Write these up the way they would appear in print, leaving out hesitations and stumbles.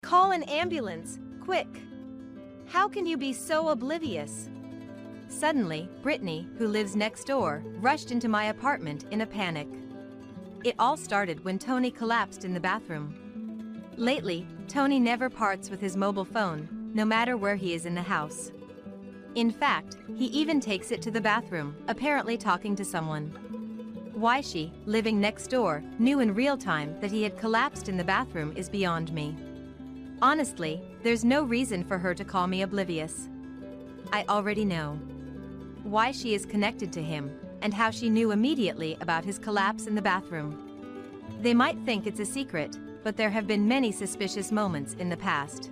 Call an ambulance, quick! How can you be so oblivious? Suddenly, Brittany, who lives next door, rushed into my apartment in a panic. It all started when Tony collapsed in the bathroom. Lately, Tony never parts with his mobile phone, no matter where he is in the house. In fact, he even takes it to the bathroom, apparently talking to someone. Why she, living next door, knew in real time that he had collapsed in the bathroom is beyond me. Honestly, there's no reason for her to call me oblivious. I already know why she is connected to him, and how she knew immediately about his collapse in the bathroom. They might think it's a secret, but there have been many suspicious moments in the past.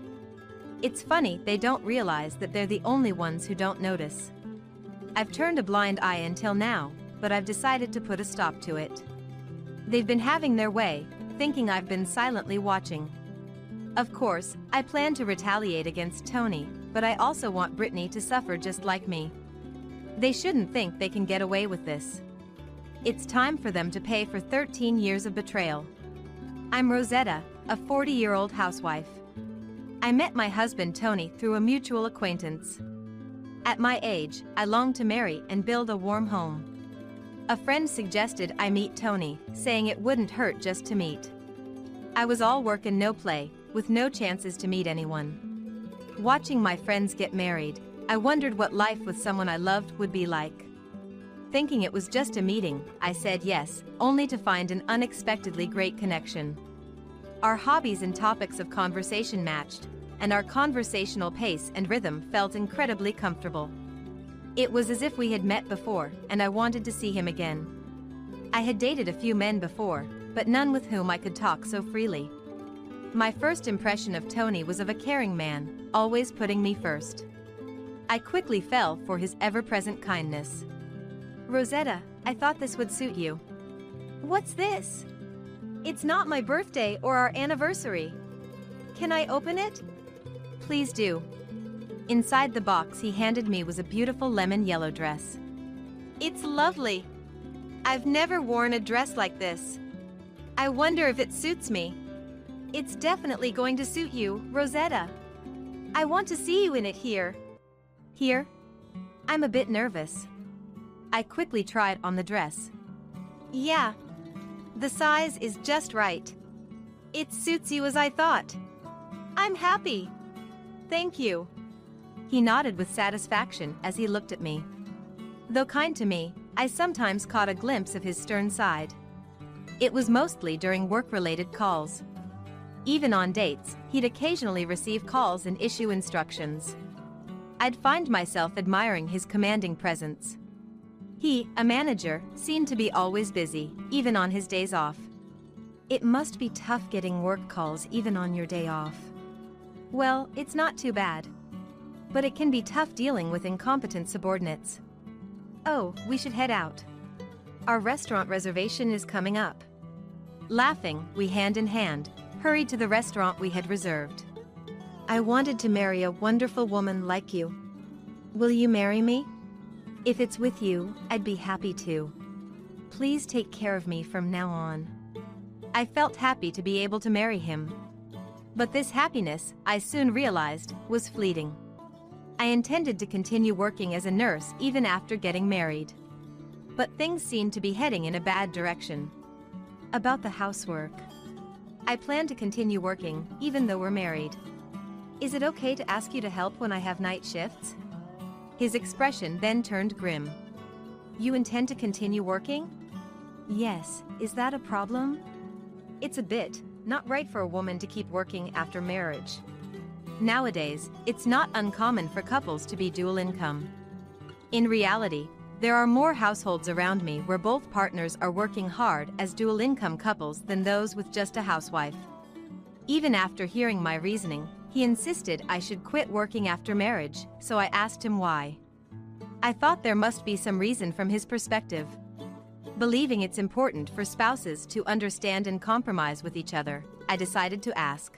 It's funny they don't realize that they're the only ones who don't notice. I've turned a blind eye until now, but I've decided to put a stop to it. They've been having their way, thinking I've been silently watching. Of course, I plan to retaliate against Tony, but I also want Brittany to suffer just like me. They shouldn't think they can get away with this. It's time for them to pay for 13 years of betrayal. I'm Rosetta, a 40-year-old housewife. I met my husband Tony through a mutual acquaintance. At my age, I long to marry and build a warm home. A friend suggested I meet Tony, saying it wouldn't hurt just to meet. I was all work and no play, with no chances to meet anyone. Watching my friends get married, I wondered what life with someone I loved would be like. Thinking it was just a meeting, I said yes, only to find an unexpectedly great connection. Our hobbies and topics of conversation matched, and our conversational pace and rhythm felt incredibly comfortable. It was as if we had met before, and I wanted to see him again. I had dated a few men before, but none with whom I could talk so freely. My first impression of Tony was of a caring man, always putting me first. I quickly fell for his ever-present kindness. Rosetta, I thought this would suit you. What's this? It's not my birthday or our anniversary. Can I open it? Please do. Inside the box he handed me was a beautiful lemon yellow dress. It's lovely. I've never worn a dress like this. I wonder if it suits me. It's definitely going to suit you, Rosetta. I want to see you in it here. Here? I'm a bit nervous. I quickly tried on the dress. Yeah. The size is just right. It suits you as I thought. I'm happy. Thank you. He nodded with satisfaction as he looked at me. Though kind to me, I sometimes caught a glimpse of his stern side. It was mostly during work-related calls. Even on dates, he'd occasionally receive calls and issue instructions. I'd find myself admiring his commanding presence. He, a manager, seemed to be always busy, even on his days off. It must be tough getting work calls even on your day off. Well, it's not too bad. But it can be tough dealing with incompetent subordinates. Oh, we should head out. Our restaurant reservation is coming up. Laughing, we hand in hand hurried to the restaurant we had reserved. I wanted to marry a wonderful woman like you. Will you marry me? If it's with you, I'd be happy to. Please take care of me from now on. I felt happy to be able to marry him. But this happiness, I soon realized, was fleeting. I intended to continue working as a nurse even after getting married. But things seemed to be heading in a bad direction. About the housework. I plan to continue working, even though we're married. Is it okay to ask you to help when I have night shifts? His expression then turned grim. You intend to continue working? Yes, is that a problem? It's a bit, not right for a woman to keep working after marriage. Nowadays, it's not uncommon for couples to be dual income. In reality, there are more households around me where both partners are working hard as dual income couples than those with just a housewife. Even after hearing my reasoning, he insisted I should quit working after marriage, so I asked him why. I thought there must be some reason from his perspective. Believing it's important for spouses to understand and compromise with each other, I decided to ask.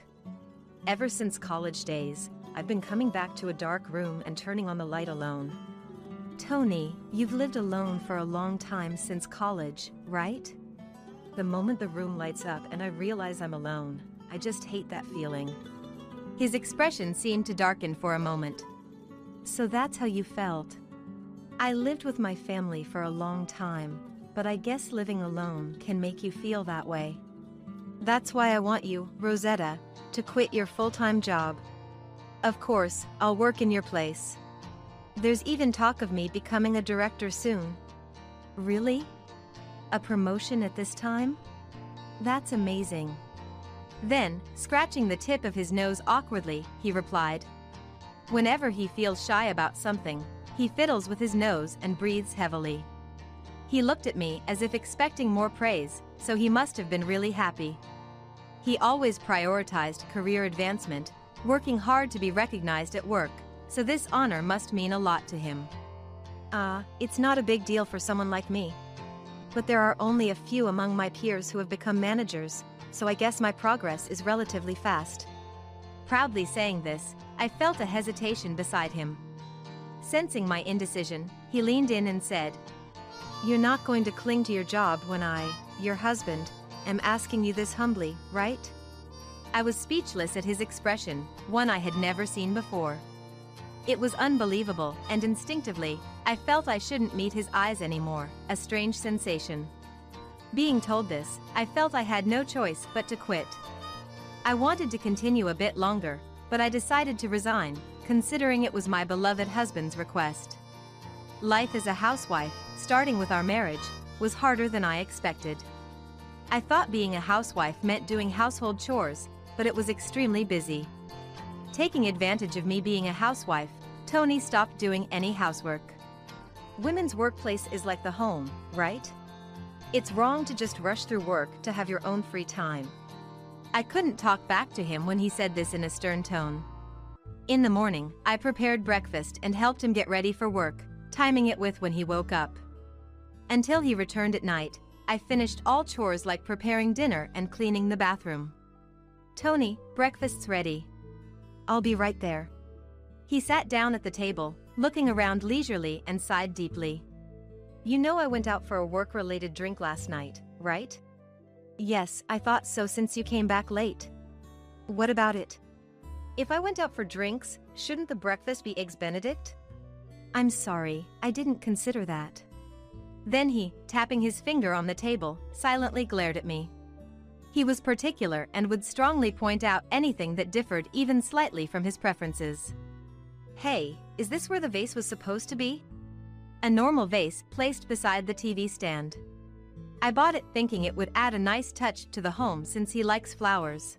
Ever since college days, I've been coming back to a dark room and turning on the light alone. Tony, you've lived alone for a long time since college, right? The moment the room lights up and I realize I'm alone, I just hate that feeling. His expression seemed to darken for a moment. So that's how you felt. I lived with my family for a long time, but I guess living alone can make you feel that way. That's why I want you, Rosetta, to quit your full-time job. Of course, I'll work in your place. There's even talk of me becoming a director soon. Really? A promotion at this time? That's amazing. Then, scratching the tip of his nose awkwardly, he replied. Whenever he feels shy about something, he fiddles with his nose and breathes heavily. He looked at me as if expecting more praise, so he must have been really happy. He always prioritized career advancement, working hard to be recognized at work, so this honor must mean a lot to him. It's not a big deal for someone like me. But there are only a few among my peers who have become managers, so I guess my progress is relatively fast. Proudly saying this, I felt a hesitation beside him. Sensing my indecision, he leaned in and said, "You're not going to cling to your job when I, your husband, am asking you this humbly, right?" I was speechless at his expression, one I had never seen before. It was unbelievable, and instinctively, I felt I shouldn't meet his eyes anymore, a strange sensation. Being told this, I felt I had no choice but to quit. I wanted to continue a bit longer, but I decided to resign, considering it was my beloved husband's request. Life as a housewife, starting with our marriage, was harder than I expected. I thought being a housewife meant doing household chores, but it was extremely busy. Taking advantage of me being a housewife, Tony stopped doing any housework. Women's workplace is like the home, right? It's wrong to just rush through work to have your own free time. I couldn't talk back to him when he said this in a stern tone. In the morning, I prepared breakfast and helped him get ready for work, timing it with when he woke up. Until he returned at night, I finished all chores like preparing dinner and cleaning the bathroom. "Tony, breakfast's ready." "I'll be right there." He sat down at the table, looking around leisurely and sighed deeply. "You know I went out for a work-related drink last night, right?" "Yes, I thought so since you came back late." "What about it?" "If I went out for drinks, shouldn't the breakfast be Eggs Benedict?" "I'm sorry, I didn't consider that." Then he, tapping his finger on the table, silently glared at me. He was particular and would strongly point out anything that differed even slightly from his preferences. "Hey, is this where the vase was supposed to be?" A normal vase placed beside the TV stand. I bought it thinking it would add a nice touch to the home since he likes flowers.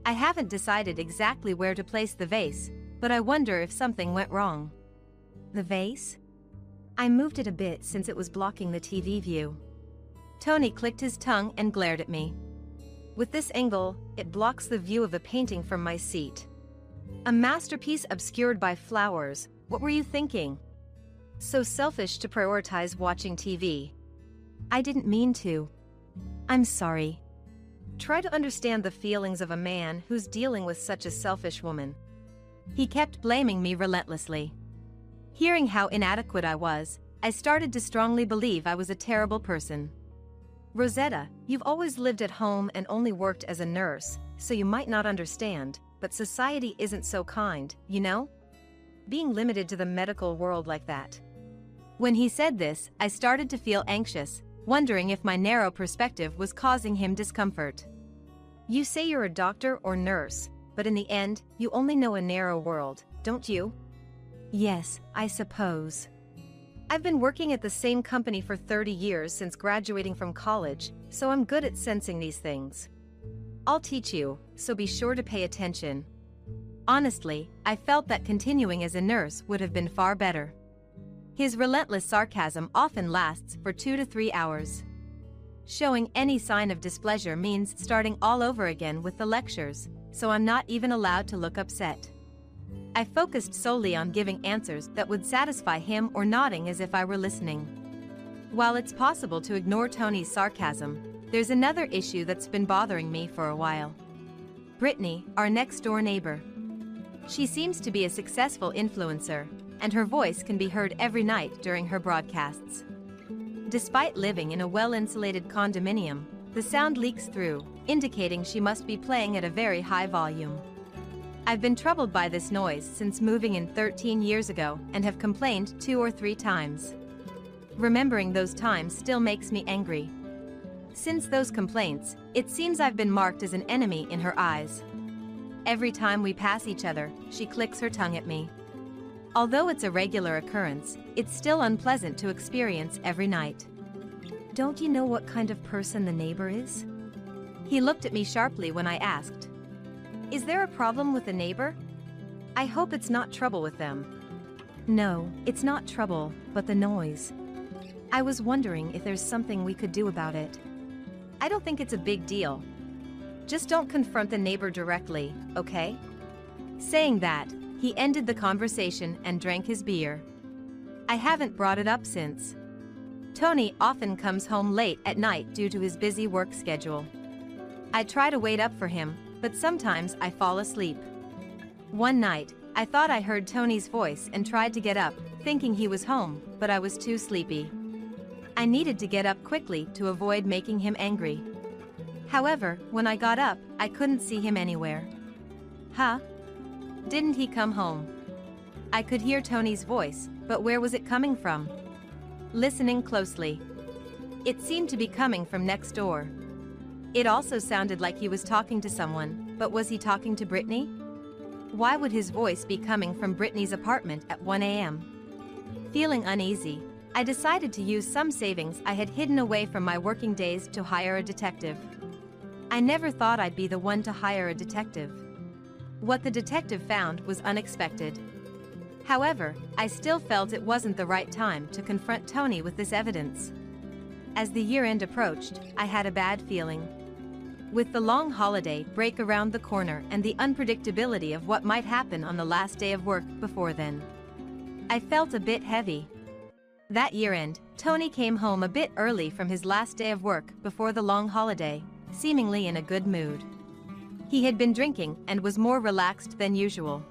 I haven't decided exactly where to place the vase, but I wonder if something went wrong. "The vase?" I moved it a bit since it was blocking the TV view. Tony clicked his tongue and glared at me. "With this angle, it blocks the view of the painting from my seat." "A masterpiece obscured by flowers, what were you thinking?" "So selfish to prioritize watching TV." "I didn't mean to." "I'm sorry." "Try to understand the feelings of a man who's dealing with such a selfish woman." He kept blaming me relentlessly. Hearing how inadequate I was, I started to strongly believe I was a terrible person. "Rosetta, you've always lived at home and only worked as a nurse, so you might not understand, but society isn't so kind, you know? Being limited to the medical world like that." When he said this, I started to feel anxious, wondering if my narrow perspective was causing him discomfort. "You say you're a doctor or nurse, but in the end, you only know a narrow world, don't you?" "Yes, I suppose." "I've been working at the same company for 30 years since graduating from college, so I'm good at sensing these things. I'll teach you, so be sure to pay attention." Honestly, I felt that continuing as a nurse would have been far better. His relentless sarcasm often lasts for 2 to 3 hours. Showing any sign of displeasure means starting all over again with the lectures, so I'm not even allowed to look upset. I focused solely on giving answers that would satisfy him or nodding as if I were listening. While it's possible to ignore Tony's sarcasm, there's another issue that's been bothering me for a while. Brittany, our next-door neighbor. She seems to be a successful influencer, and her voice can be heard every night during her broadcasts. Despite living in a well-insulated condominium, the sound leaks through, indicating she must be playing at a very high volume. I've been troubled by this noise since moving in 13 years ago and have complained 2 or 3 times. Remembering those times still makes me angry. Since those complaints, it seems I've been marked as an enemy in her eyes. Every time we pass each other, she clicks her tongue at me. Although it's a regular occurrence, it's still unpleasant to experience every night. Don't you know what kind of person the neighbor is? He looked at me sharply when I asked. Is there a problem with the neighbor? I hope it's not trouble with them. No, it's not trouble, but the noise. I was wondering if there's something we could do about it. I don't think it's a big deal. Just don't confront the neighbor directly, okay? Saying that, he ended the conversation and drank his beer. I haven't brought it up since. Tony often comes home late at night due to his busy work schedule. I try to wait up for him, but sometimes I fall asleep. One night, I thought I heard Tony's voice and tried to get up, thinking he was home, but I was too sleepy. I needed to get up quickly to avoid making him angry. However, when I got up, I couldn't see him anywhere. Huh? Didn't he come home? I could hear Tony's voice, but where was it coming from? Listening closely. It seemed to be coming from next door. It also sounded like he was talking to someone, but was he talking to Brittany? Why would his voice be coming from Brittany's apartment at 1 a.m.? Feeling uneasy, I decided to use some savings I had hidden away from my working days to hire a detective. I never thought I'd be the one to hire a detective. What the detective found was unexpected. However, I still felt it wasn't the right time to confront Tony with this evidence. As the year-end approached, I had a bad feeling. With the long holiday break around the corner and the unpredictability of what might happen on the last day of work before then, I felt a bit heavy. That year-end, Tony came home a bit early from his last day of work before the long holiday, seemingly in a good mood. He had been drinking and was more relaxed than usual.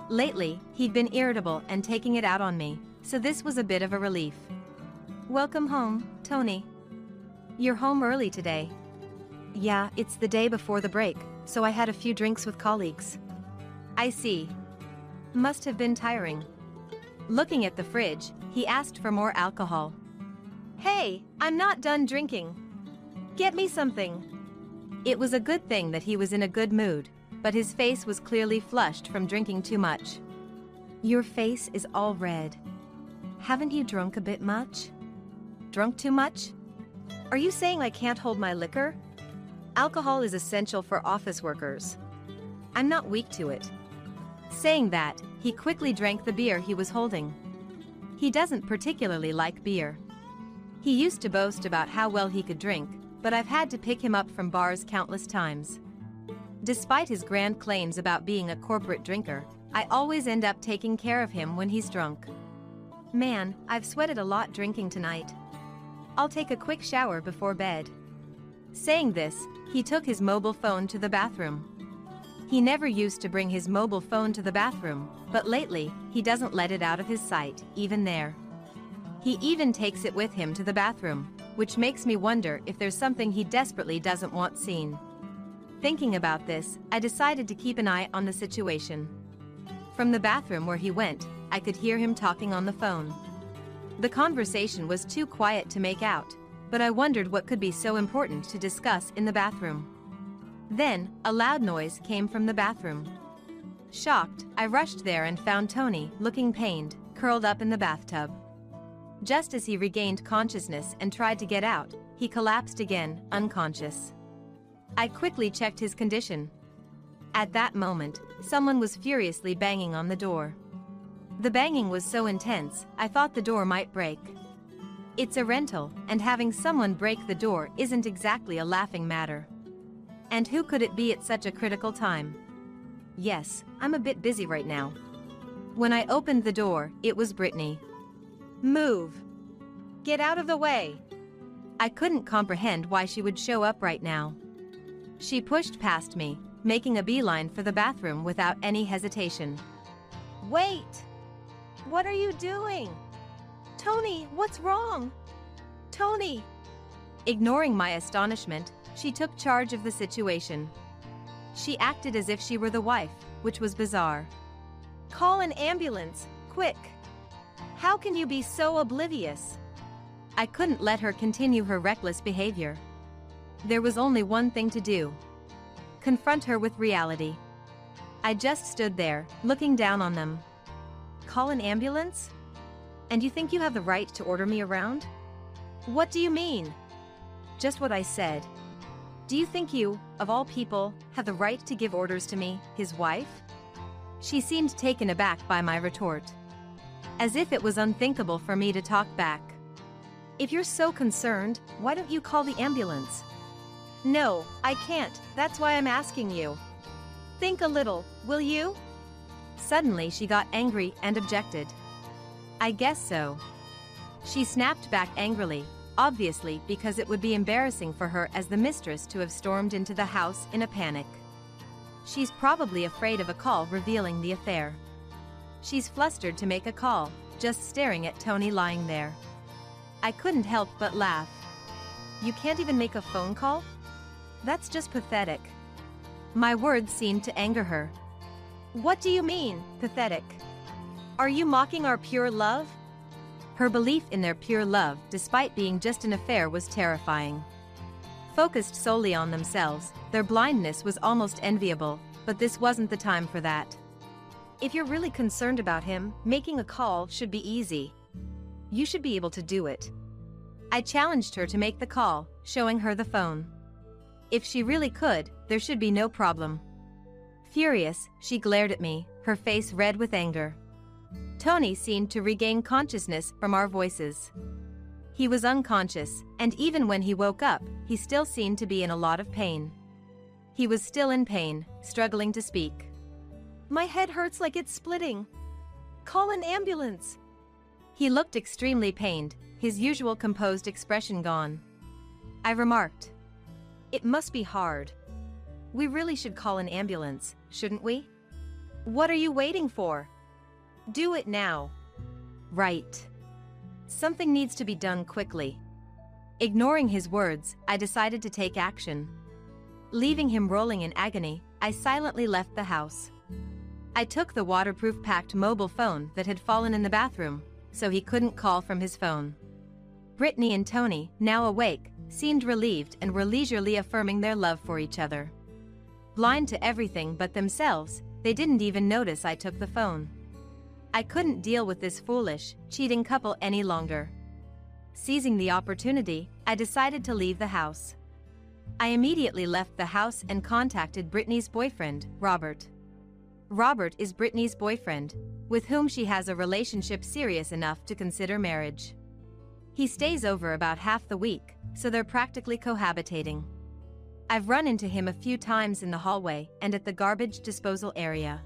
Lately, he'd been irritable and taking it out on me, so this was a bit of a relief. Welcome home, Tony. You're home early today. Yeah, it's the day before the break, so I had a few drinks with colleagues. I see. Must have been tiring. Looking at the fridge, he asked for more alcohol. Hey, I'm not done drinking. Get me something. It was a good thing that he was in a good mood, but his face was clearly flushed from drinking too much. Your face is all red. Haven't you drunk a bit much? Drunk too much? Are you saying I can't hold my liquor? Alcohol is essential for office workers. I'm not weak to it. Saying that, he quickly drank the beer he was holding. He doesn't particularly like beer. He used to boast about how well he could drink, but I've had to pick him up from bars countless times. Despite his grand claims about being a corporate drinker, I always end up taking care of him when he's drunk. Man, I've sweated a lot drinking tonight. I'll take a quick shower before bed. Saying this, he took his mobile phone to the bathroom. He never used to bring his mobile phone to the bathroom, but lately, he doesn't let it out of his sight, even there. He even takes it with him to the bathroom, which makes me wonder if there's something he desperately doesn't want seen. Thinking about this, I decided to keep an eye on the situation. From the bathroom where he went, I could hear him talking on the phone. The conversation was too quiet to make out, but I wondered what could be so important to discuss in the bathroom. Then, a loud noise came from the bathroom. Shocked, I rushed there and found Tony, looking pained, curled up in the bathtub. Just as he regained consciousness and tried to get out, he collapsed again, unconscious. I quickly checked his condition. At that moment, someone was furiously banging on the door. The banging was so intense, I thought the door might break. It's a rental, and having someone break the door isn't exactly a laughing matter. And who could it be at such a critical time? Yes, I'm a bit busy right now. When I opened the door, it was Brittany. Move! Get out of the way! I couldn't comprehend why she would show up right now. She pushed past me, making a beeline for the bathroom without any hesitation. Wait! What are you doing? Tony, what's wrong? Tony! Ignoring my astonishment, she took charge of the situation. She acted as if she were the wife, which was bizarre. Call an ambulance, quick! How can you be so oblivious? I couldn't let her continue her reckless behavior. There was only one thing to do: confront her with reality. I just stood there, looking down on them. Call an ambulance? And you think you have the right to order me around? What do you mean? Just what I said. Do you think you, of all people, have the right to give orders to me, his wife? She seemed taken aback by my retort. As if it was unthinkable for me to talk back. If you're so concerned, why don't you call the ambulance? No, I can't, that's why I'm asking you. Think a little, will you? Suddenly she got angry and objected. I guess so. She snapped back angrily, obviously because it would be embarrassing for her as the mistress to have stormed into the house in a panic. She's probably afraid of a call revealing the affair. She's flustered to make a call, just staring at Tony lying there. I couldn't help but laugh. You can't even make a phone call? That's just pathetic. My words seemed to anger her. What do you mean, pathetic? Are you mocking our pure love? Her belief in their pure love, despite being just an affair, was terrifying. Focused solely on themselves, their blindness was almost enviable, but this wasn't the time for that. If you're really concerned about him, making a call should be easy. You should be able to do it. I challenged her to make the call, showing her the phone. If she really could, there should be no problem. Furious, she glared at me, her face red with anger. Tony seemed to regain consciousness from our voices. He was unconscious, and even when he woke up, he still seemed to be in a lot of pain. He was still in pain, struggling to speak. My head hurts like it's splitting. Call an ambulance. He looked extremely pained, his usual composed expression gone. I remarked. It must be hard. We really should call an ambulance, shouldn't we? What are you waiting for? Do it now. Right. Something needs to be done quickly. Ignoring his words, I decided to take action. Leaving him rolling in agony, I silently left the house. I took the waterproof-packed mobile phone that had fallen in the bathroom, so he couldn't call from his phone. Brittany and Tony, now awake, seemed relieved and were leisurely affirming their love for each other. Blind to everything but themselves, they didn't even notice I took the phone. I couldn't deal with this foolish, cheating couple any longer. Seizing the opportunity, I decided to leave the house. I immediately left the house and contacted Brittany's boyfriend, Robert. Robert is Brittany's boyfriend, with whom she has a relationship serious enough to consider marriage. He stays over about half the week, so they're practically cohabitating. I've run into him a few times in the hallway and at the garbage disposal area.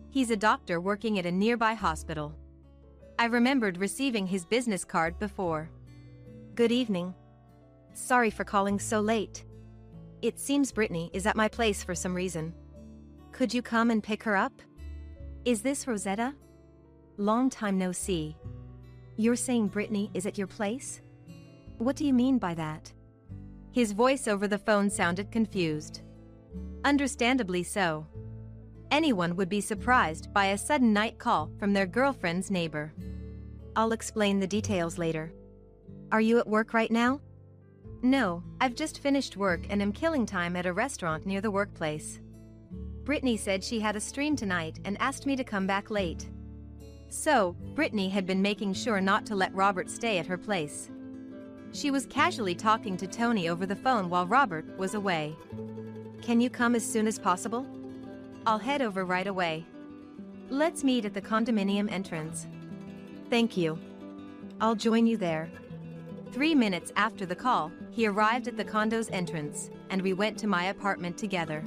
He's a doctor working at a nearby hospital. I remembered receiving his business card before. Good evening. Sorry for calling so late. It seems Brittany is at my place for some reason. Could you come and pick her up? Is this Rosetta? Long time no see. You're saying Brittany is at your place? What do you mean by that? His voice over the phone sounded confused. Understandably so. Anyone would be surprised by a sudden night call from their girlfriend's neighbor. I'll explain the details later. Are you at work right now? No, I've just finished work and am killing time at a restaurant near the workplace. Brittany said she had a stream tonight and asked me to come back late. So, Brittany had been making sure not to let Robert stay at her place. She was casually talking to Tony over the phone while Robert was away. Can you come as soon as possible? I'll head over right away. Let's meet at the condominium entrance. Thank you. I'll join you there. 3 minutes after the call, he arrived at the condo's entrance, and we went to my apartment together.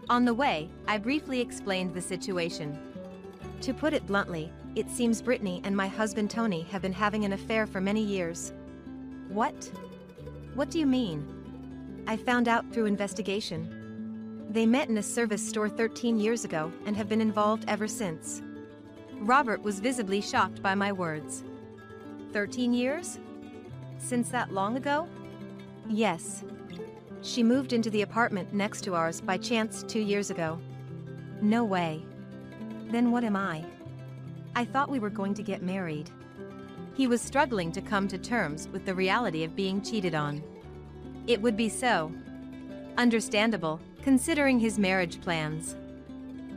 On the way, I briefly explained the situation. To put it bluntly, it seems Brittany and my husband Tony have been having an affair for many years. What? What do you mean? I found out through investigation. They met in a service store 13 years ago and have been involved ever since. Robert was visibly shocked by my words. 13 years? Since that long ago? Yes. She moved into the apartment next to ours by chance 2 years ago. No way. Then what am I? I thought we were going to get married. He was struggling to come to terms with the reality of being cheated on. It would be so understandable, considering his marriage plans.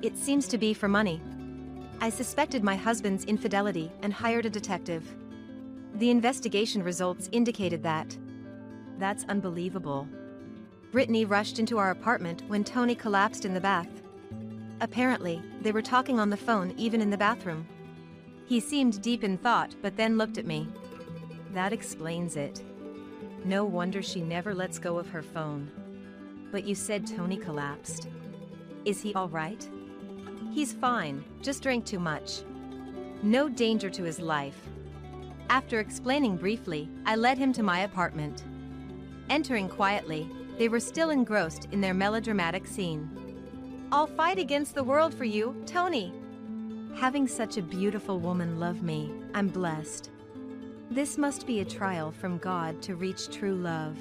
It seems to be for money. I suspected my husband's infidelity and hired a detective. The investigation results indicated that. That's unbelievable. Brittany rushed into our apartment when Tony collapsed in the bath. Apparently, they were talking on the phone even in the bathroom. He seemed deep in thought but then looked at me. That explains it. No wonder she never lets go of her phone. But you said Tony collapsed. Is he all right? He's fine, just drank too much. No danger to his life. After explaining briefly, I led him to my apartment. Entering quietly, they were still engrossed in their melodramatic scene. I'll fight against the world for you, Tony. Having such a beautiful woman love me, I'm blessed. This must be a trial from God to reach true love.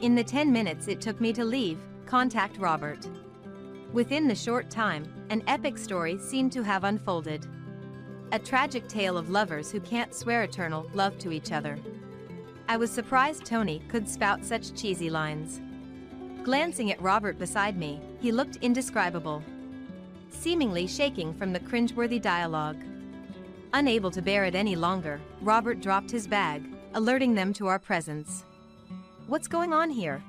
In the 10 minutes it took me to leave, contact Robert. Within the short time, an epic story seemed to have unfolded. A tragic tale of lovers who can't swear eternal love to each other. I was surprised Tony could spout such cheesy lines. Glancing at Robert beside me, he looked indescribable. Seemingly shaking from the cringeworthy dialogue. Unable to bear it any longer, Robert dropped his bag, alerting them to our presence. What's going on here?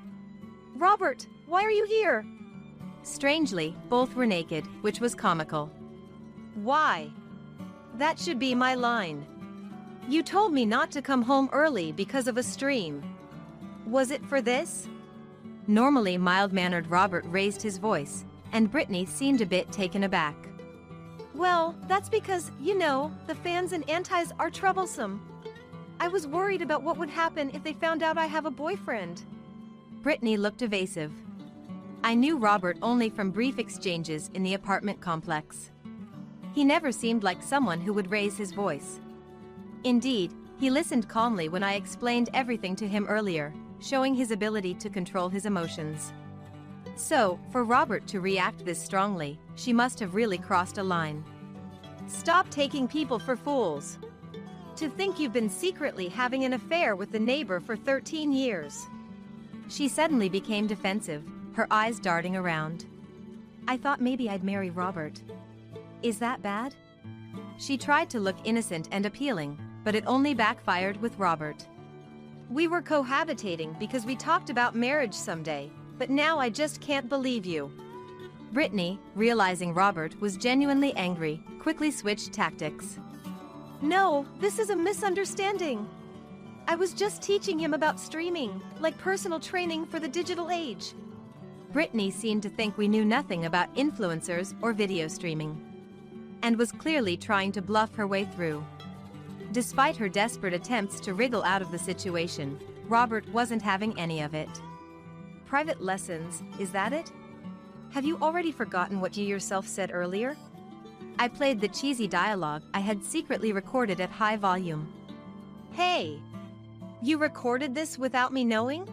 Robert, why are you here? Strangely, both were naked, which was comical. Why? That should be my line. You told me not to come home early because of a stream. Was it for this? Normally mild-mannered Robert raised his voice, and Brittany seemed a bit taken aback. Well, that's because, you know, the fans and antis are troublesome. I was worried about what would happen if they found out I have a boyfriend. Brittany looked evasive. I knew Robert only from brief exchanges in the apartment complex. He never seemed like someone who would raise his voice. Indeed, he listened calmly when I explained everything to him earlier, showing his ability to control his emotions. So, for Robert to react this strongly, she must have really crossed a line. Stop taking people for fools. To think you've been secretly having an affair with the neighbor for 13 years. She suddenly became defensive, her eyes darting around. I thought maybe I'd marry Robert. Is that bad? She tried to look innocent and appealing, but it only backfired with Robert. We were cohabitating because we talked about marriage someday, but now I just can't believe you. Brittany, realizing Robert was genuinely angry, quickly switched tactics. No, this is a misunderstanding. I was just teaching him about streaming, like personal training for the digital age. Brittany seemed to think we knew nothing about influencers or video streaming, and was clearly trying to bluff her way through. Despite her desperate attempts to wriggle out of the situation, Robert wasn't having any of it. Private lessons, is that it? Have you already forgotten what you yourself said earlier? I played the cheesy dialogue I had secretly recorded at high volume. Hey! You recorded this without me knowing?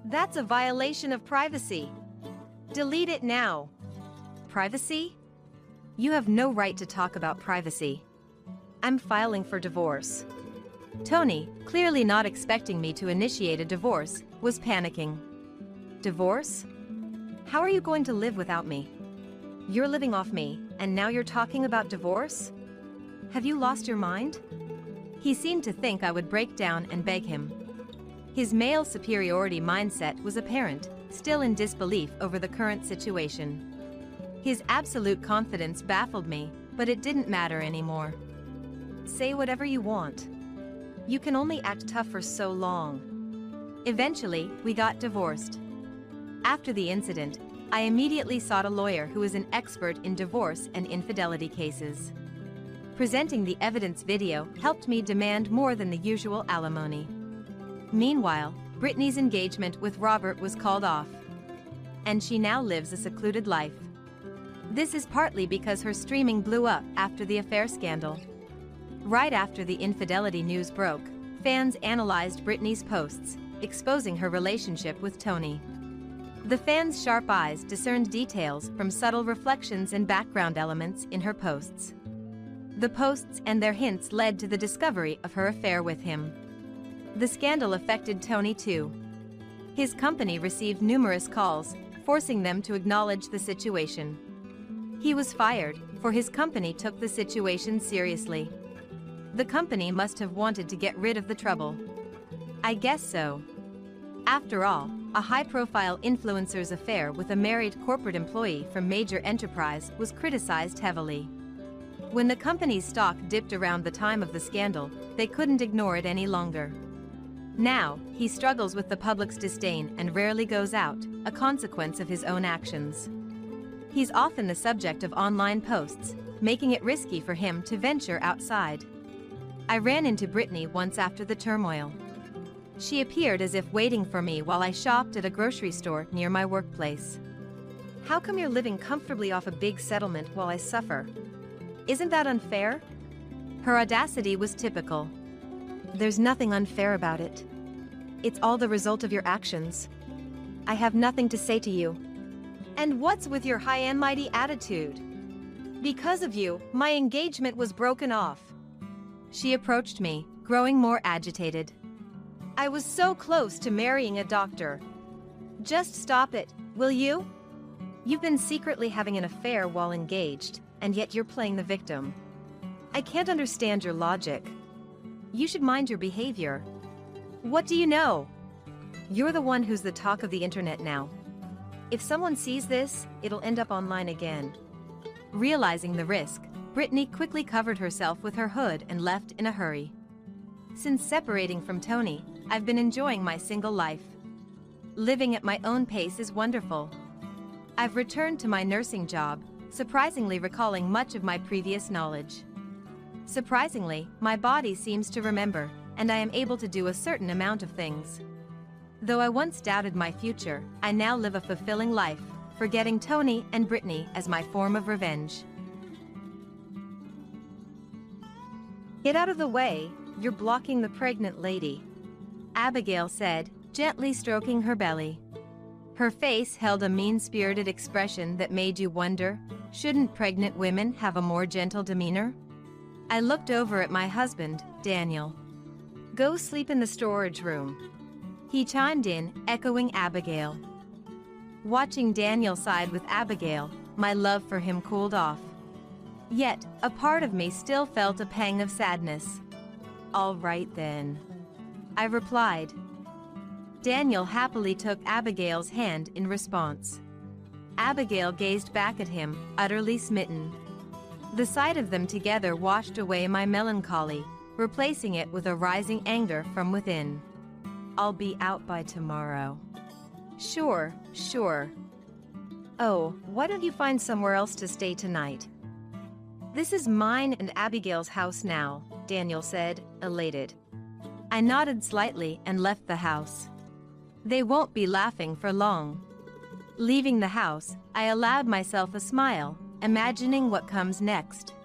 That's a violation of privacy. Delete it now. Privacy? You have no right to talk about privacy. I'm filing for divorce. Tony, clearly not expecting me to initiate a divorce, was panicking. Divorce? How are you going to live without me? You're living off me, and now you're talking about divorce? Have you lost your mind? He seemed to think I would break down and beg him. His male superiority mindset was apparent, still in disbelief over the current situation. His absolute confidence baffled me, but it didn't matter anymore. Say whatever you want. You can only act tough for so long. Eventually, we got divorced. After the incident, I immediately sought a lawyer who is an expert in divorce and infidelity cases. Presenting the evidence video helped me demand more than the usual alimony. Meanwhile, Brittany's engagement with Robert was called off, and she now lives a secluded life. This is partly because her streaming blew up after the affair scandal. Right after the infidelity news broke, fans analyzed Brittany's posts, exposing her relationship with Tony. The fan's sharp eyes discerned details from subtle reflections and background elements in her posts. The posts and their hints led to the discovery of her affair with him. The scandal affected Tony too. His company received numerous calls, forcing them to acknowledge the situation. He was fired, for his company took the situation seriously. The company must have wanted to get rid of the trouble. I guess so. After all, a high-profile influencer's affair with a married corporate employee from major enterprise was criticized heavily. When the company's stock dipped around the time of the scandal, they couldn't ignore it any longer. Now, he struggles with the public's disdain and rarely goes out, a consequence of his own actions. He's often the subject of online posts, making it risky for him to venture outside. I ran into Brittany once after the turmoil. She appeared as if waiting for me while I shopped at a grocery store near my workplace. How come you're living comfortably off a big settlement while I suffer? Isn't that unfair? Her audacity was typical. There's nothing unfair about it. It's all the result of your actions. I have nothing to say to you. And what's with your high and mighty attitude? Because of you, my engagement was broken off. She approached me, growing more agitated. I was so close to marrying a doctor. Just stop it, will you? You've been secretly having an affair while engaged, and yet you're playing the victim. I can't understand your logic. You should mind your behavior. What do you know? You're the one who's the talk of the internet now. If someone sees this, it'll end up online again. Realizing the risk, Brittany quickly covered herself with her hood and left in a hurry. Since separating from Tony, I've been enjoying my single life. Living at my own pace is wonderful. I've returned to my nursing job, surprisingly recalling much of my previous knowledge. Surprisingly, my body seems to remember, and I am able to do a certain amount of things. Though I once doubted my future, I now live a fulfilling life, forgetting Tony and Brittany as my form of revenge. Get out of the way, you're blocking the pregnant lady, Abigail said, gently stroking her belly. Her face held a mean-spirited expression that made you wonder, shouldn't pregnant women have a more gentle demeanor? I looked over at my husband, Daniel. Go sleep in the storage room. He chimed in, echoing Abigail. Watching Daniel side with Abigail, my love for him cooled off. Yet, a part of me still felt a pang of sadness. All right then, I replied. Daniel happily took Abigail's hand in response. Abigail gazed back at him, utterly smitten. The sight of them together washed away my melancholy, replacing it with a rising anger from within. I'll be out by tomorrow. Sure. Oh, why don't you find somewhere else to stay tonight? This is mine and Abigail's house now, Daniel said, elated. I nodded slightly and left the house. They won't be laughing for long. Leaving the house, I allowed myself a smile, imagining what comes next.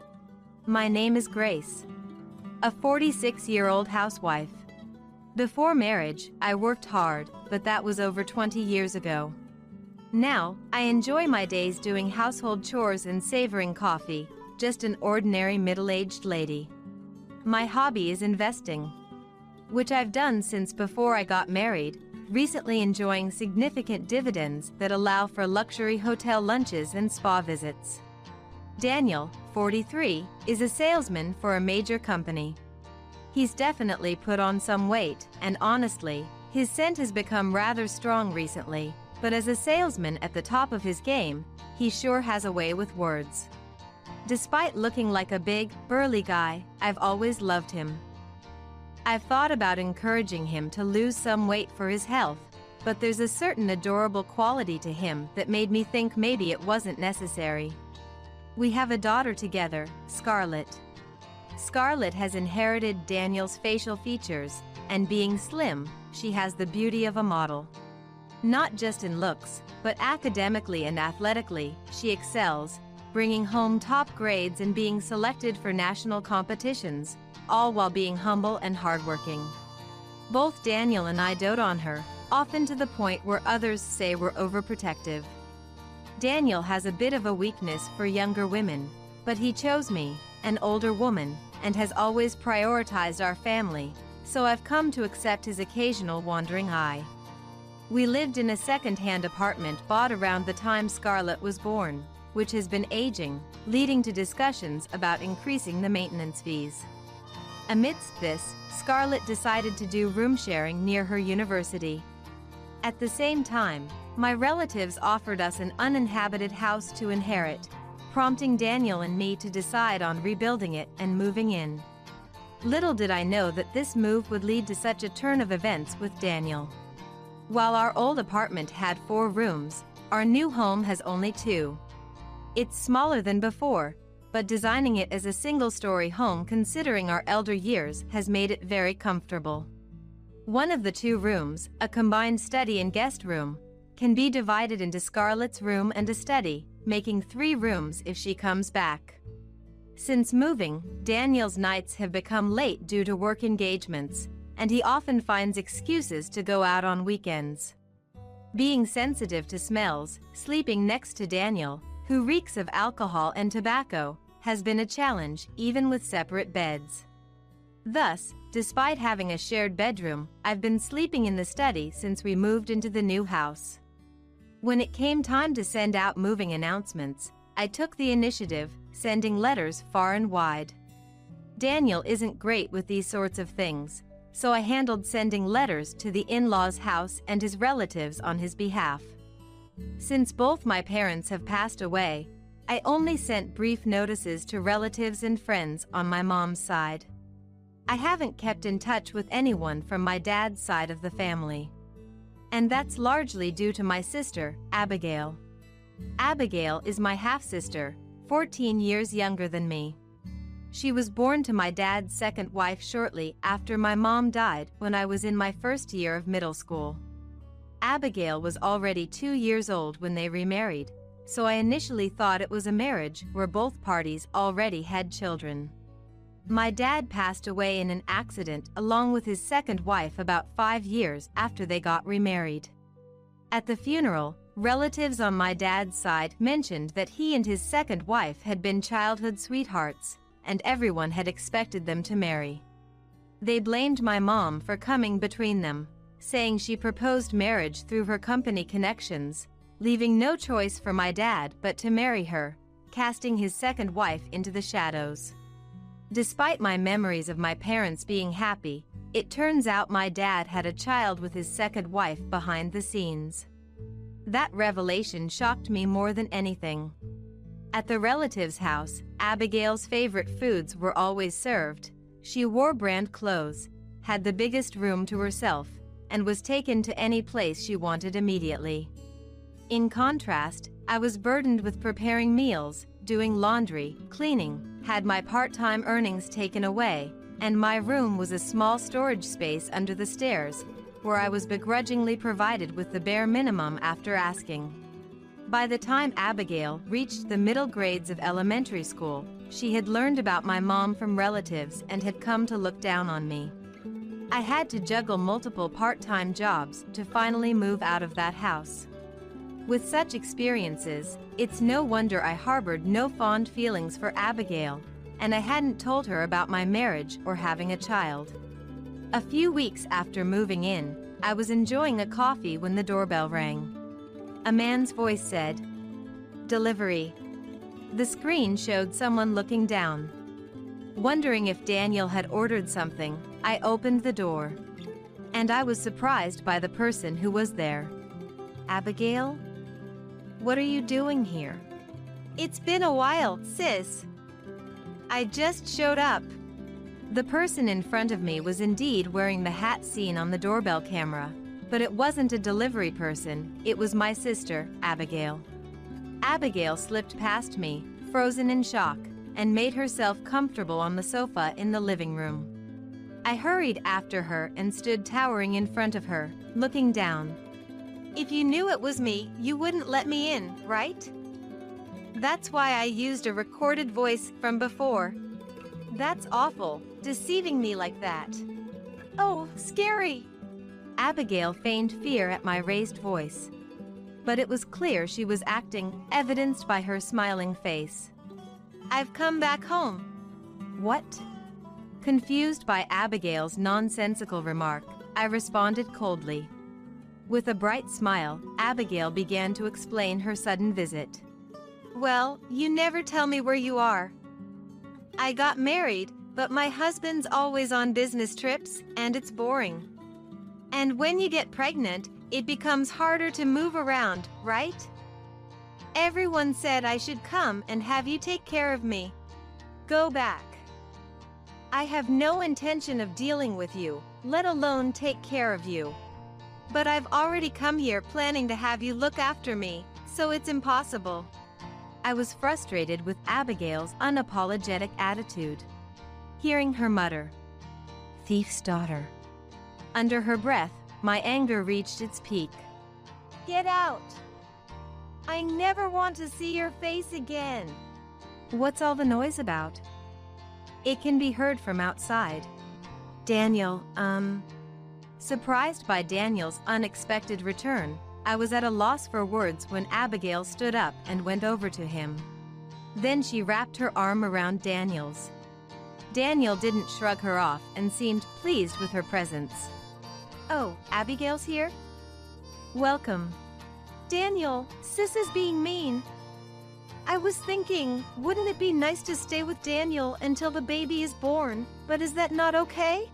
My name is Grace, a 46-year-old housewife. Before marriage, I worked hard, but that was over 20 years ago. Now, I enjoy my days doing household chores and savoring coffee, just an ordinary middle-aged lady. My hobby is investing, which I've done since before I got married, recently enjoying significant dividends that allow for luxury hotel lunches and spa visits. Daniel, 43, is a salesman for a major company. He's definitely put on some weight, and honestly, his scent has become rather strong recently, but as a salesman at the top of his game, he sure has a way with words. Despite looking like a big, burly guy, I've always loved him. I've thought about encouraging him to lose some weight for his health, but there's a certain adorable quality to him that made me think maybe it wasn't necessary. We have a daughter together, Scarlett. Scarlett has inherited Daniel's facial features, and being slim, she has the beauty of a model. Not just in looks, but academically and athletically, she excels, bringing home top grades and being selected for national competitions, all while being humble and hardworking. Both Daniel and I dote on her, often to the point where others say we're overprotective. Daniel has a bit of a weakness for younger women, but he chose me, an older woman, and has always prioritized our family, so I've come to accept his occasional wandering eye. We lived in a second-hand apartment bought around the time Scarlett was born, which has been aging, leading to discussions about increasing the maintenance fees. Amidst this, Scarlett decided to do room sharing near her university. At the same time, my relatives offered us an uninhabited house to inherit, prompting Daniel and me to decide on rebuilding it and moving in. Little did I know that this move would lead to such a turn of events with Daniel. While our old apartment had 4 rooms, our new home has only 2. It's smaller than before, but designing it as a single-story home considering our elder years has made it very comfortable. One of the 2 rooms, a combined study and guest room, can be divided into Scarlett's room and a study, making 3 rooms if she comes back. Since moving, Daniel's nights have become late due to work engagements, and he often finds excuses to go out on weekends. Being sensitive to smells, sleeping next to Daniel, who reeks of alcohol and tobacco, has been a challenge even with separate beds. Thus, despite having a shared bedroom, I've been sleeping in the study since we moved into the new house. When it came time to send out moving announcements, I took the initiative, sending letters far and wide. Daniel isn't great with these sorts of things, so I handled sending letters to the in-laws' house and his relatives on his behalf. Since both my parents have passed away, I only sent brief notices to relatives and friends on my mom's side. I haven't kept in touch with anyone from my dad's side of the family. And that's largely due to my sister, Abigail. Abigail is my half-sister, 14 years younger than me. She was born to my dad's second wife shortly after my mom died when I was in my first year of middle school. Abigail was already 2 years old when they remarried, so I initially thought it was a marriage where both parties already had children. My dad passed away in an accident along with his second wife about 5 years after they got remarried. At the funeral, relatives on my dad's side mentioned that he and his second wife had been childhood sweethearts, and everyone had expected them to marry. They blamed my mom for coming between them, saying she proposed marriage through her company connections, leaving no choice for my dad but to marry her, casting his second wife into the shadows. Despite my memories of my parents being happy, it turns out my dad had a child with his second wife behind the scenes. That revelation shocked me more than anything. At the relative's house, Abigail's favorite foods were always served. She wore brand clothes, had the biggest room to herself, and was taken to any place she wanted immediately. In contrast, I was burdened with preparing meals, doing laundry, cleaning, had my part-time earnings taken away, and my room was a small storage space under the stairs, where I was begrudgingly provided with the bare minimum after asking. By the time Abigail reached the middle grades of elementary school, she had learned about my mom from relatives and had come to look down on me. I had to juggle multiple part-time jobs to finally move out of that house. With such experiences, it's no wonder I harbored no fond feelings for Abigail, and I hadn't told her about my marriage or having a child. A few weeks after moving in, I was enjoying a coffee when the doorbell rang. A man's voice said, "Delivery." The screen showed someone looking down. Wondering if Daniel had ordered something, I opened the door. And I was surprised by the person who was there. "Abigail? What are you doing here?" "It's been a while, sis. I just showed up." The person in front of me was indeed wearing the hat seen on the doorbell camera, but it wasn't a delivery person, it was my sister, Abigail. Abigail slipped past me, frozen in shock, and made herself comfortable on the sofa in the living room. I hurried after her and stood towering in front of her, looking down. "If you knew it was me, you wouldn't let me in, right? That's why I used a recorded voice from before. That's awful, deceiving me like that. Oh, scary." Abigail feigned fear at my raised voice. But it was clear she was acting, evidenced by her smiling face. "I've come back home." "What?" Confused by Abigail's nonsensical remark, I responded coldly. With a bright smile, Abigail began to explain her sudden visit. "Well, you never tell me where you are. I got married, but my husband's always on business trips, and it's boring. And when you get pregnant, it becomes harder to move around, right? Everyone said I should come and have you take care of me. Go back. I have no intention of dealing with you, let alone take care of you. But I've already come here planning to have you look after me, so it's impossible." I was frustrated with Abigail's unapologetic attitude. Hearing her mutter, "Thief's daughter," under her breath, my anger reached its peak. "Get out! I never want to see your face again." "What's all the noise about?" "It can be heard from outside." "Daniel, Surprised by Daniel's unexpected return, I was at a loss for words when Abigail stood up and went over to him. Then she wrapped her arm around Daniel's. Daniel didn't shrug her off and seemed pleased with her presence. "Oh, Abigail's here? Welcome." "Daniel, Sis is being mean. I was thinking, wouldn't it be nice to stay with Daniel until the baby is born, but is that not okay?"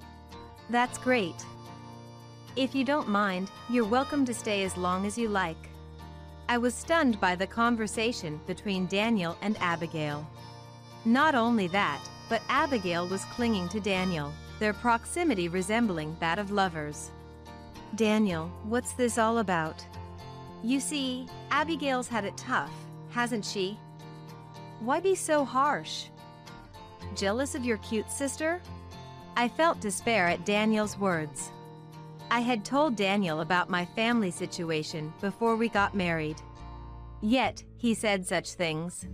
"That's great. If you don't mind, you're welcome to stay as long as you like." I was stunned by the conversation between Daniel and Abigail. Not only that, but Abigail was clinging to Daniel, their proximity resembling that of lovers. "Daniel, what's this all about?" "You see, Abigail's had it tough, hasn't she?" "Why be so harsh? Jealous of your cute sister?" I felt despair at Daniel's words. I had told Daniel about my family situation before we got married. Yet, he said such things.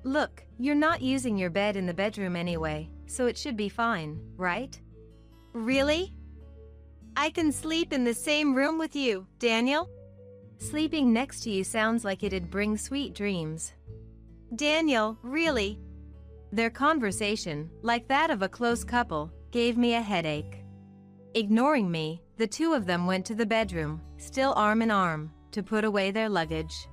"Look, you're not using your bed in the bedroom anyway, so it should be fine, right?" "Really? I can sleep in the same room with you, Daniel?" "Sleeping next to you sounds like it'd bring sweet dreams." "Daniel, really?" Their conversation, like that of a close couple, gave me a headache. Ignoring me, the two of them went to the bedroom, still arm in arm, to put away their luggage.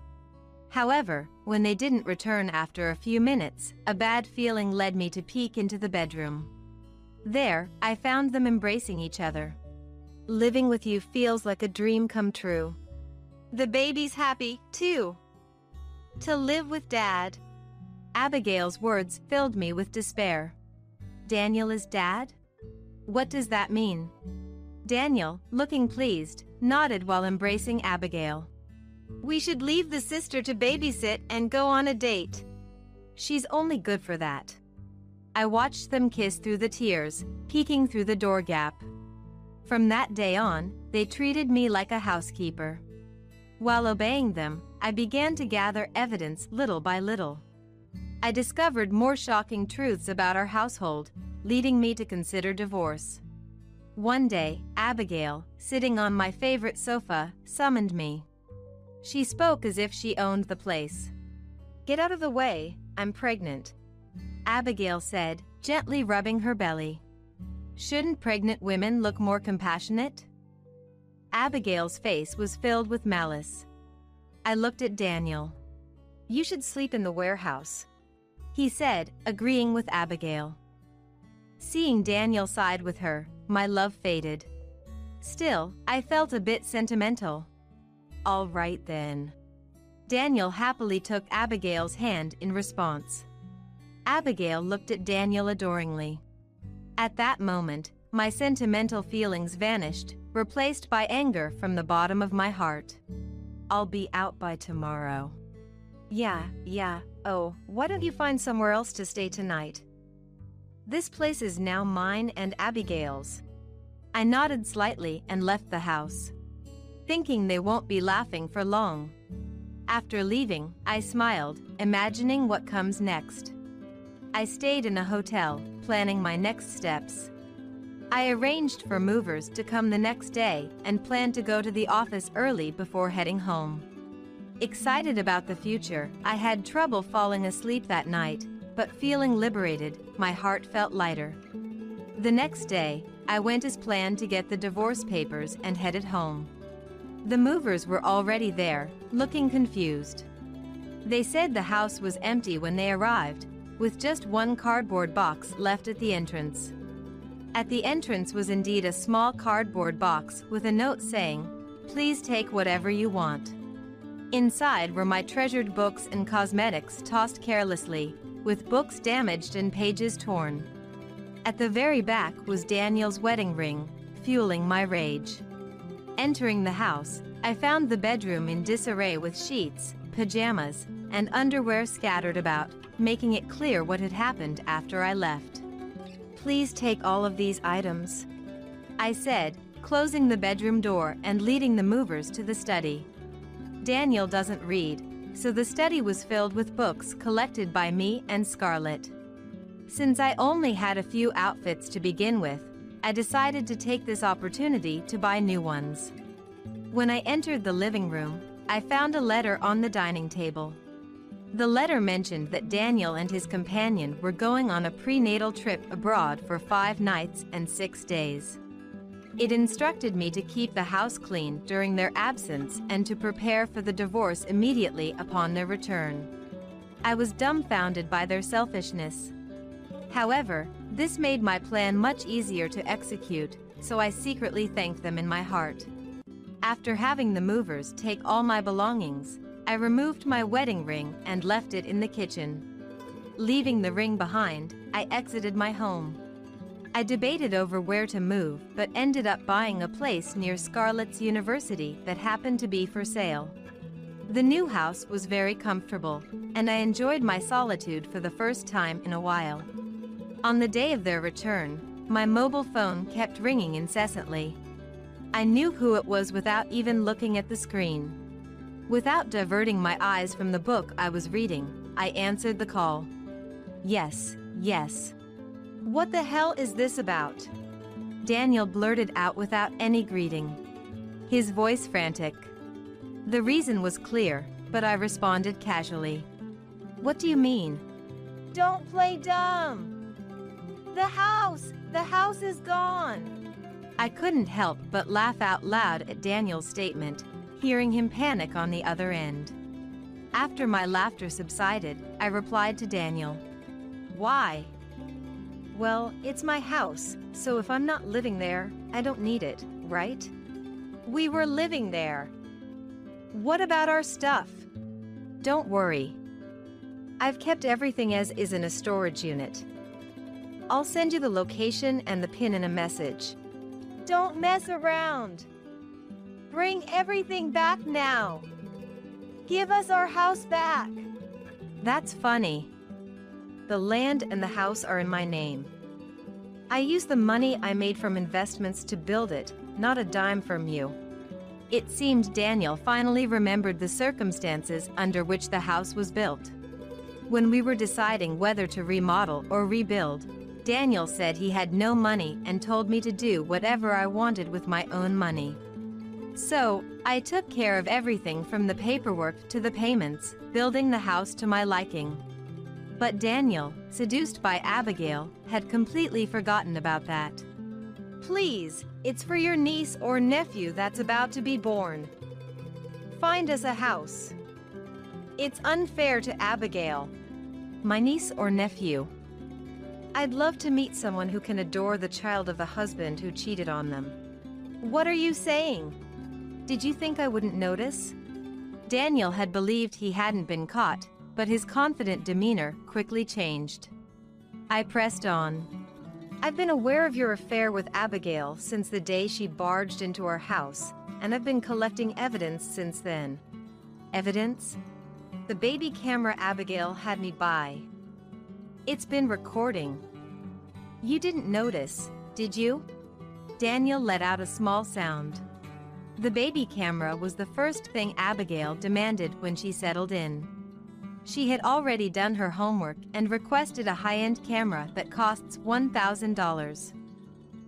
However, when they didn't return after a few minutes, a bad feeling led me to peek into the bedroom. There, I found them embracing each other. "Living with you feels like a dream come true." "The baby's happy, too. To live with Dad." Abigail's words filled me with despair. "Daniel is Dad? What does that mean?" Daniel, looking pleased, nodded while embracing Abigail. "We should leave the sister to babysit and go on a date." "She's only good for that." I watched them kiss through the tears, peeking through the door gap. From that day on, they treated me like a housekeeper. While obeying them, I began to gather evidence little by little. I discovered more shocking truths about our household, leading me to consider divorce. One day, Abigail, sitting on my favorite sofa, summoned me. She spoke as if she owned the place. "Get out of the way, I'm pregnant," Abigail said, gently rubbing her belly. "Shouldn't pregnant women look more compassionate?" Abigail's face was filled with malice. I looked at Daniel. "You should sleep in the warehouse," he said, agreeing with Abigail. Seeing Daniel side with her, my love faded. Still, I felt a bit sentimental. "All right then." Daniel happily took Abigail's hand in response. Abigail looked at Daniel adoringly. At that moment, my sentimental feelings vanished, replaced by anger from the bottom of my heart. "I'll be out by tomorrow." Yeah. Oh, why don't you find somewhere else to stay tonight? This place is now mine and Abigail's. I nodded slightly and left the house, thinking they won't be laughing for long. After leaving, I smiled, imagining what comes next. I stayed in a hotel, planning my next steps. I arranged for movers to come the next day and planned to go to the office early before heading home. Excited about the future, I had trouble falling asleep that night, but feeling liberated, my heart felt lighter. The next day, I went as planned to get the divorce papers and headed home. The movers were already there, looking confused. They said the house was empty when they arrived, with just one cardboard box left at the entrance. At the entrance was indeed a small cardboard box with a note saying, "Please take whatever you want." Inside were my treasured books and cosmetics tossed carelessly, with books damaged and pages torn. At the very back was Daniel's wedding ring, fueling my rage. Entering the house, I found the bedroom in disarray with sheets, pajamas, and underwear scattered about, making it clear what had happened after I left. "Please take all of these items," I said, closing the bedroom door and leading the movers to the study. Daniel doesn't read, so the study was filled with books collected by me and Scarlett. Since I only had a few outfits to begin with, I decided to take this opportunity to buy new ones. When I entered the living room, I found a letter on the dining table. The letter mentioned that Daniel and his companion were going on a prenatal trip abroad for 5 nights and 6 days. It instructed me to keep the house clean during their absence and to prepare for the divorce immediately upon their return. I was dumbfounded by their selfishness. However, this made my plan much easier to execute, so I secretly thanked them in my heart. After having the movers take all my belongings, I removed my wedding ring and left it in the kitchen. Leaving the ring behind, I exited my home. I debated over where to move but ended up buying a place near Scarlett's university that happened to be for sale. The new house was very comfortable, and I enjoyed my solitude for the first time in a while. On the day of their return, my mobile phone kept ringing incessantly. I knew who it was without even looking at the screen. Without diverting my eyes from the book I was reading, I answered the call. "Yes, yes." "What the hell is this about?" Daniel blurted out without any greeting, his voice frantic. The reason was clear, but I responded casually. "What do you mean?" "Don't play dumb! The house is gone!" I couldn't help but laugh out loud at Daniel's statement, hearing him panic on the other end. After my laughter subsided, I replied to Daniel. "Why?" "Well, it's my house, so if I'm not living there, I don't need it, right?" "We were living there." "What about our stuff?" "Don't worry. I've kept everything as is in a storage unit. I'll send you the location and the pin in a message." "Don't mess around. Bring everything back now. Give us our house back." "That's funny. The land and the house are in my name. I used the money I made from investments to build it, not a dime from you." It seemed Daniel finally remembered the circumstances under which the house was built. When we were deciding whether to remodel or rebuild, Daniel said he had no money and told me to do whatever I wanted with my own money. So, I took care of everything from the paperwork to the payments, building the house to my liking. But Daniel, seduced by Abigail, had completely forgotten about that. "Please, it's for your niece or nephew that's about to be born. Find us a house. It's unfair to Abigail." "My niece or nephew?" "I'd love to meet someone who can adore the child of the husband who cheated on them." "What are you saying? Did you think I wouldn't notice?" Daniel had believed he hadn't been caught, but his confident demeanor quickly changed. I pressed on. "I've been aware of your affair with Abigail since the day she barged into our house, and I've been collecting evidence since then." "Evidence?" "The baby camera Abigail had me buy. It's been recording." "You didn't notice, did you?" Daniel let out a small sound. The baby camera was the first thing Abigail demanded when she settled in. She had already done her homework and requested a high-end camera that costs $1,000.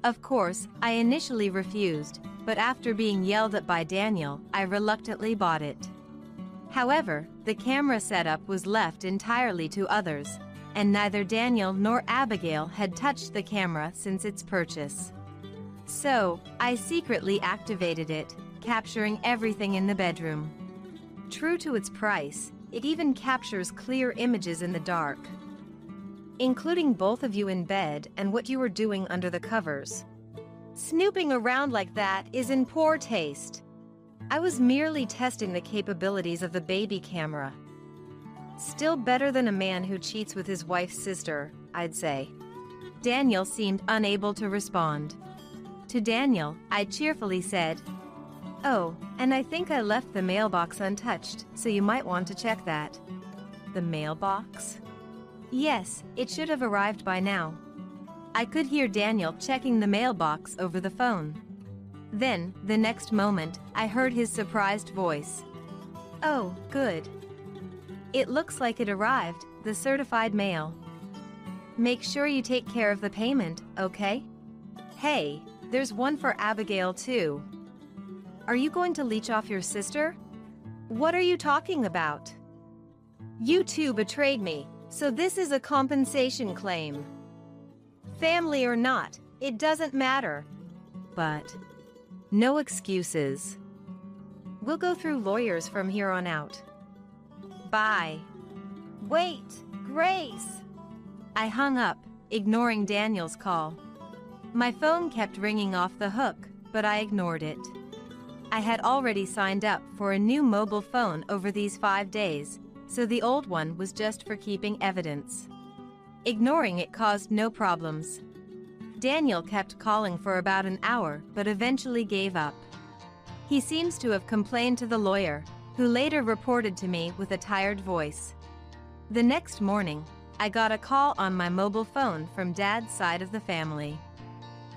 Of course, I initially refused, but after being yelled at by Daniel, I reluctantly bought it. However, the camera setup was left entirely to others, and neither Daniel nor Abigail had touched the camera since its purchase. So, I secretly activated it, capturing everything in the bedroom. True to its price, it even captures clear images in the dark, including both of you in bed and what you were doing under the covers. Snooping around like that is in poor taste. I was merely testing the capabilities of the baby camera. Still better than a man who cheats with his wife's sister, I'd say. Daniel seemed unable to respond. To Daniel, I cheerfully said, "Oh, and I think I left the mailbox untouched, so you might want to check that." The mailbox? Yes, it should have arrived by now. I could hear Daniel checking the mailbox over the phone. Then, the next moment, I heard his surprised voice. "Oh, good. It looks like it arrived, the certified mail. Make sure you take care of the payment, okay? Hey, there's one for Abigail too. Are you going to leech off your sister? What are you talking about? You two betrayed me, so this is a compensation claim. Family or not, it doesn't matter. But no excuses. We'll go through lawyers from here on out. Bye." Wait, Grace! I hung up, ignoring Daniel's call. My phone kept ringing off the hook, but I ignored it. I had already signed up for a new mobile phone over these 5 days, so the old one was just for keeping evidence. Ignoring it caused no problems. Daniel kept calling for about an hour, but eventually gave up. He seems to have complained to the lawyer, who later reported to me with a tired voice. The next morning, I got a call on my mobile phone from Dad's side of the family.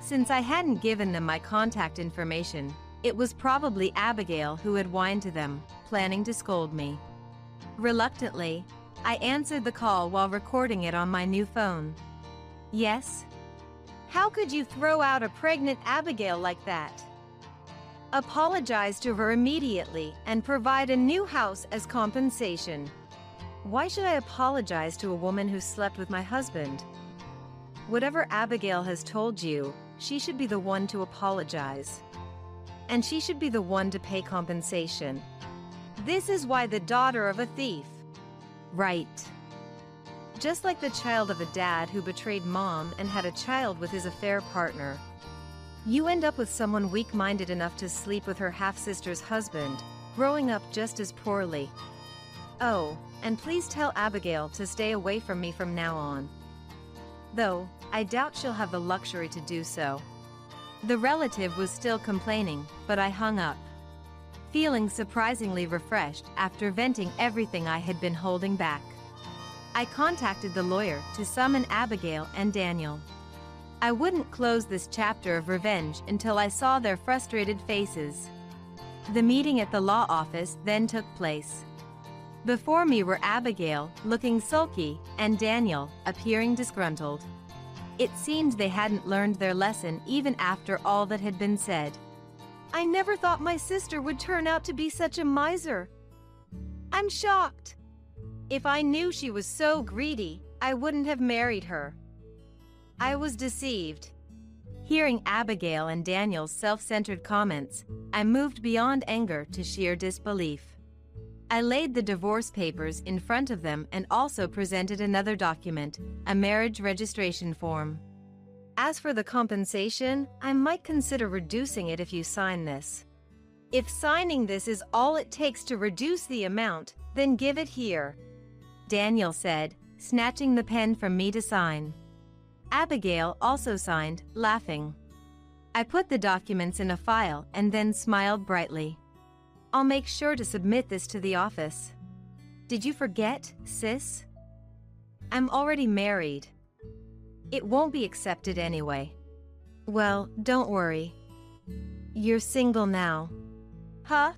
Since I hadn't given them my contact information, it was probably Abigail who had whined to them, planning to scold me. Reluctantly, I answered the call while recording it on my new phone. "Yes? How could you throw out a pregnant Abigail like that? Apologize to her immediately and provide a new house as compensation." Why should I apologize to a woman who slept with my husband? Whatever Abigail has told you, she should be the one to apologize. And she should be the one to pay compensation. This is why the daughter of a thief. Right. Just like the child of a dad who betrayed mom and had a child with his affair partner. You end up with someone weak-minded enough to sleep with her half-sister's husband, growing up just as poorly. Oh, and please tell Abigail to stay away from me from now on. Though, I doubt she'll have the luxury to do so. The relative was still complaining, but I hung up, feeling surprisingly refreshed after venting everything I had been holding back. I contacted the lawyer to summon Abigail and Daniel. I wouldn't close this chapter of revenge until I saw their frustrated faces. The meeting at the law office then took place. Before me were Abigail, looking sulky, and Daniel, appearing disgruntled. It seemed they hadn't learned their lesson even after all that had been said. "I never thought my sister would turn out to be such a miser. I'm shocked. If I knew she was so greedy, I wouldn't have married her. I was deceived." Hearing Abigail and Daniel's self-centered comments, I moved beyond anger to sheer disbelief. I laid the divorce papers in front of them and also presented another document, a marriage registration form. "As for the compensation, I might consider reducing it if you sign this. If signing this is all it takes to reduce the amount, then give it here," Daniel said, snatching the pen from me to sign. Abigail also signed, laughing. I put the documents in a file and then smiled brightly. "I'll make sure to submit this to the office." "Did you forget, sis? I'm already married. It won't be accepted anyway." "Well, don't worry. You're single now." "Huh?"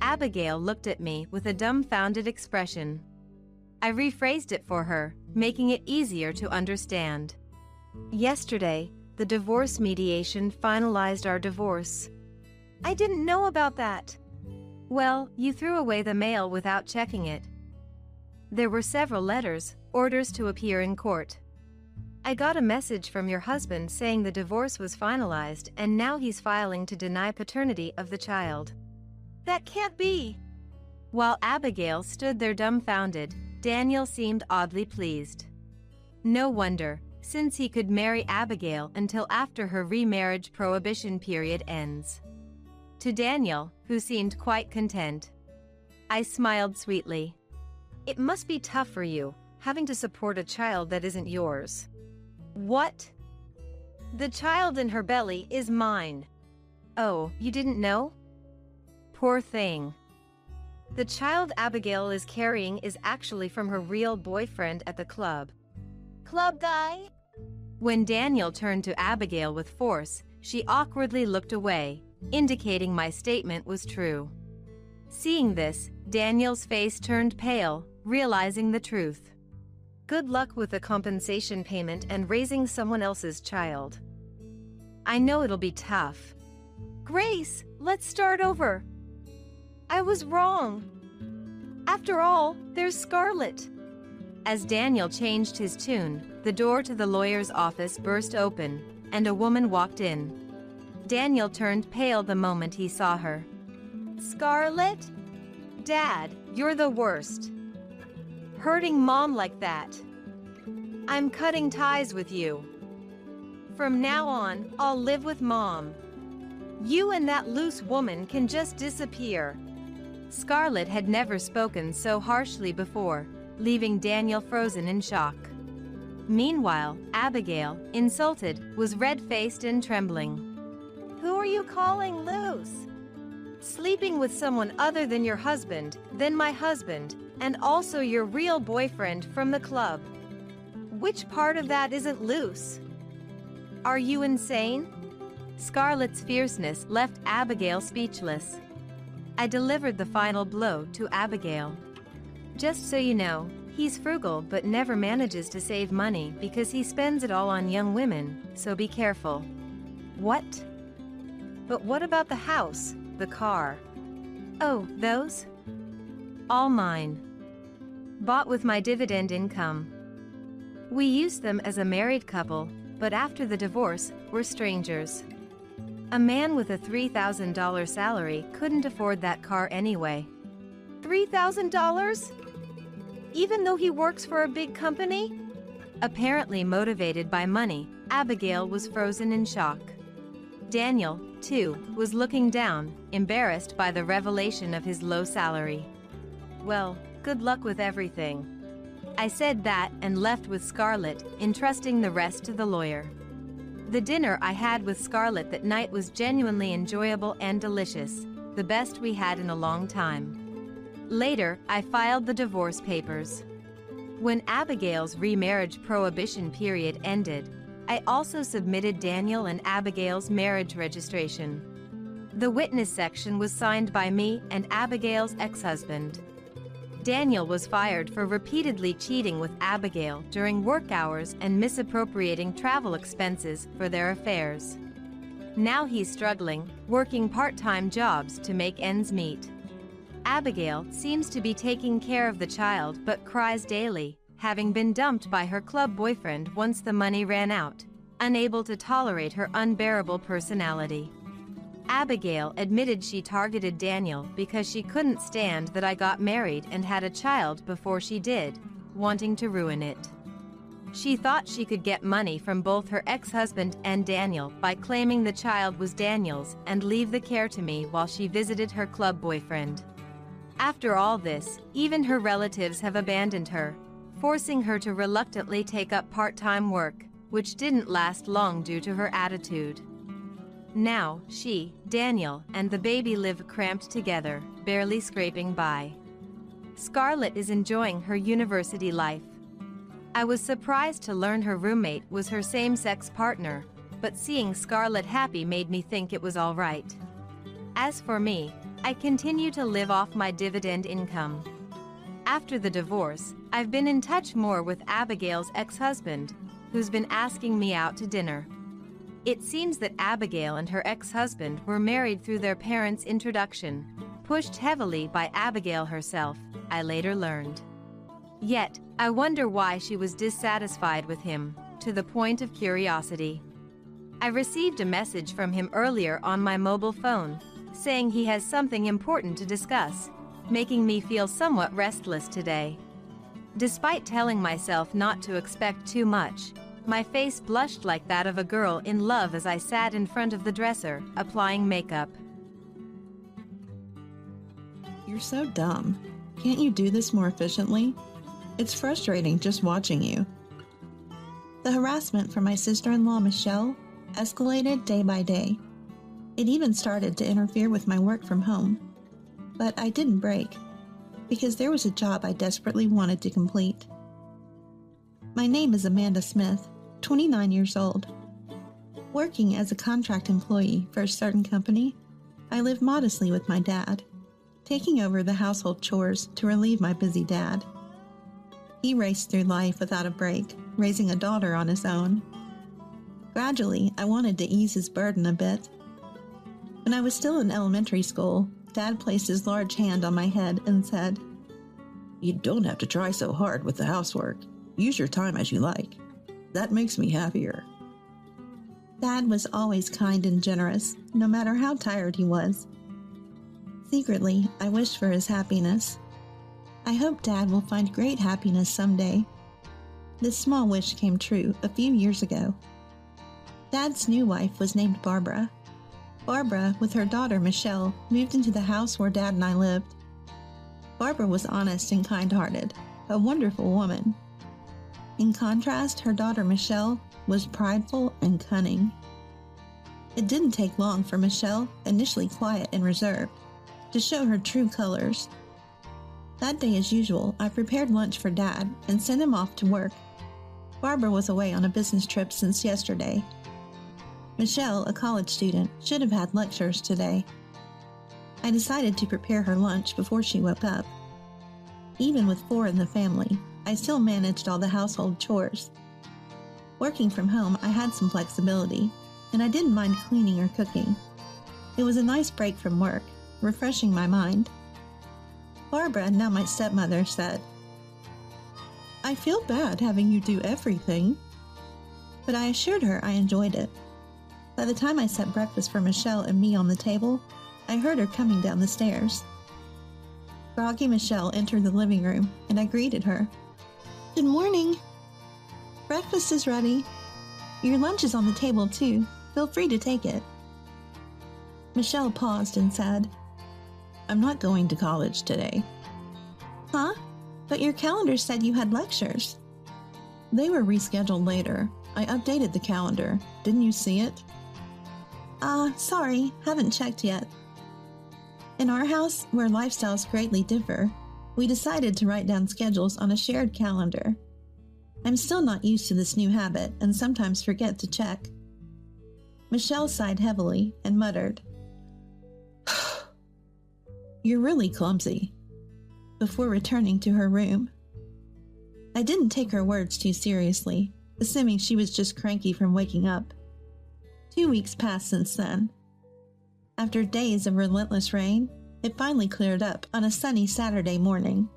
Abigail looked at me with a dumbfounded expression. I rephrased it for her, making it easier to understand. "Yesterday, the divorce mediation finalized our divorce. I didn't know about that. Well, you threw away the mail without checking it. There were several letters, orders to appear in court. I got a message from your husband saying the divorce was finalized and now he's filing to deny paternity of the child. That can't be. While Abigail stood there dumbfounded, Daniel seemed oddly pleased. No wonder, since he could marry Abigail until after her remarriage prohibition period ends. To Daniel, who seemed quite content, I smiled sweetly. It must be tough for you, having to support a child that isn't yours. What? The child in her belly is mine. Oh, you didn't know? Poor thing. The child Abigail is carrying is actually from her real boyfriend at the club. Club guy? When Daniel turned to Abigail with force, she awkwardly looked away, indicating my statement was true. Seeing this, Daniel's face turned pale, realizing the truth. Good luck with the compensation payment and raising someone else's child. I know it'll be tough. Grace, let's start over. I was wrong. After all, there's Scarlett. As Daniel changed his tune, the door to the lawyer's office burst open, and a woman walked in. Daniel turned pale the moment he saw her. Scarlett? Dad, you're the worst. Hurting Mom like that. I'm cutting ties with you. From now on, I'll live with Mom. You and that loose woman can just disappear. Scarlett had never spoken so harshly before, leaving Daniel frozen in shock. Meanwhile, Abigail, insulted, was red-faced and trembling. Who are you calling loose? Sleeping with someone other than your husband, then my husband, and also your real boyfriend from the club. Which part of that isn't loose? Are you insane? Scarlett's fierceness left Abigail speechless. I delivered the final blow to Abigail. Just so you know, he's frugal but never manages to save money because he spends it all on young women, so be careful. What? But what about the house, the car? Oh, those? All mine. Bought with my dividend income. We used them as a married couple, but after the divorce, we're strangers. A man with a $3,000 salary couldn't afford that car anyway. $3,000? Even though he works for a big company? Apparently motivated by money, Abigail was frozen in shock. Daniel, too, was looking down, embarrassed by the revelation of his low salary. Well, good luck with everything. I said that and left with Scarlett, entrusting the rest to the lawyer. The dinner I had with Scarlett that night was genuinely enjoyable and delicious, the best we had in a long time. Later, I filed the divorce papers. When Abigail's remarriage prohibition period ended, I also submitted Daniel and Abigail's marriage registration. The witness section was signed by me and Abigail's ex-husband. Daniel was fired for repeatedly cheating with Abigail during work hours and misappropriating travel expenses for their affairs. Now he's struggling, working part-time jobs to make ends meet. Abigail seems to be taking care of the child but cries daily, having been dumped by her club boyfriend once the money ran out, unable to tolerate her unbearable personality. Abigail admitted she targeted Daniel because she couldn't stand that I got married and had a child before she did, wanting to ruin it. She thought she could get money from both her ex-husband and Daniel by claiming the child was Daniel's and leave the care to me while she visited her club boyfriend. After all this, even her relatives have abandoned her, forcing her to reluctantly take up part-time work, which didn't last long due to her attitude. Now, she, Daniel, and the baby live cramped together, barely scraping by. Scarlett is enjoying her university life. I was surprised to learn her roommate was her same-sex partner, but seeing Scarlett happy made me think it was all right. As for me, I continue to live off my dividend income. After the divorce, I've been in touch more with Abigail's ex-husband, who's been asking me out to dinner. It seems that Abigail and her ex-husband were married through their parents' introduction, pushed heavily by Abigail herself, I later learned. Yet, I wonder why she was dissatisfied with him, to the point of curiosity. I received a message from him earlier on my mobile phone, saying he has something important to discuss, making me feel somewhat restless today. Despite telling myself not to expect too much, my face blushed like that of a girl in love as I sat in front of the dresser, applying makeup. You're so dumb. Can't you do this more efficiently? It's frustrating just watching you. The harassment from my sister-in-law, Michelle, escalated day by day. It even started to interfere with my work from home. But I didn't break, because there was a job I desperately wanted to complete. My name is Amanda Smith, 29 years old. Working as a contract employee for a certain company, I live modestly with my dad, taking over the household chores to relieve my busy dad. He raced through life without a break, raising a daughter on his own. Gradually, I wanted to ease his burden a bit. When I was still in elementary school, Dad placed his large hand on my head and said, "You don't have to try so hard with the housework. Use your time as you like. That makes me happier." Dad was always kind and generous, no matter how tired he was. Secretly, I wished for his happiness. I hope Dad will find great happiness someday. This small wish came true a few years ago. Dad's new wife was named Barbara. Barbara, with her daughter Michelle, moved into the house where Dad and I lived. Barbara was honest and kind-hearted, a wonderful woman. In contrast, her daughter Michelle was prideful and cunning. It didn't take long for Michelle, initially quiet and reserved, to show her true colors. That day, as usual, I prepared lunch for Dad and sent him off to work. Barbara was away on a business trip since yesterday. Michelle, a college student, should have had lectures today. I decided to prepare her lunch before she woke up. Even with 4 in the family, I still managed all the household chores. Working from home, I had some flexibility, and I didn't mind cleaning or cooking. It was a nice break from work, refreshing my mind. Barbara, now my stepmother, said, "I feel bad having you do everything." But I assured her I enjoyed it. By the time I set breakfast for Michelle and me on the table, I heard her coming down the stairs. Groggy Michelle entered the living room, and I greeted her. "Good morning. Breakfast is ready. Your lunch is on the table, too. Feel free to take it." Michelle paused and said, "I'm not going to college today." "Huh? But your calendar said you had lectures." "They were rescheduled later. I updated the calendar. Didn't you see it?" Sorry, haven't checked yet." In our house, where lifestyles greatly differ, we decided to write down schedules on a shared calendar. I'm still not used to this new habit and sometimes forget to check. Michelle sighed heavily and muttered, "You're really clumsy," before returning to her room. I didn't take her words too seriously, assuming she was just cranky from waking up. 2 weeks passed since then. After days of relentless rain, it finally cleared up on a sunny Saturday morning.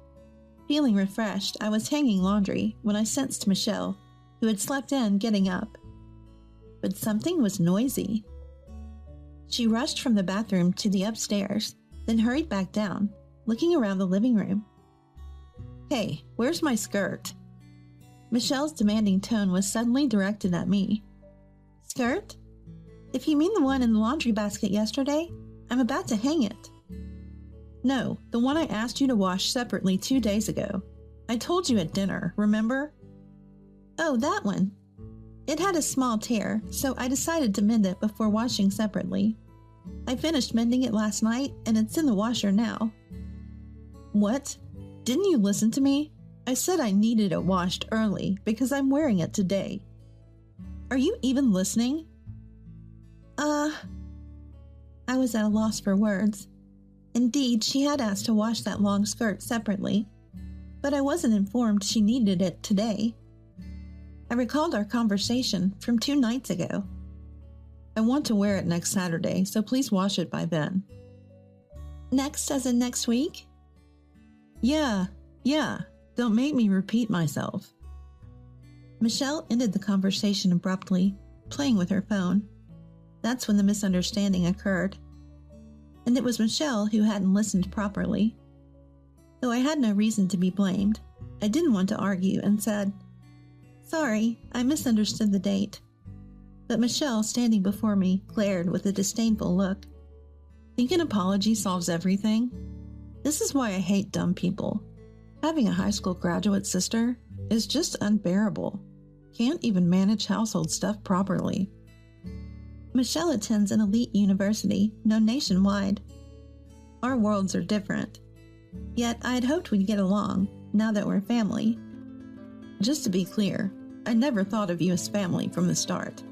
Feeling refreshed, I was hanging laundry when I sensed Michelle, who had slept in, getting up. But something was noisy. She rushed from the bathroom to the upstairs, then hurried back down, looking around the living room. "Hey, where's my skirt?" Michelle's demanding tone was suddenly directed at me. "Skirt? If you mean the one in the laundry basket yesterday, I'm about to hang it." "No, the one I asked you to wash separately 2 days ago. I told you at dinner, remember?" "Oh, that one. It had a small tear, so I decided to mend it before washing separately. I finished mending it last night, and it's in the washer now." "What? Didn't you listen to me? I said I needed it washed early because I'm wearing it today. Are you even listening?" I was at a loss for words. Indeed, she had asked to wash that long skirt separately, but I wasn't informed she needed it today. I recalled our conversation from 2 nights ago. I want to wear it next Saturday, so please wash it by then. Next as in next week? Yeah. Don't make me repeat myself. Michelle ended the conversation abruptly, playing with her phone. That's when the misunderstanding occurred. And it was Michelle who hadn't listened properly. Though I had no reason to be blamed, I didn't want to argue and said, "Sorry, I misunderstood the date." But Michelle, standing before me, glared with a disdainful look. Think an apology solves everything? This is why I hate dumb people. Having a high school graduate sister is just unbearable. Can't even manage household stuff properly. Michelle attends an elite university known nationwide. Our worlds are different. Yet I had hoped we'd get along, now that we're family. Just to be clear, I never thought of you as family from the start.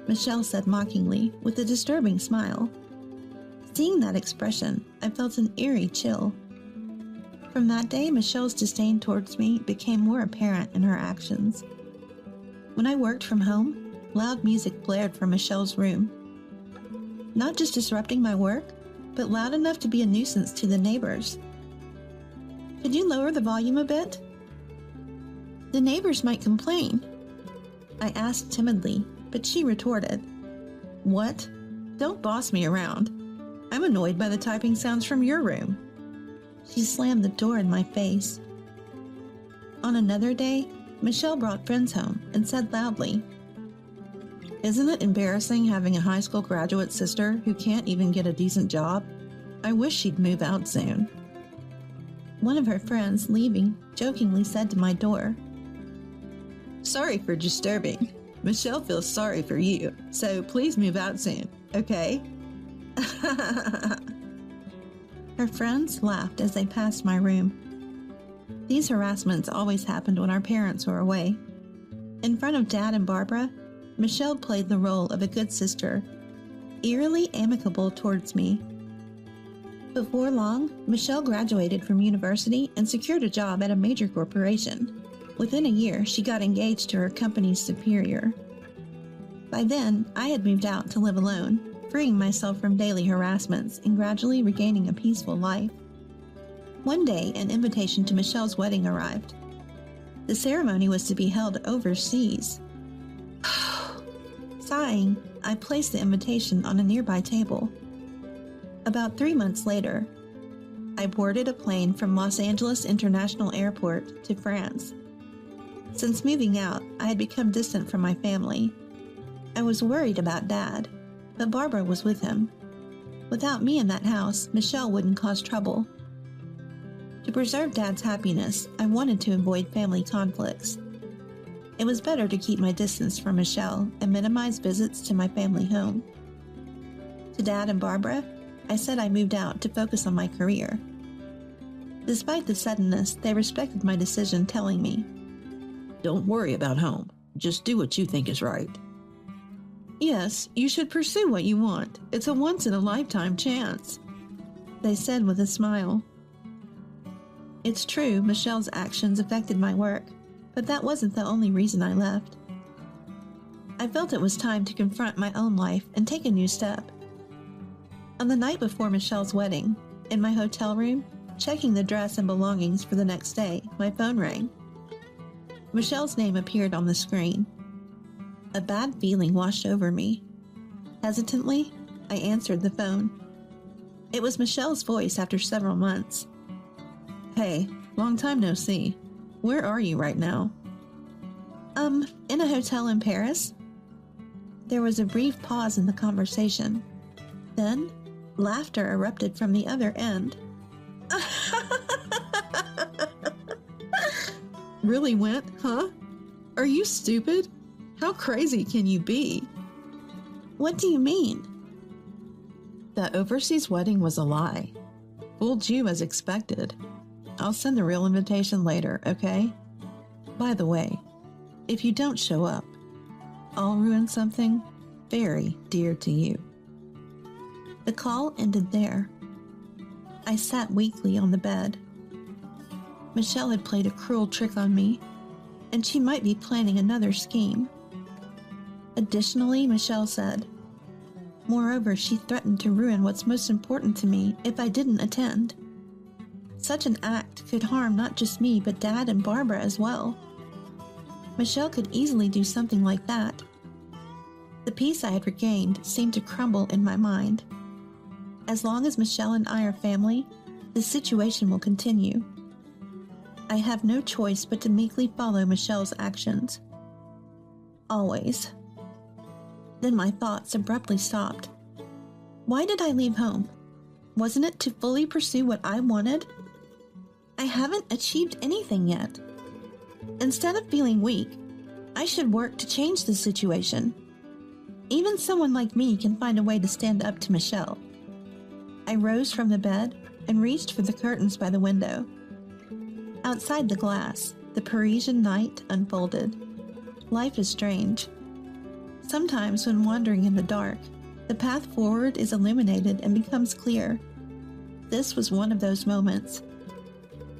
Michelle said mockingly, with a disturbing smile. Seeing that expression, I felt an eerie chill. From that day, Michelle's disdain towards me became more apparent in her actions. When I worked from home, loud music blared from Michelle's room. Not just disrupting my work, but loud enough to be a nuisance to the neighbors. Could you lower the volume a bit? The neighbors might complain. I asked timidly, but she retorted, "What? Don't boss me around. I'm annoyed by the typing sounds from your room." She slammed the door in my face. On another day, Michelle brought friends home and said loudly, "Isn't it embarrassing having a high school graduate sister who can't even get a decent job? I wish she'd move out soon." One of her friends, leaving, jokingly said to my door, "Sorry for disturbing. Michelle feels sorry for you, so please move out soon, okay?" Her friends laughed as they passed my room. These harassments always happened when our parents were away. In front of Dad and Barbara, Michelle played the role of a good sister, eerily amicable towards me. Before long, Michelle graduated from university and secured a job at a major corporation. Within a year, she got engaged to her company's superior. By then, I had moved out to live alone, freeing myself from daily harassments and gradually regaining a peaceful life. One day, an invitation to Michelle's wedding arrived. The ceremony was to be held overseas. Sighing, I placed the invitation on a nearby table. About 3 months later, I boarded a plane from Los Angeles International Airport to France. Since moving out, I had become distant from my family. I was worried about Dad, but Barbara was with him. Without me in that house, Michelle wouldn't cause trouble. To preserve Dad's happiness, I wanted to avoid family conflicts. It was better to keep my distance from Michelle and minimize visits to my family home. To Dad and Barbara, I said I moved out to focus on my career. Despite the suddenness, they respected my decision, telling me, "Don't worry about home. Just do what you think is right." "Yes, you should pursue what you want. It's a once-in-a-lifetime chance," they said with a smile. It's true, Michelle's actions affected my work, but that wasn't the only reason I left. I felt it was time to confront my own life and take a new step. On the night before Michelle's wedding, in my hotel room, checking the dress and belongings for the next day, my phone rang. Michelle's name appeared on the screen. A bad feeling washed over me. Hesitantly, I answered the phone. It was Michelle's voice after several months. "Hey, long time no see. Where are you right now?" In a hotel in Paris." There was a brief pause in the conversation. Then, laughter erupted from the other end. "Really went, huh? Are you stupid? How crazy can you be?" "What do you mean?" "The overseas wedding was a lie. Fooled you as expected. I'll send the real invitation later, okay? By the way, if you don't show up, I'll ruin something very dear to you." The call ended there. I sat weakly on the bed. Michelle had played a cruel trick on me, and she might be planning another scheme. Additionally, Michelle said, moreover, she threatened to ruin what's most important to me if I didn't attend. Such an act could harm not just me, but Dad and Barbara as well. Michelle could easily do something like that. The peace I had regained seemed to crumble in my mind. As long as Michelle and I are family, this situation will continue. I have no choice but to meekly follow Michelle's actions. Always. Then my thoughts abruptly stopped. Why did I leave home? Wasn't it to fully pursue what I wanted? I haven't achieved anything yet. Instead of feeling weak, I should work to change the situation. Even someone like me can find a way to stand up to Michelle. I rose from the bed and reached for the curtains by the window. Outside the glass, the Parisian night unfolded. Life is strange. Sometimes when wandering in the dark, the path forward is illuminated and becomes clear. This was one of those moments.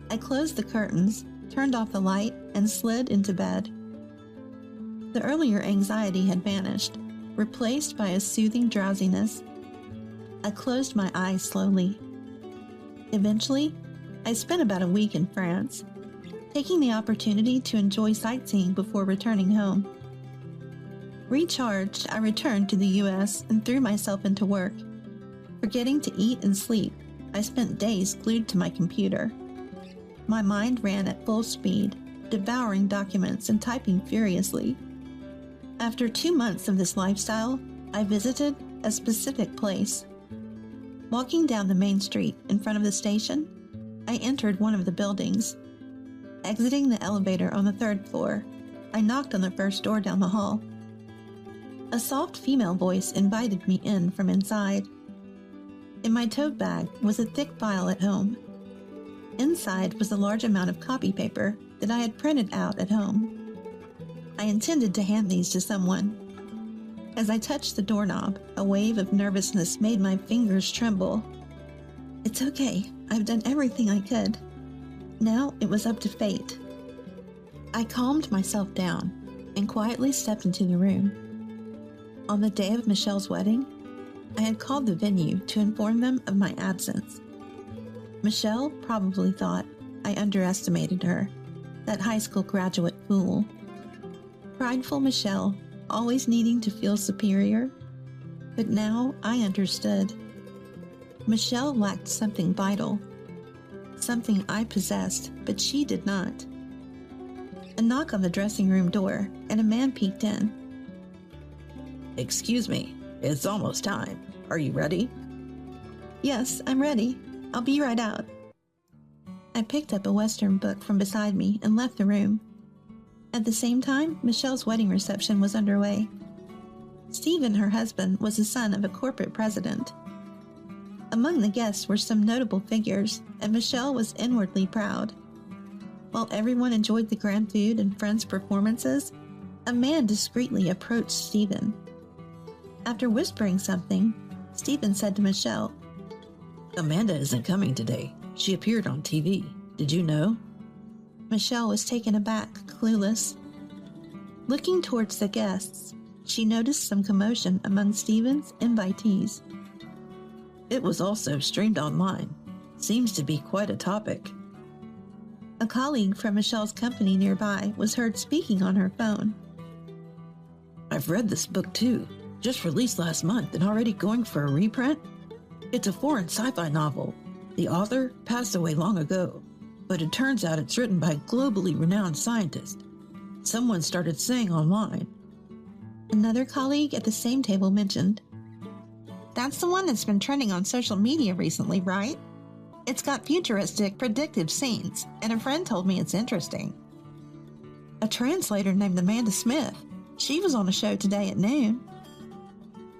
I closed the curtains, turned off the light, and slid into bed. The earlier anxiety had vanished, replaced by a soothing drowsiness. I closed my eyes slowly. Eventually, I spent about a week in France, taking the opportunity to enjoy sightseeing before returning home. Recharged, I returned to the U.S. and threw myself into work. Forgetting to eat and sleep, I spent days glued to my computer. My mind ran at full speed, devouring documents and typing furiously. After 2 months of this lifestyle, I visited a specific place. Walking down the main street in front of the station, I entered one of the buildings. Exiting the elevator on the 3rd floor, I knocked on the first door down the hall. A soft female voice invited me in from inside. In my tote bag was a thick file at home. Inside was a large amount of copy paper that I had printed out at home. I intended to hand these to someone. As I touched the doorknob, a wave of nervousness made my fingers tremble. It's okay, I've done everything I could. Now it was up to fate. I calmed myself down and quietly stepped into the room. On the day of Michelle's wedding, I had called the venue to inform them of my absence. Michelle probably thought I underestimated her, that high school graduate fool. Prideful Michelle, always needing to feel superior. But now I understood. Michelle lacked something vital, something I possessed, but she did not. A knock on the dressing room door, and a man peeked in. Excuse me, it's almost time. Are you ready? Yes, I'm ready. I'll be right out. I picked up a Western book from beside me and left the room. At the same time, Michelle's wedding reception was underway. Stephen, her husband, was the son of a corporate president. Among the guests were some notable figures, and Michelle was inwardly proud. While everyone enjoyed the grand food and friends' performances, a man discreetly approached Stephen. After whispering something, Stephen said to Michelle, Amanda isn't coming today. She appeared on TV. Did you know? Michelle was taken aback, clueless. Looking towards the guests, she noticed some commotion among Stephen's invitees. It was also streamed online. Seems to be quite a topic. A colleague from Michelle's company nearby was heard speaking on her phone. I've read this book too. Just released last month and already going for a reprint. It's a foreign sci-fi novel. The author passed away long ago, but it turns out it's written by a globally renowned scientist. Someone started saying online. Another colleague at the same table mentioned, "That's the one that's been trending on social media recently, right? It's got futuristic, predictive scenes, and a friend told me it's interesting." A translator named Amanda Smith. She was on a show today at noon.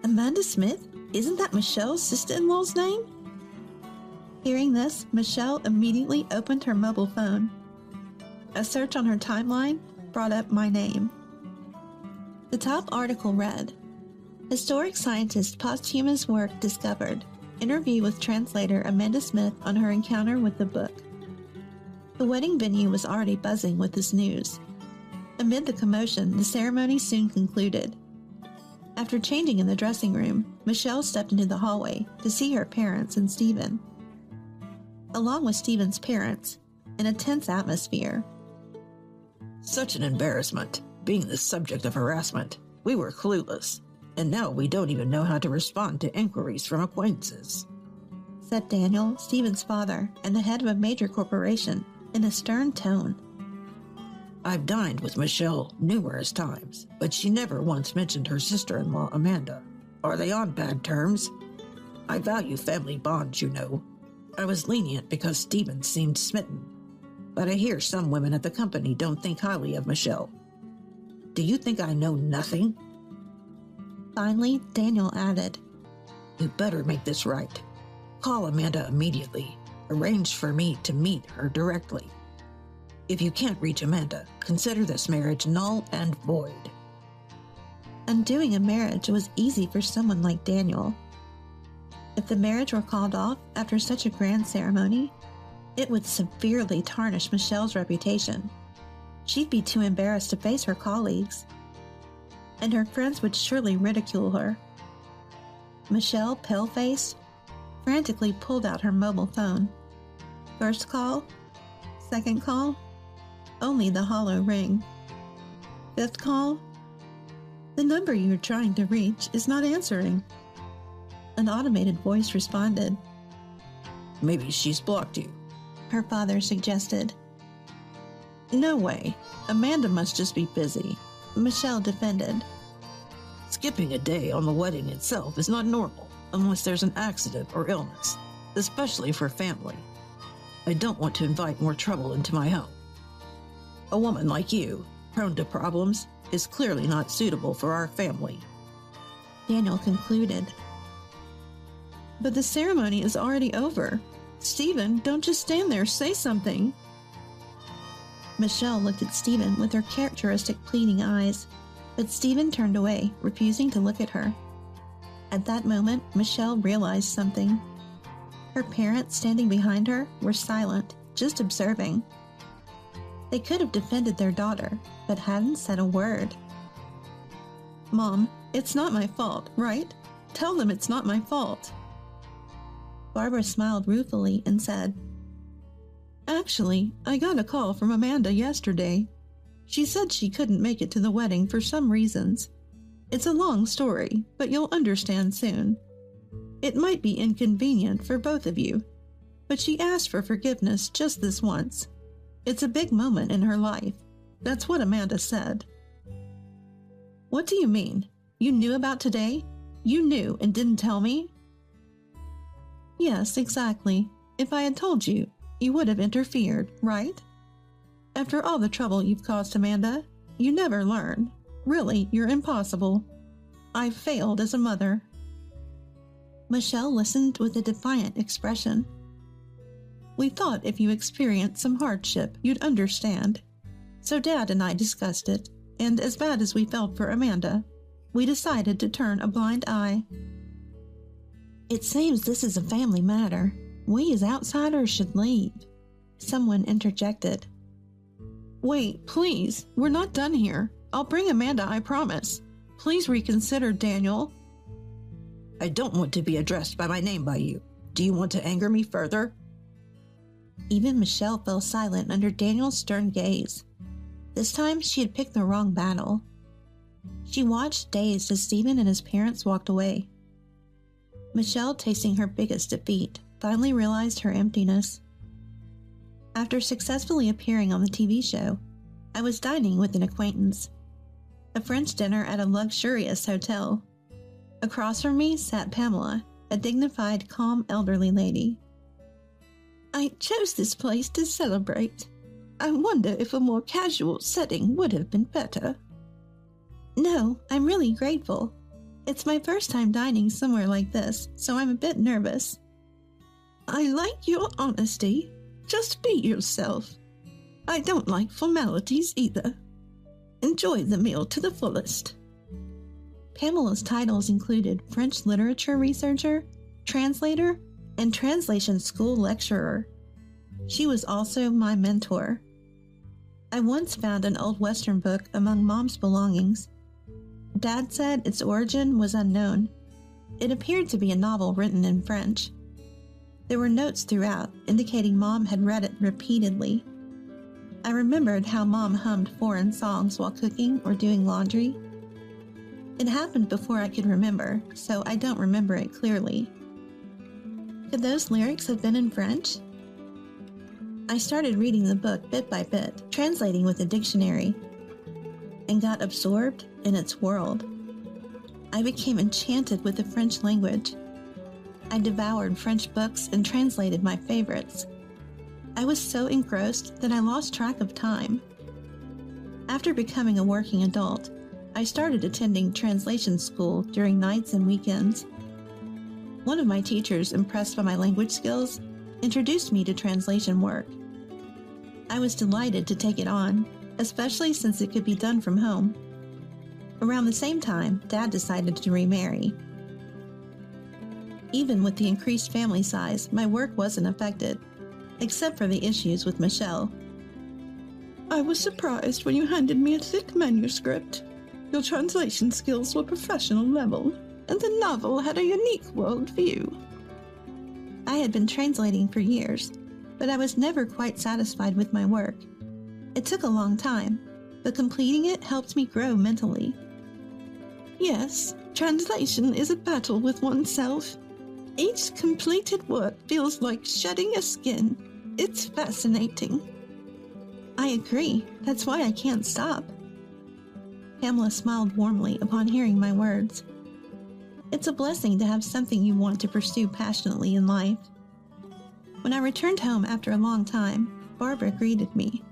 Amanda Smith? Isn't that Michelle's sister-in-law's name? Hearing this, Michelle immediately opened her mobile phone. A search on her timeline brought up my name. The top article read, Historic scientist posthumous work discovered. Interview with translator Amanda Smith on her encounter with the book. The wedding venue was already buzzing with this news. Amid the commotion, the ceremony soon concluded. After changing in the dressing room, Michelle stepped into the hallway to see her parents and Stephen. Along with Stephen's parents, in a tense atmosphere. Such an embarrassment, being the subject of harassment. We were clueless, and now we don't even know how to respond to inquiries from acquaintances, said Daniel, Stephen's father, and the head of a major corporation, in a stern tone. I've dined with Michelle numerous times, but she never once mentioned her sister-in-law, Amanda. Are they on bad terms? I value family bonds, you know. I was lenient because Stephen seemed smitten, but I hear some women at the company don't think highly of Michelle. Do you think I know nothing? Finally, Daniel added, You better make this right. Call Amanda immediately. Arrange for me to meet her directly. If you can't reach Amanda, consider this marriage null and void. Undoing a marriage was easy for someone like Daniel. If the marriage were called off after such a grand ceremony, it would severely tarnish Michelle's reputation. She'd be too embarrassed to face her colleagues, and her friends would surely ridicule her. Michelle, pale-faced, frantically pulled out her mobile phone. First call, second call, only the hollow ring. Fifth call, the number you're trying to reach is not answering. An automated voice responded. Maybe she's blocked you, her father suggested. No way. Amanda must just be busy, Michelle defended. Skipping a day on the wedding itself is not normal unless there's an accident or illness, especially for family. I don't want to invite more trouble into my home. A woman like you, prone to problems, is clearly not suitable for our family, Daniel concluded. But the ceremony is already over. Stephen, don't just stand there, say something. Michelle looked at Stephen with her characteristic pleading eyes, but Stephen turned away, refusing to look at her. At that moment, Michelle realized something. Her parents, standing behind her, were silent, just observing. They could have defended their daughter, but hadn't said a word. Mom, it's not my fault, right? Tell them it's not my fault. Barbara smiled ruefully and said, Actually, I got a call from Amanda yesterday. She said she couldn't make it to the wedding for some reasons. It's a long story, but you'll understand soon. It might be inconvenient for both of you, but she asked for forgiveness just this once. It's a big moment in her life. That's what Amanda said. What do you mean? You knew about today? You knew and didn't tell me? Yes, exactly. If I had told you, you would have interfered, right? After all the trouble you've caused Amanda, you never learn. Really, you're impossible. I've failed as a mother. Michelle listened with a defiant expression. We thought if you experienced some hardship, you'd understand. So Dad and I discussed it, and as bad as we felt for Amanda, we decided to turn a blind eye. It seems this is a family matter. We as outsiders should leave. Someone interjected. Wait, please, we're not done here. I'll bring Amanda, I promise. Please reconsider, Daniel. I don't want to be addressed by my name by you. Do you want to anger me further? Even Michelle fell silent under Daniel's stern gaze. This time she had picked the wrong battle. She watched dazed as Stephen and his parents walked away. Michelle, tasting her biggest defeat, finally realized her emptiness. After successfully appearing on the TV show, I was dining with an acquaintance. A French dinner at a luxurious hotel. Across from me sat Pamela, a dignified, calm elderly lady. I chose this place to celebrate. I wonder if a more casual setting would have been better. No, I'm really grateful. It's my first time dining somewhere like this, so I'm a bit nervous. I like your honesty. Just be yourself. I don't like formalities either. Enjoy the meal to the fullest. Pamela's titles included French literature researcher, translator, and translation school lecturer. She was also my mentor. I once found an old Western book among Mom's belongings. Dad said its origin was unknown. It appeared to be a novel written in French. There were notes throughout indicating Mom had read it repeatedly. I remembered how Mom hummed foreign songs while cooking or doing laundry. It happened before I could remember, so I don't remember it clearly. Could those lyrics have been in French? I started reading the book bit by bit, translating with a dictionary, and got absorbed in its world. I became enchanted with the French language. I devoured French books and translated my favorites. I was so engrossed that I lost track of time. After becoming a working adult, I started attending translation school during nights and weekends. One of my teachers, impressed by my language skills, introduced me to translation work. I was delighted to take it on, especially since it could be done from home. Around the same time, Dad decided to remarry. Even with the increased family size, my work wasn't affected, except for the issues with Michelle. I was surprised when you handed me a thick manuscript. Your translation skills were professional level, and the novel had a unique worldview. I had been translating for years, but I was never quite satisfied with my work. It took a long time, but completing it helped me grow mentally. Yes, translation is a battle with oneself. Each completed work feels like shedding a skin. It's fascinating. I agree. That's why I can't stop. Pamela smiled warmly upon hearing my words. It's a blessing to have something you want to pursue passionately in life. When I returned home after a long time, Barbara greeted me.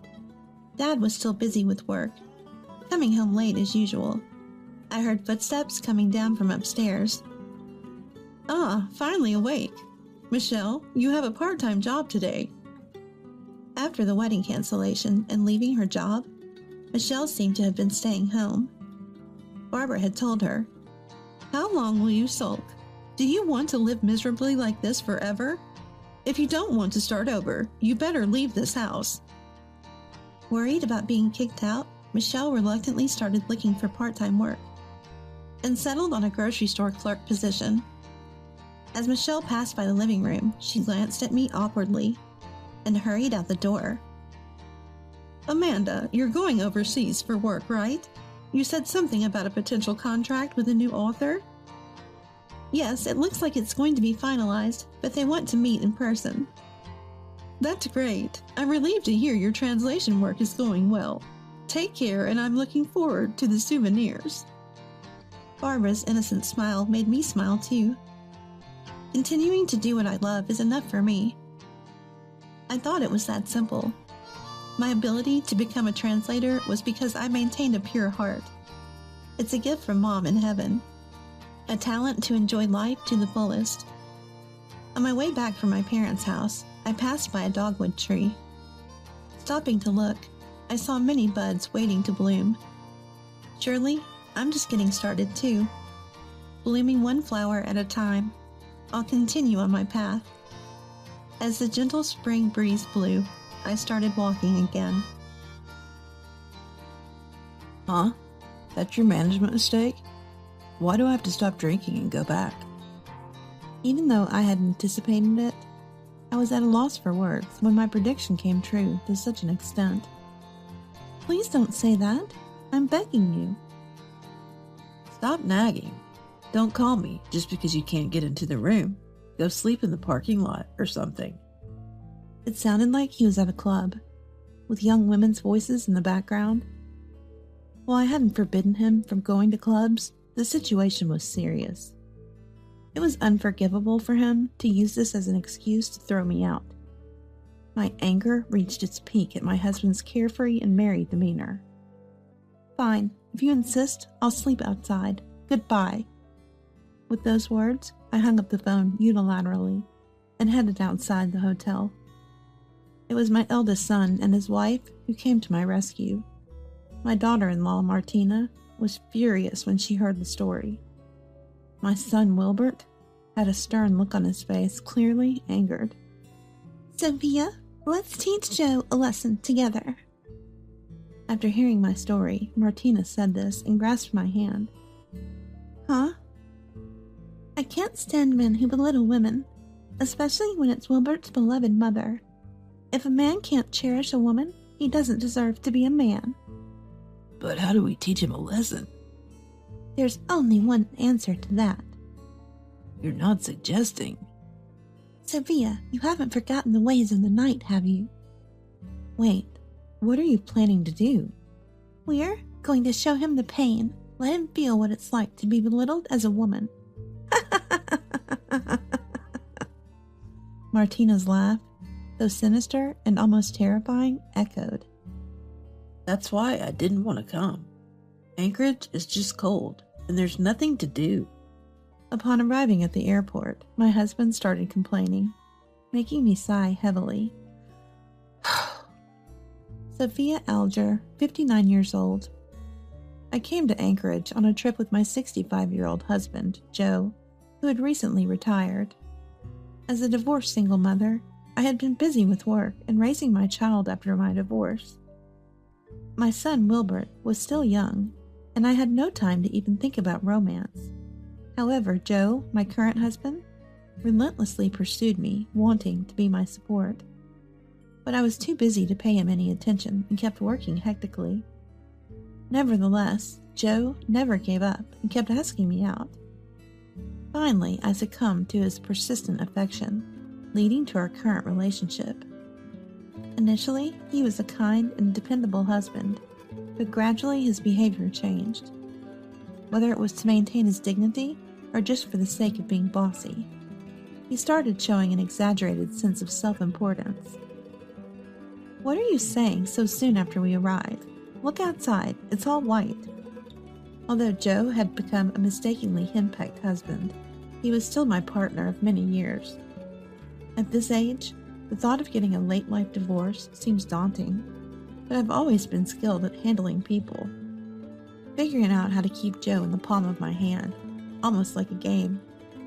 Dad was still busy with work, coming home late as usual. I heard footsteps coming down from upstairs. Ah, finally awake. Michelle, you have a part-time job today. After the wedding cancellation and leaving her job, Michelle seemed to have been staying home. Barbara had told her, "How long will you sulk? Do you want to live miserably like this forever? If you don't want to start over, you better leave this house." Worried about being kicked out, Michelle reluctantly started looking for part-time work and settled on a grocery store clerk position. As Michelle passed by the living room, she glanced at me awkwardly and hurried out the door. "Amanda, you're going overseas for work, right? You said something about a potential contract with a new author?" "Yes, it looks like it's going to be finalized, but they want to meet in person." "That's great. I'm relieved to hear your translation work is going well. Take care, and I'm looking forward to the souvenirs." Barbara's innocent smile made me smile too. Continuing to do what I love is enough for me. I thought it was that simple. My ability to become a translator was because I maintained a pure heart. It's a gift from Mom in heaven. A talent to enjoy life to the fullest. On my way back from my parents' house, I passed by a dogwood tree. Stopping to look, I saw many buds waiting to bloom. Surely, I'm just getting started too. Blooming one flower at a time, I'll continue on my path. As the gentle spring breeze blew, I started walking again. Huh? That's your management mistake? Why do I have to stop drinking and go back? Even though I had anticipated it, I was at a loss for words when my prediction came true to such an extent. Please don't say that. I'm begging you. Stop nagging. Don't call me just because you can't get into the room. Go sleep in the parking lot or something. It sounded like he was at a club, with young women's voices in the background. While I hadn't forbidden him from going to clubs, the situation was serious. It was unforgivable for him to use this as an excuse to throw me out. My anger reached its peak at my husband's carefree and merry demeanor. "Fine, if you insist, I'll sleep outside. Goodbye." With those words, I hung up the phone unilaterally and headed outside the hotel. It was my eldest son and his wife who came to my rescue. My daughter-in-law, Martina, was furious when she heard the story. My son, Wilbert, had a stern look on his face, clearly angered. "Sophia, let's teach Joe a lesson together." After hearing my story, Martina said this and grasped my hand, Huh? I can't stand men who belittle women, especially when it's Wilbert's beloved mother. If a man can't cherish a woman, he doesn't deserve to be a man. But how do we teach him a lesson? There's only one answer to that. You're not suggesting. Sophia, you haven't forgotten the ways of the night, have you? Wait, what are you planning to do? We're going to show him the pain. Let him feel what it's like to be belittled as a woman. Martina's laugh, though sinister and almost terrifying, echoed. That's why I didn't want to come. Anchorage is just cold, and there's nothing to do. Upon arriving at the airport, my husband started complaining, making me sigh heavily. Sophia Alger, 59 years old. I came to Anchorage on a trip with my 65-year-old husband, Joe, who had recently retired. As a divorced single mother, I had been busy with work and raising my child after my divorce. My son, Wilbert, was still young, and I had no time to even think about romance. However, Joe, my current husband, relentlessly pursued me, wanting to be my support. But I was too busy to pay him any attention and kept working hectically. Nevertheless, Joe never gave up and kept asking me out. Finally, I succumbed to his persistent affection, leading to our current relationship. Initially, he was a kind and dependable husband, but gradually his behavior changed. Whether it was to maintain his dignity or just for the sake of being bossy, he started showing an exaggerated sense of self-importance. What are you saying so soon after we arrive? Look outside, it's all white. Although Joe had become a mistakenly henpecked husband, he was still my partner of many years. At this age, the thought of getting a late-life divorce seems daunting, but I've always been skilled at handling people. Figuring out how to keep Joe in the palm of my hand, almost like a game,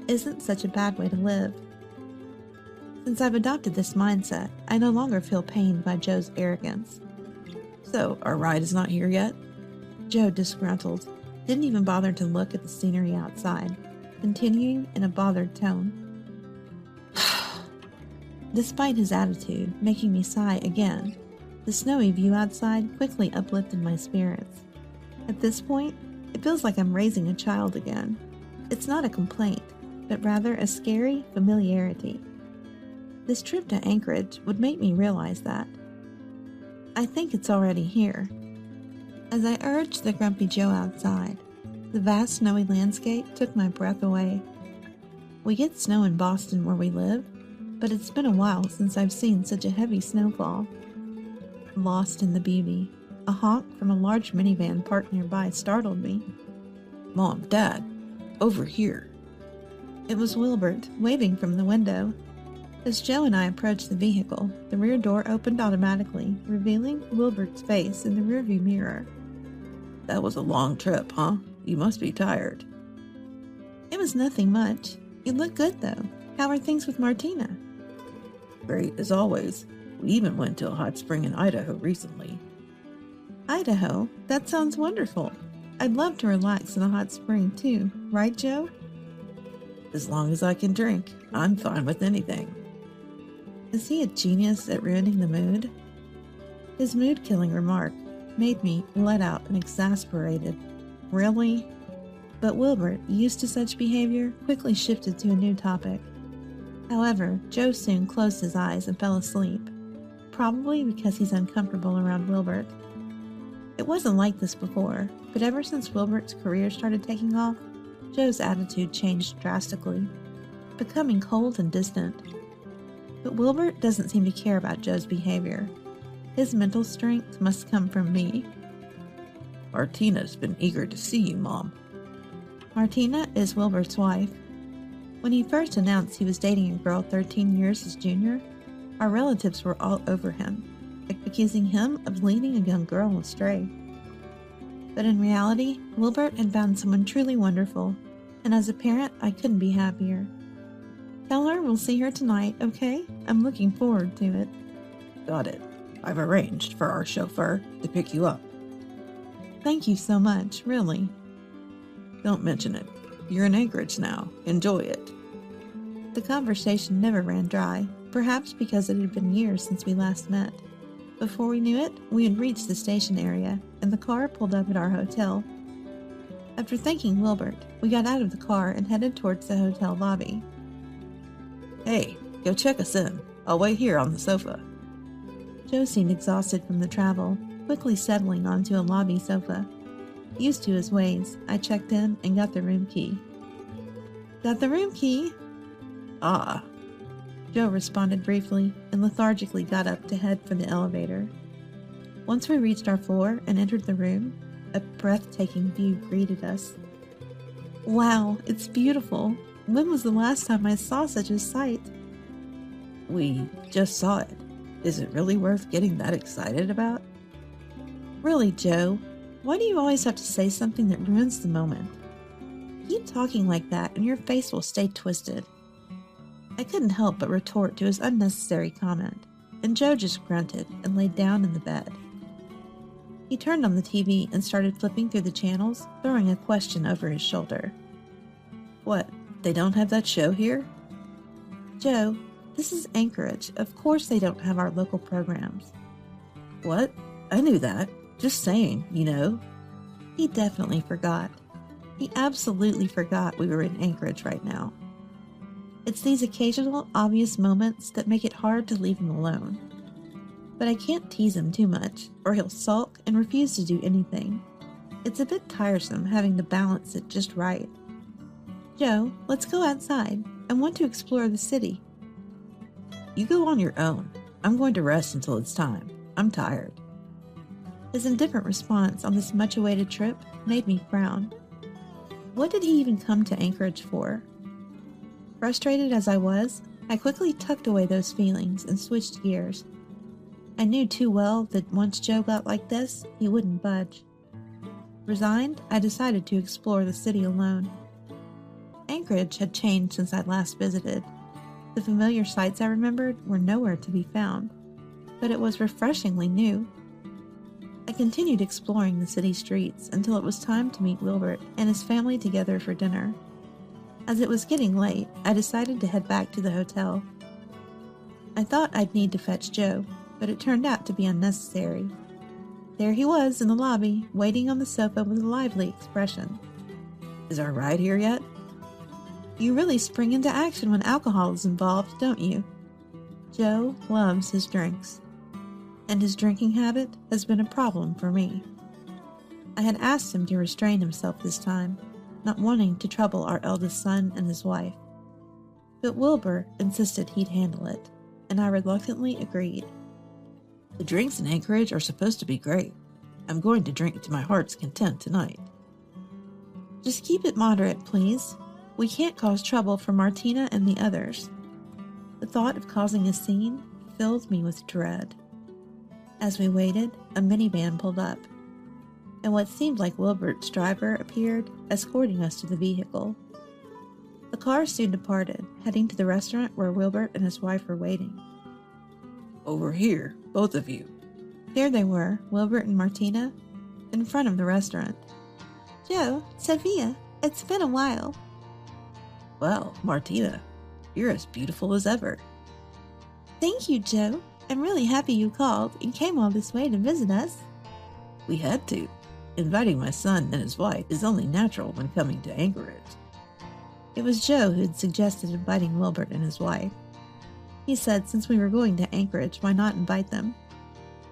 isn't such a bad way to live. Since I've adopted this mindset, I no longer feel pained by Joe's arrogance. So, our ride is not here yet? Joe, disgruntled, didn't even bother to look at the scenery outside, continuing in a bothered tone. Despite his attitude, making me sigh again, the snowy view outside quickly uplifted my spirits. At this point, it feels like I'm raising a child again. It's not a complaint, but rather a scary familiarity. This trip to Anchorage would make me realize that. I think it's already here. As I urged the grumpy Joe outside, the vast snowy landscape took my breath away. We get snow in Boston where we live, but it's been a while since I've seen such a heavy snowfall. Lost in the beauty, a honk from a large minivan parked nearby startled me. Mom, Dad, over here. It was Wilbert, waving from the window. As Joe and I approached the vehicle, the rear door opened automatically, revealing Wilbert's face in the rearview mirror. That was a long trip, huh? You must be tired. It was nothing much. You look good, though. How are things with Martina? Great, as always. We even went to a hot spring in Idaho recently. Idaho? That sounds wonderful. I'd love to relax in a hot spring, too. Right, Joe? As long as I can drink, I'm fine with anything. Is he a genius at ruining the mood? His mood-killing remark made me let out an exasperated, "Really?" But Wilbert, used to such behavior, quickly shifted to a new topic. However, Joe soon closed his eyes and fell asleep, probably because he's uncomfortable around Wilbert. It wasn't like this before, but ever since Wilbert's career started taking off, Joe's attitude changed drastically, becoming cold and distant. But Wilbert doesn't seem to care about Joe's behavior. His mental strength must come from me. Martina's been eager to see you, Mom. Martina is Wilbert's wife. When he first announced he was dating a girl 13 years his junior, our relatives were all over him, accusing him of leading a young girl astray. But in reality, Wilbert had found someone truly wonderful, and as a parent, I couldn't be happier. Tell her we'll see her tonight, okay? I'm looking forward to it. Got it. I've arranged for our chauffeur to pick you up. Thank you so much, really. Don't mention it. You're in Anchorage now. Enjoy it. The conversation never ran dry, perhaps because it had been years since we last met. Before we knew it, we had reached the station area, and the car pulled up at our hotel. After thanking Wilbert, we got out of the car and headed towards the hotel lobby. Hey, go check us in. I'll wait here on the sofa. Joe seemed exhausted from the travel, quickly settling onto a lobby sofa. Used to his ways, I checked in and got the room key. Got the room key? Ah. Joe responded briefly and lethargically got up to head for the elevator. Once we reached our floor and entered the room, a breathtaking view greeted us. Wow, it's beautiful. When was the last time I saw such a sight? We just saw it. Is it really worth getting that excited about? Really, Joe? Why do you always have to say something that ruins the moment? Keep talking like that and your face will stay twisted. I couldn't help but retort to his unnecessary comment, and Joe just grunted and laid down in the bed. He turned on the TV and started flipping through the channels, throwing a question over his shoulder. What, they don't have that show here? Joe, this is Anchorage. Of course they don't have our local programs. What? I knew that. Just saying, you know. He definitely forgot. He absolutely forgot we were in Anchorage right now. It's these occasional, obvious moments that make it hard to leave him alone. But I can't tease him too much, or he'll sulk and refuse to do anything. It's a bit tiresome having to balance it just right. Joe, let's go outside. I want to explore the city. You go on your own. I'm going to rest until it's time. I'm tired. His indifferent response on this much-awaited trip made me frown. What did he even come to Anchorage for? Frustrated as I was, I quickly tucked away those feelings and switched gears. I knew too well that once Joe got like this, he wouldn't budge. Resigned, I decided to explore the city alone. Anchorage had changed since I last visited. The familiar sights I remembered were nowhere to be found, but it was refreshingly new. I continued exploring the city streets until it was time to meet Wilbert and his family together for dinner. As it was getting late, I decided to head back to the hotel. I thought I'd need to fetch Joe, but it turned out to be unnecessary. There he was in the lobby, waiting on the sofa with a lively expression. Is our ride here yet? You really spring into action when alcohol is involved, don't you? Joe loves his drinks, and his drinking habit has been a problem for me. I had asked him to restrain himself this time, not wanting to trouble our eldest son and his wife. But Wilbur insisted he'd handle it, and I reluctantly agreed. The drinks in Anchorage are supposed to be great. I'm going to drink to my heart's content tonight. Just keep it moderate, please. We can't cause trouble for Martina and the others. The thought of causing a scene filled me with dread. As we waited, a minivan pulled up, and what seemed like Wilbert's driver appeared, escorting us to the vehicle. The car soon departed, heading to the restaurant where Wilbert and his wife were waiting. Over here, both of you. There they were, Wilbert and Martina, in front of the restaurant. Joe, Sophia, it's been a while. Well, Martina, you're as beautiful as ever. Thank you, Joe. I'm really happy you called and came all this way to visit us. We had to. Inviting my son and his wife is only natural when coming to Anchorage. It was Joe who had suggested inviting Wilbert and his wife. He said since we were going to Anchorage, why not invite them?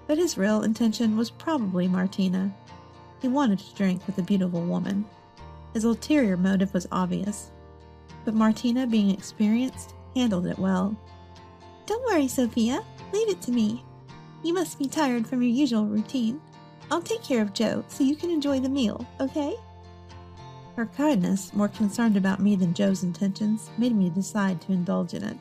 But his real intention was probably Martina. He wanted to drink with a beautiful woman. His ulterior motive was obvious. But Martina, being experienced, handled it well. Don't worry, Sophia. Leave it to me. You must be tired from your usual routine. I'll take care of Joe so you can enjoy the meal, okay? Her kindness, more concerned about me than Joe's intentions, made me decide to indulge in it.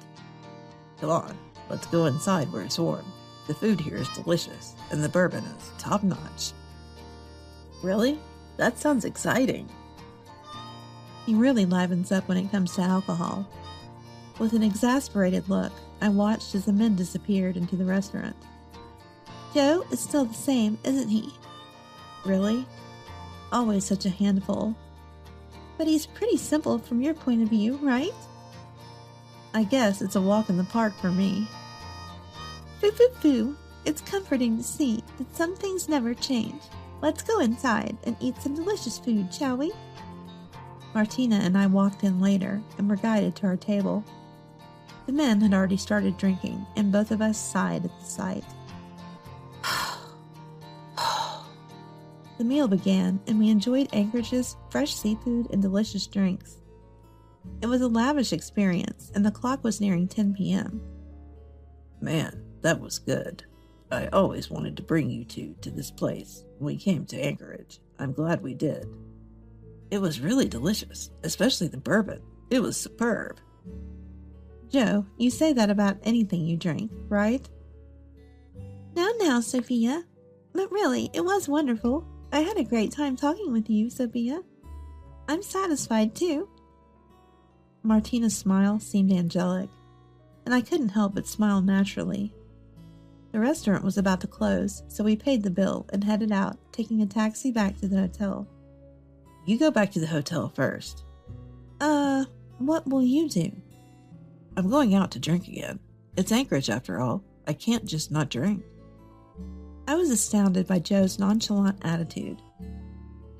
Come on, let's go inside where it's warm. The food here is delicious, and the bourbon is top-notch. Really? That sounds exciting. He really livens up when it comes to alcohol. With an exasperated look, I watched as the men disappeared into the restaurant. Joe is still the same, isn't he? Really? Always such a handful. But he's pretty simple from your point of view, right? I guess it's a walk in the park for me. Foo. It's comforting to see that some things never change. Let's go inside and eat some delicious food, shall we? Martina and I walked in later and were guided to our table. The men had already started drinking, and both of us sighed at the sight. The meal began, and we enjoyed Anchorage's fresh seafood and delicious drinks. It was a lavish experience, and the clock was nearing 10 p.m. Man, that was good. I always wanted to bring you two to this place when we came to Anchorage. I'm glad we did. It was really delicious, especially the bourbon. It was superb. Joe, you say that about anything you drink, right? Now, Sophia. But really, it was wonderful. I had a great time talking with you, Sophia. I'm satisfied, too. Martina's smile seemed angelic, and I couldn't help but smile naturally. The restaurant was about to close, so we paid the bill and headed out, taking a taxi back to the hotel. You go back to the hotel first. What will you do? I'm going out to drink again. It's Anchorage after all. I can't just not drink. I was astounded by Joe's nonchalant attitude.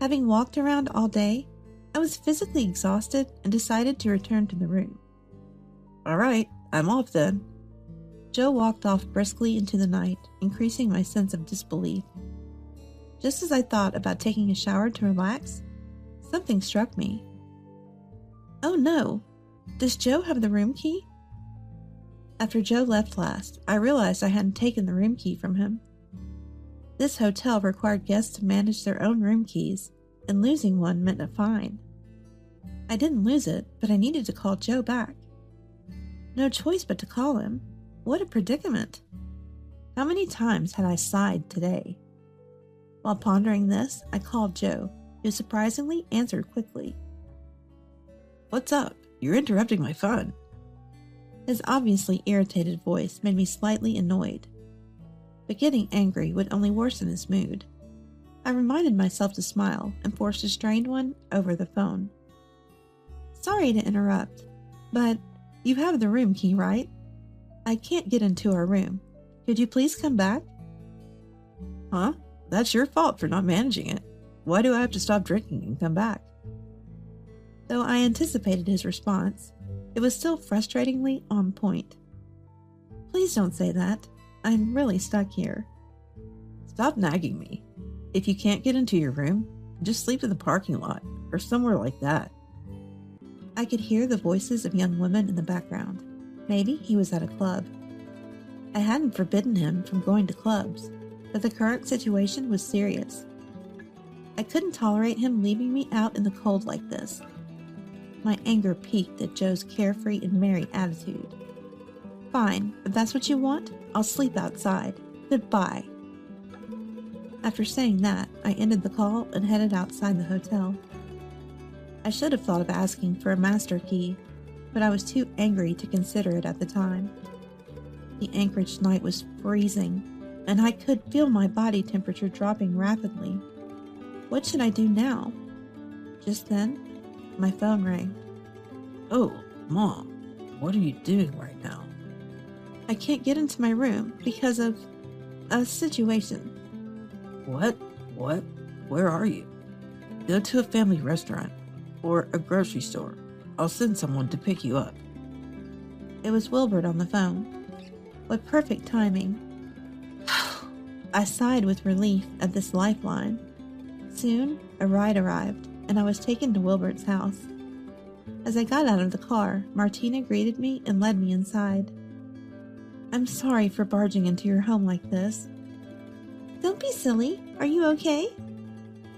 Having walked around all day, I was physically exhausted and decided to return to the room. All right, I'm off then. Joe walked off briskly into the night, increasing my sense of disbelief. Just as I thought about taking a shower to relax, something struck me. Oh no, does Joe have the room key? After Joe left last, I realized I hadn't taken the room key from him. This hotel required guests to manage their own room keys, and losing one meant a fine. I didn't lose it, but I needed to call Joe back. No choice but to call him. What a predicament. How many times had I sighed today? While pondering this, I called Joe, who surprisingly answered quickly. What's up? You're interrupting my fun. His obviously irritated voice made me slightly annoyed. But getting angry would only worsen his mood. I reminded myself to smile and forced a strained one over the phone. Sorry to interrupt, but you have the room key, right? I can't get into our room. Could you please come back? Huh? That's your fault for not managing it. Why do I have to stop drinking and come back? Though I anticipated his response, it was still frustratingly on point. Please don't say that. I'm really stuck here. Stop nagging me. If you can't get into your room, just sleep in the parking lot or somewhere like that. I could hear the voices of young women in the background. Maybe he was at a club. I hadn't forbidden him from going to clubs, but the current situation was serious. I couldn't tolerate him leaving me out in the cold like this. My anger peaked at Joe's carefree and merry attitude. Fine, if that's what you want, I'll sleep outside. Goodbye. After saying that, I ended the call and headed outside the hotel. I should have thought of asking for a master key, but I was too angry to consider it at the time. The Anchorage night was freezing, and I could feel my body temperature dropping rapidly. What should I do now? Just then, my phone rang. Oh, Mom, what are you doing right now? I can't get into my room because of a situation. What? Where are you? Go to a family restaurant or a grocery store. I'll send someone to pick you up. It was Wilbert on the phone. What perfect timing. I sighed with relief at this lifeline. Soon, a ride arrived, and I was taken to Wilbert's house. As I got out of the car, Martina greeted me and led me inside. I'm sorry for barging into your home like this. Don't be silly. Are you okay?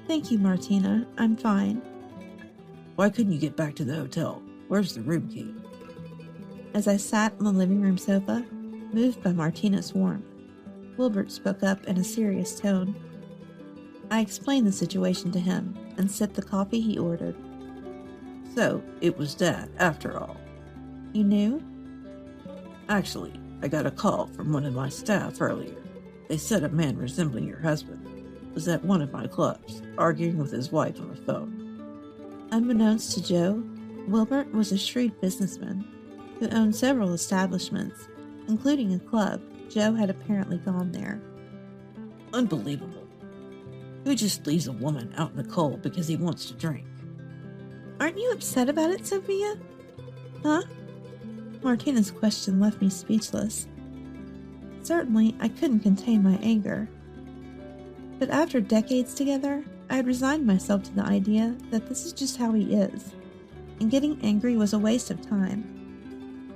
Thank you, Martina. I'm fine. Why couldn't you get back to the hotel? Where's the room key? As I sat on the living room sofa, moved by Martina's warmth, Wilbert spoke up in a serious tone. I explained the situation to him and sipped the coffee he ordered. So, it was Dad, after all. You knew? Actually, I got a call from one of my staff earlier. They said a man resembling your husband was at one of my clubs, arguing with his wife on the phone. Unbeknownst to Joe, Wilbert was a shrewd businessman who owned several establishments, including a club. Joe had apparently gone there. Unbelievable. Who just leaves a woman out in the cold because he wants to drink? Aren't you upset about it, Sophia? Huh? Martina's question left me speechless. Certainly, I couldn't contain my anger. But after decades together, I had resigned myself to the idea that this is just how he is, and getting angry was a waste of time.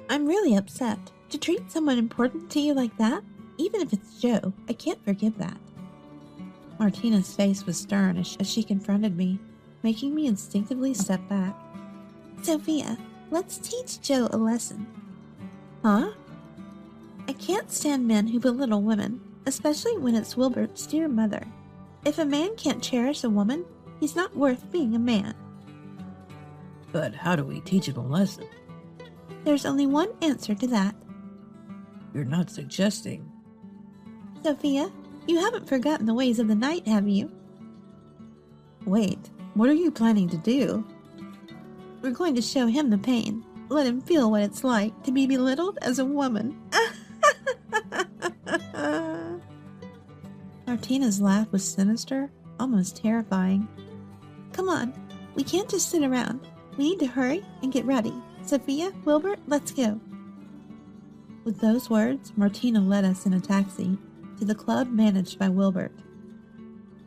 I'm really upset. To treat someone important to you like that, even if it's Joe, I can't forgive that. Martina's face was stern as she confronted me, making me instinctively step back. Sophia, let's teach Joe a lesson. Huh? I can't stand men who belittle women, especially when it's Wilbert's dear mother. If a man can't cherish a woman, he's not worth being a man. But how do we teach him a lesson? There's only one answer to that. You're not suggesting... Sophia, you haven't forgotten the ways of the night, have you? Wait, what are you planning to do? We're going to show him the pain. Let him feel what it's like to be belittled as a woman. Martina's laugh was sinister, almost terrifying. Come on, we can't just sit around. We need to hurry and get ready. Sophia, Wilbert, let's go. With those words, Martina led us in a taxi to the club managed by Wilbert.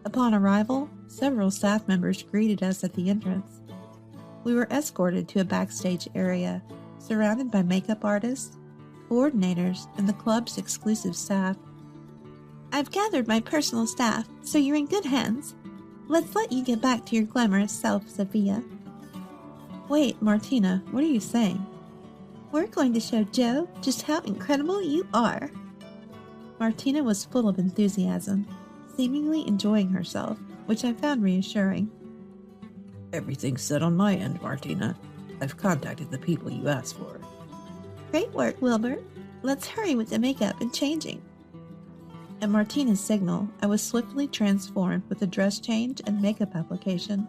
Upon arrival, several staff members greeted us at the entrance. We were escorted to a backstage area, surrounded by makeup artists, coordinators, and the club's exclusive staff. I've gathered my personal staff, so you're in good hands. Let's let you get back to your glamorous self, Sophia. Wait, Martina, what are you saying? We're going to show Joe just how incredible you are. Martina was full of enthusiasm, seemingly enjoying herself, which I found reassuring. Everything's set on my end, Martina. I've contacted the people you asked for. Great work, Wilbert. Let's hurry with the makeup and changing. At Martina's signal, I was swiftly transformed with a dress change and makeup application.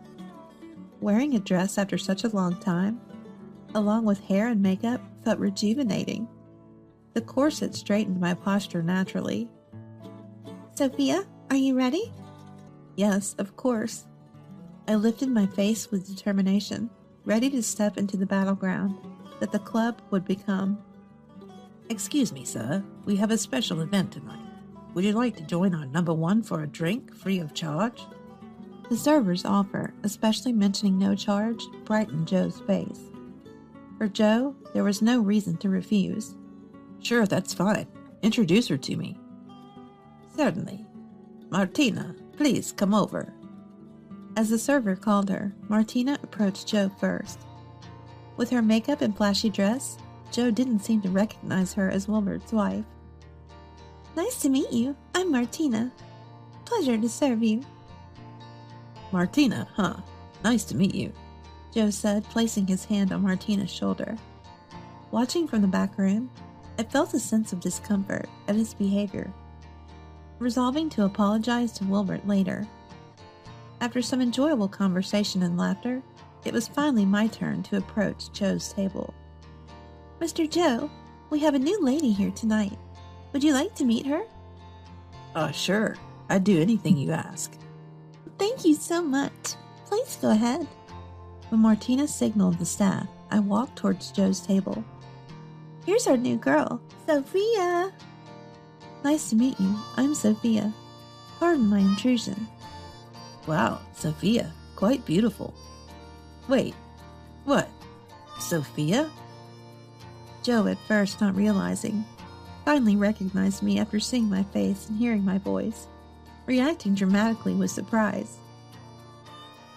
Wearing a dress after such a long time, along with hair and makeup, felt rejuvenating. The corset straightened my posture naturally. Sophia, are you ready? Yes, of course. I lifted my face with determination, ready to step into the battleground that the club would become. Excuse me, sir. We have a special event tonight. Would you like to join our number one for a drink free of charge? The server's offer, especially mentioning no charge, brightened Joe's face. For Joe, there was no reason to refuse. Sure, that's fine. Introduce her to me. Certainly. Martina, please come over. As the server called her, Martina approached Joe first. With her makeup and flashy dress, Joe didn't seem to recognize her as Wilbert's wife. Nice to meet you. I'm Martina. Pleasure to serve you. Martina, huh? Nice to meet you, Joe said, placing his hand on Martina's shoulder. Watching from the back room, I felt a sense of discomfort at his behavior, resolving to apologize to Wilbert later. After some enjoyable conversation and laughter, it was finally my turn to approach Joe's table. Mr. Joe, we have a new lady here tonight. Would you like to meet her? Sure. I'd do anything you ask. Thank you so much. Please go ahead. When Martina signaled the staff, I walked towards Joe's table. Here's our new girl, Sophia. Nice to meet you. I'm Sophia. Pardon my intrusion. Wow, Sophia. Quite beautiful. Wait. What? Sophia? Joe, at first not realizing, finally recognized me after seeing my face and hearing my voice, reacting dramatically with surprise.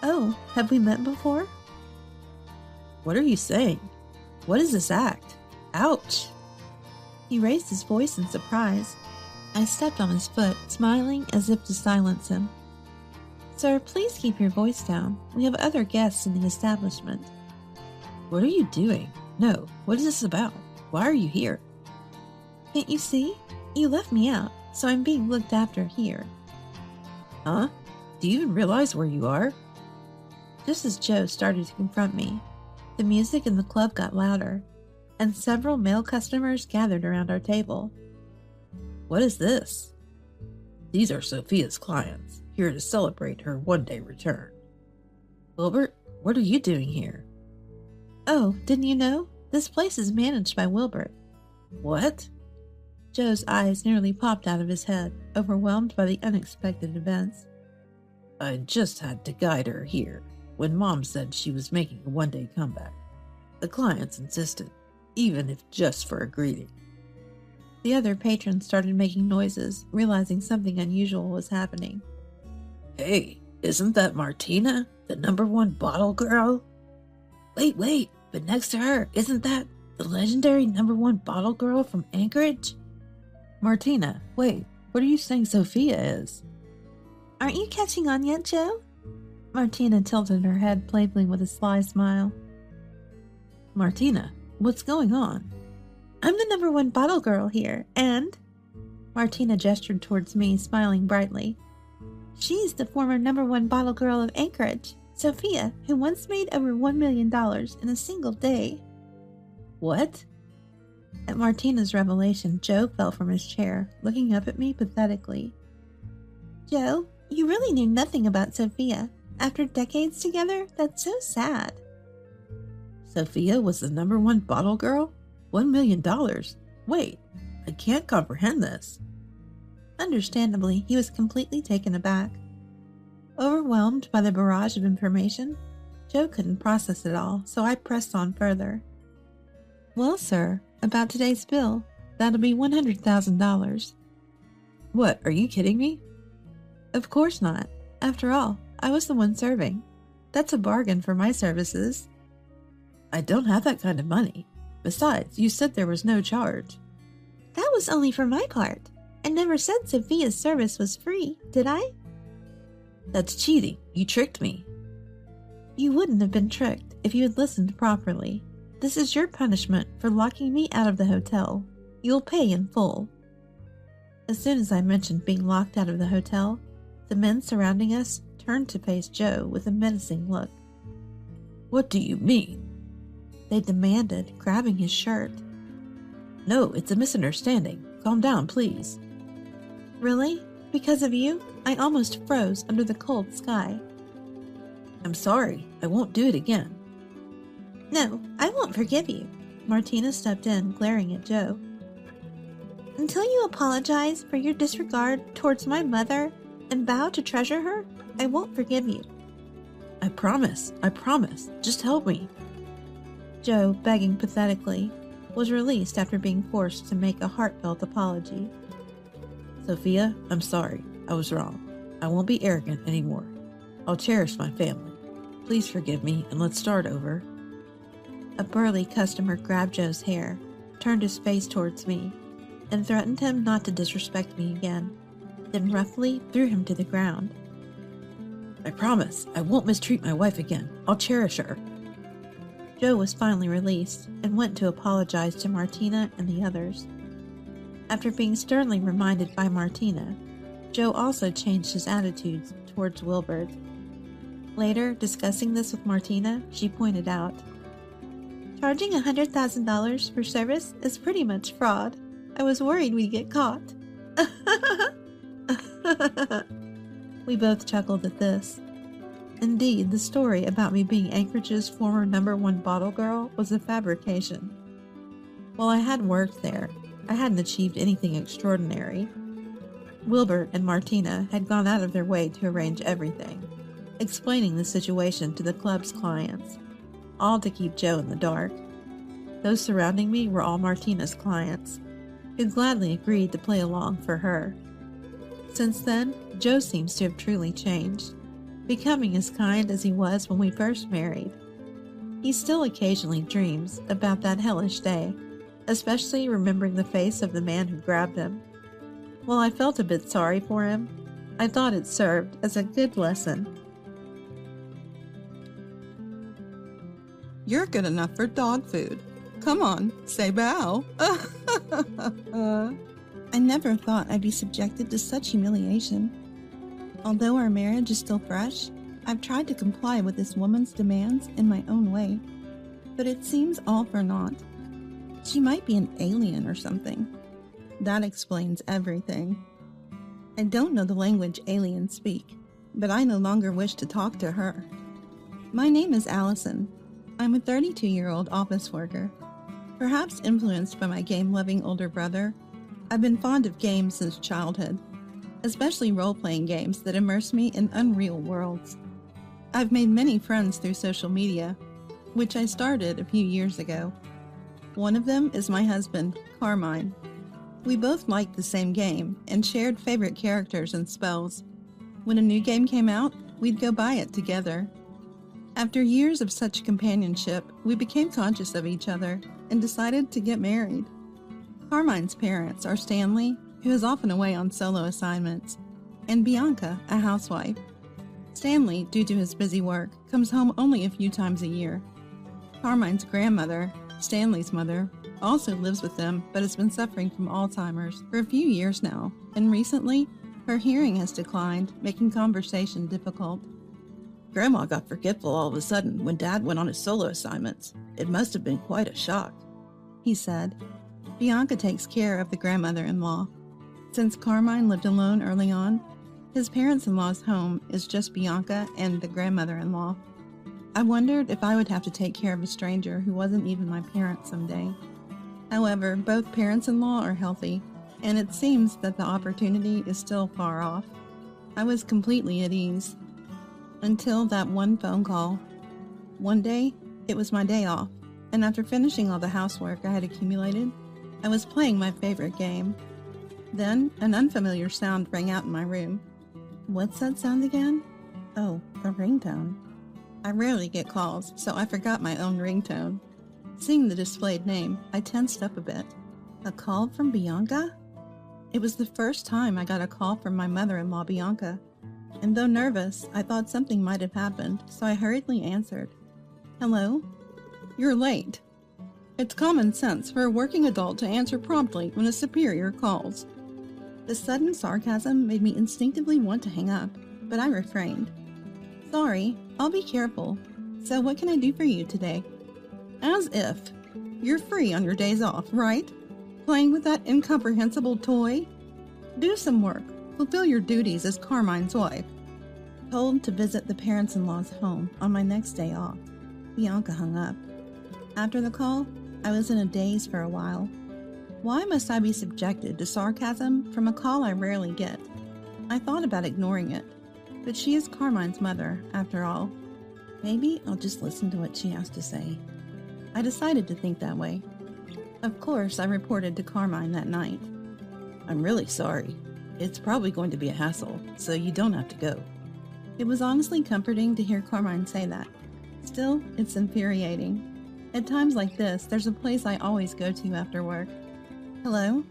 Oh, have we met before? What are you saying? What is this act? Ouch! He raised his voice in surprise. I stepped on his foot, smiling as if to silence him. Sir, please keep your voice down. We have other guests in the establishment. What are you doing? No, what is this about? Why are you here? Can't you see? You left me out, so I'm being looked after here. Huh? Do you even realize where you are? Just as Joe started to confront me, the music in the club got louder, and several male customers gathered around our table. What is this? These are Sophia's clients, here to celebrate her one-day return. Wilbert, what are you doing here? Oh, didn't you know? This place is managed by Wilbert. What? Joe's eyes nearly popped out of his head, overwhelmed by the unexpected events. I just had to guide her here when Mom said she was making a one-day comeback. The clients insisted, even if just for a greeting. The other patrons started making noises, realizing something unusual was happening. Hey, isn't that Martina, the #1 bottle girl? Wait, but next to her, isn't that the legendary #1 bottle girl from Anchorage? Martina, wait, what are you saying Sophia is? Aren't you catching on yet, Joe? Martina tilted her head playfully with a sly smile. Martina, what's going on? I'm the #1 bottle girl here, and... Martina gestured towards me, smiling brightly. She's the former #1 bottle girl of Anchorage, Sophia, who once made over $1 million in a single day. What? At Martina's revelation, Joe fell from his chair, looking up at me pathetically. Joe, you really knew nothing about Sophia. After decades together, that's so sad. Sophia was the #1 bottle girl? $1 million? Wait, I can't comprehend this. Understandably, he was completely taken aback. Overwhelmed by the barrage of information, Joe couldn't process it all, so I pressed on further. Well, sir, about today's bill, that'll be $100,000. What, are you kidding me? Of course not. After all, I was the one serving. That's a bargain for my services. I don't have that kind of money. Besides, you said there was no charge. That was only for my part. I never said Sophia's service was free, did I? That's cheating. You tricked me. You wouldn't have been tricked if you had listened properly. This is your punishment for locking me out of the hotel. You'll pay in full. As soon as I mentioned being locked out of the hotel, the men surrounding us turned to face Joe with a menacing look. What do you mean? They demanded, grabbing his shirt. No, it's a misunderstanding. Calm down, please. Really? Because of you, I almost froze under the cold sky. I'm sorry. I won't do it again. No, I won't forgive you. Martina stepped in, glaring at Joe. Until you apologize for your disregard towards my mother and vow to treasure her, I won't forgive you. I promise. Just help me. Joe, begging pathetically, was released after being forced to make a heartfelt apology. Sophia, I'm sorry. I was wrong. I won't be arrogant anymore. I'll cherish my family. Please forgive me and let's start over. A burly customer grabbed Joe's hair, turned his face towards me, and threatened him not to disrespect me again, then roughly threw him to the ground. I promise I won't mistreat my wife again. I'll cherish her. Joe was finally released and went to apologize to Martina and the others. After being sternly reminded by Martina, Joe also changed his attitudes towards Wilbert. Later, discussing this with Martina, she pointed out, charging $100,000 for service is pretty much fraud. I was worried we'd get caught. We both chuckled at this. Indeed, the story about me being Anchorage's former #1 bottle girl was a fabrication. While I had worked there, I hadn't achieved anything extraordinary. Wilbert and Martina had gone out of their way to arrange everything, explaining the situation to the club's clients, all to keep Joe in the dark. Those surrounding me were all Martina's clients, who gladly agreed to play along for her. Since then, Joe seems to have truly changed, becoming as kind as he was when we first married. He still occasionally dreams about that hellish day, especially remembering the face of the man who grabbed him. While I felt a bit sorry for him, I thought it served as a good lesson. You're good enough for dog food. Come on, say bow. I never thought I'd be subjected to such humiliation. Although our marriage is still fresh, I've tried to comply with this woman's demands in my own way, but it seems all for naught. She might be an alien or something. That explains everything. I don't know the language aliens speak, but I no longer wish to talk to her. My name is Allison. I'm a 32-year-old office worker. Perhaps influenced by my game-loving older brother, I've been fond of games since childhood, especially role-playing games that immerse me in unreal worlds. I've made many friends through social media, which I started a few years ago. One of them is my husband, Carmine. We both liked the same game and shared favorite characters and spells. When a new game came out, we'd go buy it together. After years of such companionship, we became conscious of each other and decided to get married. Carmine's parents are Stanley, who is often away on solo assignments, and Bianca, a housewife. Stanley, due to his busy work, comes home only a few times a year. Carmine's grandmother, Stanley's mother, also lives with them but has been suffering from Alzheimer's for a few years now, and recently, her hearing has declined, making conversation difficult. Grandma got forgetful all of a sudden when Dad went on his solo assignments. It must have been quite a shock, he said. Bianca takes care of the grandmother-in-law. Since Carmine lived alone early on, his parents-in-law's home is just Bianca and the grandmother-in-law. I wondered if I would have to take care of a stranger who wasn't even my parent someday. However, both parents-in-law are healthy, and it seems that the opportunity is still far off. I was completely at ease. Until that one phone call. One day, it was my day off, and after finishing all the housework I had accumulated, I was playing my favorite game. Then, an unfamiliar sound rang out in my room. What's that sound again? Oh, a ringtone. I rarely get calls, so I forgot my own ringtone. Seeing the displayed name, I tensed up a bit. A call from Bianca? It was the first time I got a call from my mother-in-law, Bianca. And though nervous, I thought something might have happened, so I hurriedly answered. Hello? You're late. It's common sense for a working adult to answer promptly when a superior calls. The sudden sarcasm made me instinctively want to hang up, but I refrained. Sorry, I'll be careful. So what can I do for you today? As if. You're free on your days off, right? Playing with that incomprehensible toy? Do some work. Fulfill your duties as Carmine's wife. Told to visit the parents-in-law's home on my next day off, Bianca hung up. After the call, I was in a daze for a while. Why must I be subjected to sarcasm from a call I rarely get? I thought about ignoring it, but she is Carmine's mother, after all. Maybe I'll just listen to what she has to say. I decided to think that way. Of course, I reported to Carmine that night. I'm really sorry. It's probably going to be a hassle, so you don't have to go. It was honestly comforting to hear Carmine say that. Still, it's infuriating. At times like this, there's a place I always go to after work. Hello?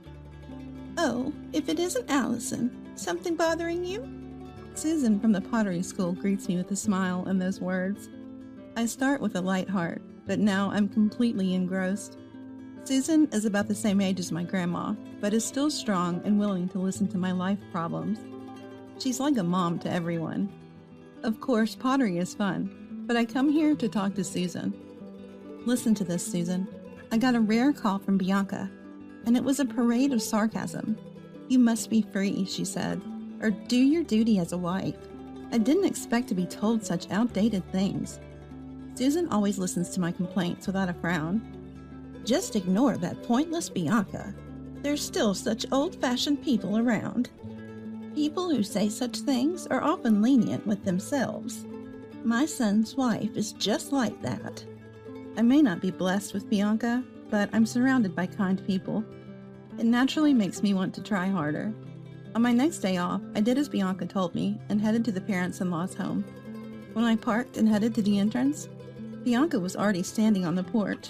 Oh, if it isn't Allison, something bothering you? Susan from the pottery school greets me with a smile and those words. I start with a light heart, but now I'm completely engrossed. Susan is about the same age as my grandma, but is still strong and willing to listen to my life problems. She's like a mom to everyone. Of course, pottery is fun, but I come here to talk to Susan. Listen to this, Susan. I got a rare call from Bianca, and it was a parade of sarcasm. You must be free, she said, or do your duty as a wife. I didn't expect to be told such outdated things. Susan always listens to my complaints without a frown. Just ignore that pointless Bianca. There's still such old-fashioned people around. People who say such things are often lenient with themselves. My son's wife is just like that. I may not be blessed with Bianca, but I'm surrounded by kind people. It naturally makes me want to try harder. On my next day off, I did as Bianca told me and headed to the parents-in-law's home. When I parked and headed to the entrance, Bianca was already standing on the porch.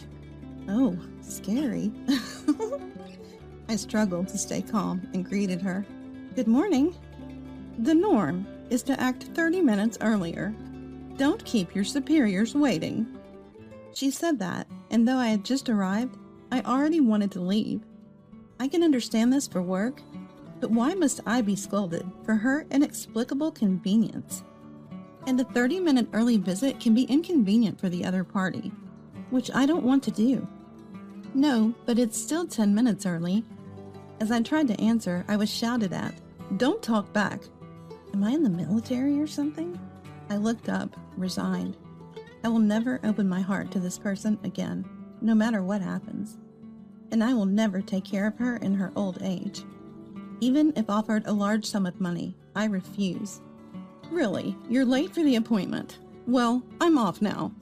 Oh, scary. I struggled to stay calm and greeted her. Good morning. The norm is to act 30 minutes earlier. Don't keep your superiors waiting. She said that, and though I had just arrived, I already wanted to leave. I can understand this for work, but why must I be scolded for her inexplicable convenience? And a 30-minute early visit can be inconvenient for the other party, which I don't want to do. No, but it's still 10 minutes early. As I tried to answer, I was shouted at. Don't talk back. Am I in the military or something? I looked up, resigned. I will never open my heart to this person again, no matter what happens. And I will never take care of her in her old age. Even if offered a large sum of money, I refuse. Really, you're late for the appointment. Well, I'm off now.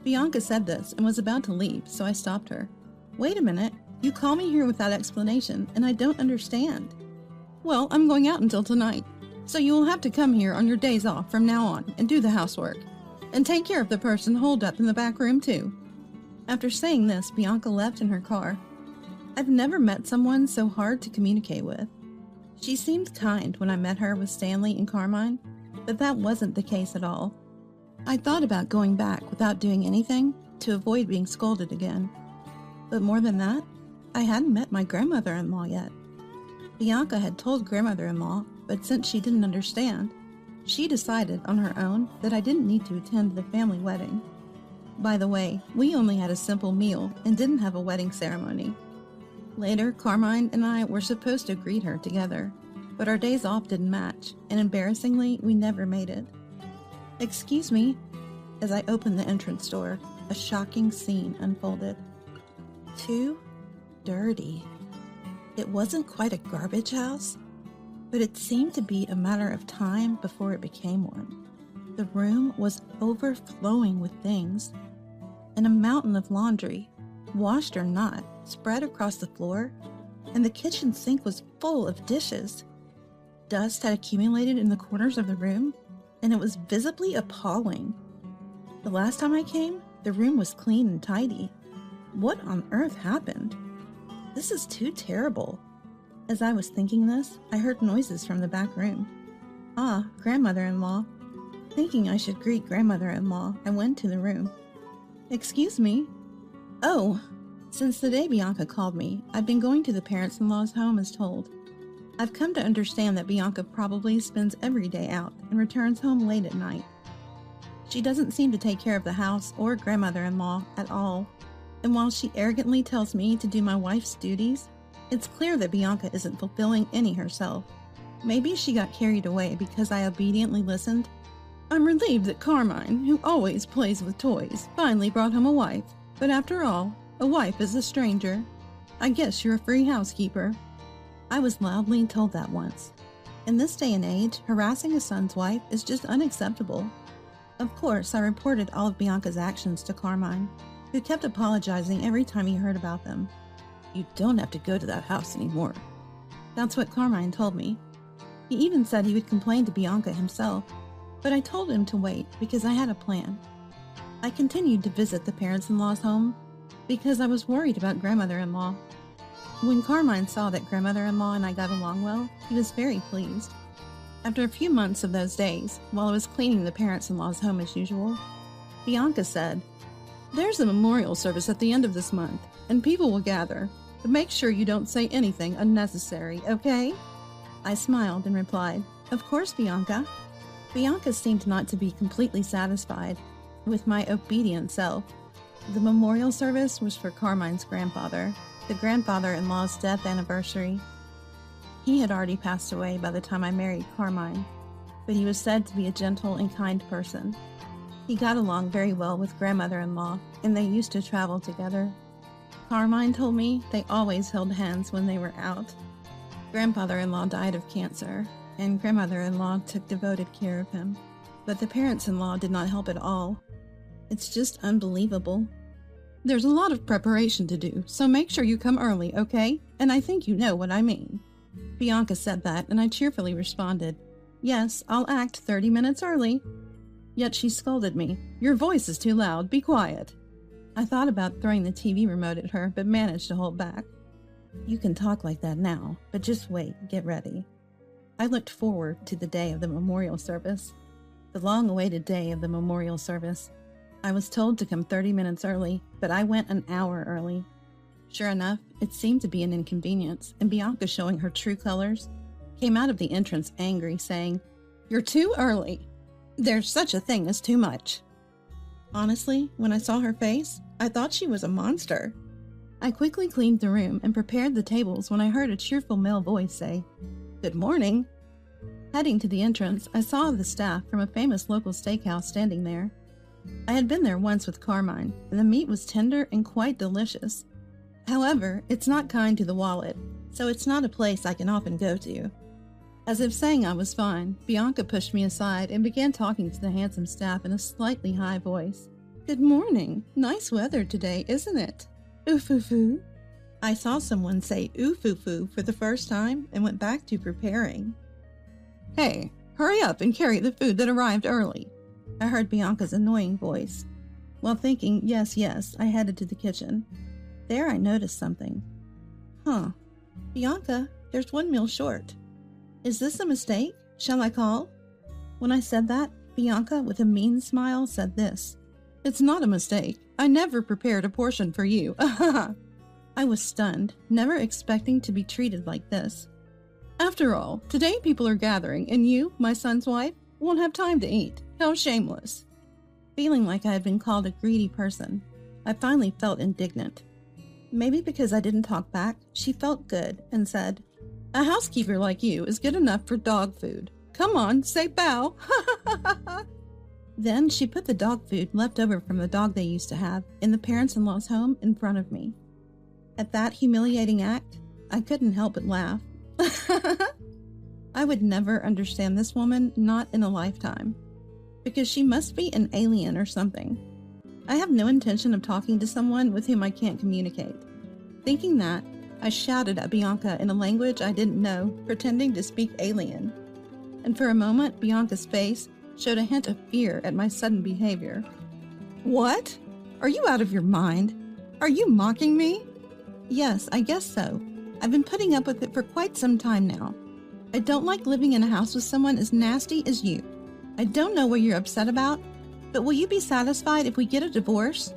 Bianca said this and was about to leave, so I stopped her. Wait a minute, you call me here without explanation, and I don't understand. Well, I'm going out until tonight, so you will have to come here on your days off from now on and do the housework. And take care of the person holed up in the back room, too. After saying this, Bianca left in her car. I've never met someone so hard to communicate with. She seemed kind when I met her with Stanley and Carmine, but that wasn't the case at all. I thought about going back without doing anything to avoid being scolded again. But more than that, I hadn't met my grandmother-in-law yet. Bianca had told grandmother-in-law, but since she didn't understand, she decided on her own that I didn't need to attend the family wedding. By the way, we only had a simple meal and didn't have a wedding ceremony. Later, Carmine and I were supposed to greet her together, but our days off didn't match, and embarrassingly, we never made it. Excuse me. As I opened the entrance door, a shocking scene unfolded. Too dirty. It wasn't quite a garbage house, but it seemed to be a matter of time before it became one. The room was overflowing with things, and a mountain of laundry, washed or not, spread across the floor, and the kitchen sink was full of dishes. Dust had accumulated in the corners of the room, and it was visibly appalling. The last time I came, the room was clean and tidy. What on earth happened? This is too terrible. As I was thinking this, I heard noises from the back room. Ah, grandmother-in-law. Thinking I should greet grandmother-in-law, I went to the room. Excuse me? Oh, since the day Bianca called me, I've been going to the parents-in-law's home as told. I've come to understand that Bianca probably spends every day out and returns home late at night. She doesn't seem to take care of the house or grandmother-in-law at all, and while she arrogantly tells me to do my wife's duties, it's clear that Bianca isn't fulfilling any herself. Maybe she got carried away because I obediently listened. I'm relieved that Carmine, who always plays with toys, finally brought home a wife. But after all, a wife is a stranger. I guess you're a free housekeeper. I was loudly told that once. In this day and age, harassing a son's wife is just unacceptable. Of course, I reported all of Bianca's actions to Carmine, who kept apologizing every time he heard about them. You don't have to go to that house anymore. That's what Carmine told me. He even said he would complain to Bianca himself, but I told him to wait because I had a plan. I continued to visit the parents-in-law's home because I was worried about grandmother-in-law. When Carmine saw that grandmother-in-law and I got along well, he was very pleased. After a few months of those days, while I was cleaning the parents-in-law's home as usual, Bianca said, "There's a memorial service at the end of this month, and people will gather, but make sure you don't say anything unnecessary, okay?" I smiled and replied, "Of course, Bianca." Bianca seemed not to be completely satisfied with my obedient self. The memorial service was for Carmine's grandfather, the grandfather-in-law's death anniversary. He had already passed away by the time I married Carmine, but he was said to be a gentle and kind person. He got along very well with grandmother-in-law, and they used to travel together. Carmine told me they always held hands when they were out. Grandfather-in-law died of cancer, and grandmother-in-law took devoted care of him. But the parents-in-law did not help at all. It's just unbelievable. There's a lot of preparation to do, so make sure you come early, okay? And I think you know what I mean. Bianca said that, and I cheerfully responded, "Yes, I'll act 30 minutes early." Yet she scolded me. "Your voice is too loud, be quiet." I thought about throwing the TV remote at her, but managed to hold back. "You can talk like that now, but just wait, get ready." I looked forward to the day of the memorial service. The long-awaited day of the memorial service. I was told to come 30 minutes early, but I went an hour early. Sure enough, it seemed to be an inconvenience, and Bianca, showing her true colors, came out of the entrance angry, saying, "You're too early." There's such a thing as too much. Honestly, when I saw her face, I thought she was a monster. I quickly cleaned the room and prepared the tables when I heard a cheerful male voice say, "Good morning." Heading to the entrance, I saw the staff from a famous local steakhouse standing there. I had been there once with Carmine, and the meat was tender and quite delicious. However, it's not kind to the wallet, so it's not a place I can often go to. As if saying I was fine, Bianca pushed me aside and began talking to the handsome staff in a slightly high voice. "Good morning. Nice weather today, isn't it? Ooh-foo-foo." I saw someone say ooh-foo-foo for the first time and went back to preparing. "Hey, hurry up and carry the food that arrived early," I heard Bianca's annoying voice. While thinking, yes, I headed to the kitchen. There I noticed something. Bianca, there's one meal short. Is this a mistake? Shall I call? When I said that, Bianca, with a mean smile, said this. "It's not a mistake. I never prepared a portion for you." I was stunned, never expecting to be treated like this. "After all, today people are gathering, and you, my son's wife, won't have time to eat. How shameless." Feeling like I had been called a greedy person, I finally felt indignant. Maybe because I didn't talk back, she felt good and said, "A housekeeper like you is good enough for dog food. Come on, say bow." Then she put the dog food left over from the dog they used to have in the parents-in-law's home in front of me. At that humiliating act, I couldn't help but laugh. I would never understand this woman, not in a lifetime, because she must be an alien or something. I have no intention of talking to someone with whom I can't communicate. Thinking that, I shouted at Bianca in a language I didn't know, pretending to speak alien. And for a moment, Bianca's face showed a hint of fear at my sudden behavior. "What? Are you out of your mind? Are you mocking me?" "Yes, I guess so. I've been putting up with it for quite some time now. I don't like living in a house with someone as nasty as you. I don't know what you're upset about, but will you be satisfied if we get a divorce?"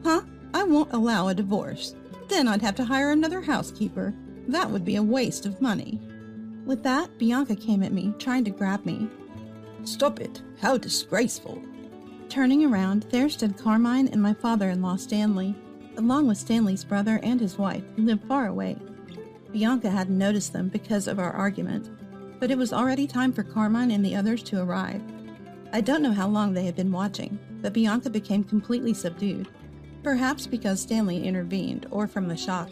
I won't allow a divorce. Then I'd have to hire another housekeeper. That would be a waste of money. With that, Bianca came at me, trying to grab me. "Stop it! How disgraceful!" Turning around, there stood Carmine and my father-in-law, Stanley, along with Stanley's brother and his wife, who lived far away. Bianca hadn't noticed them because of our argument, but it was already time for Carmine and the others to arrive. I don't know how long they had been watching, but Bianca became completely subdued, perhaps because Stanley intervened or from the shock.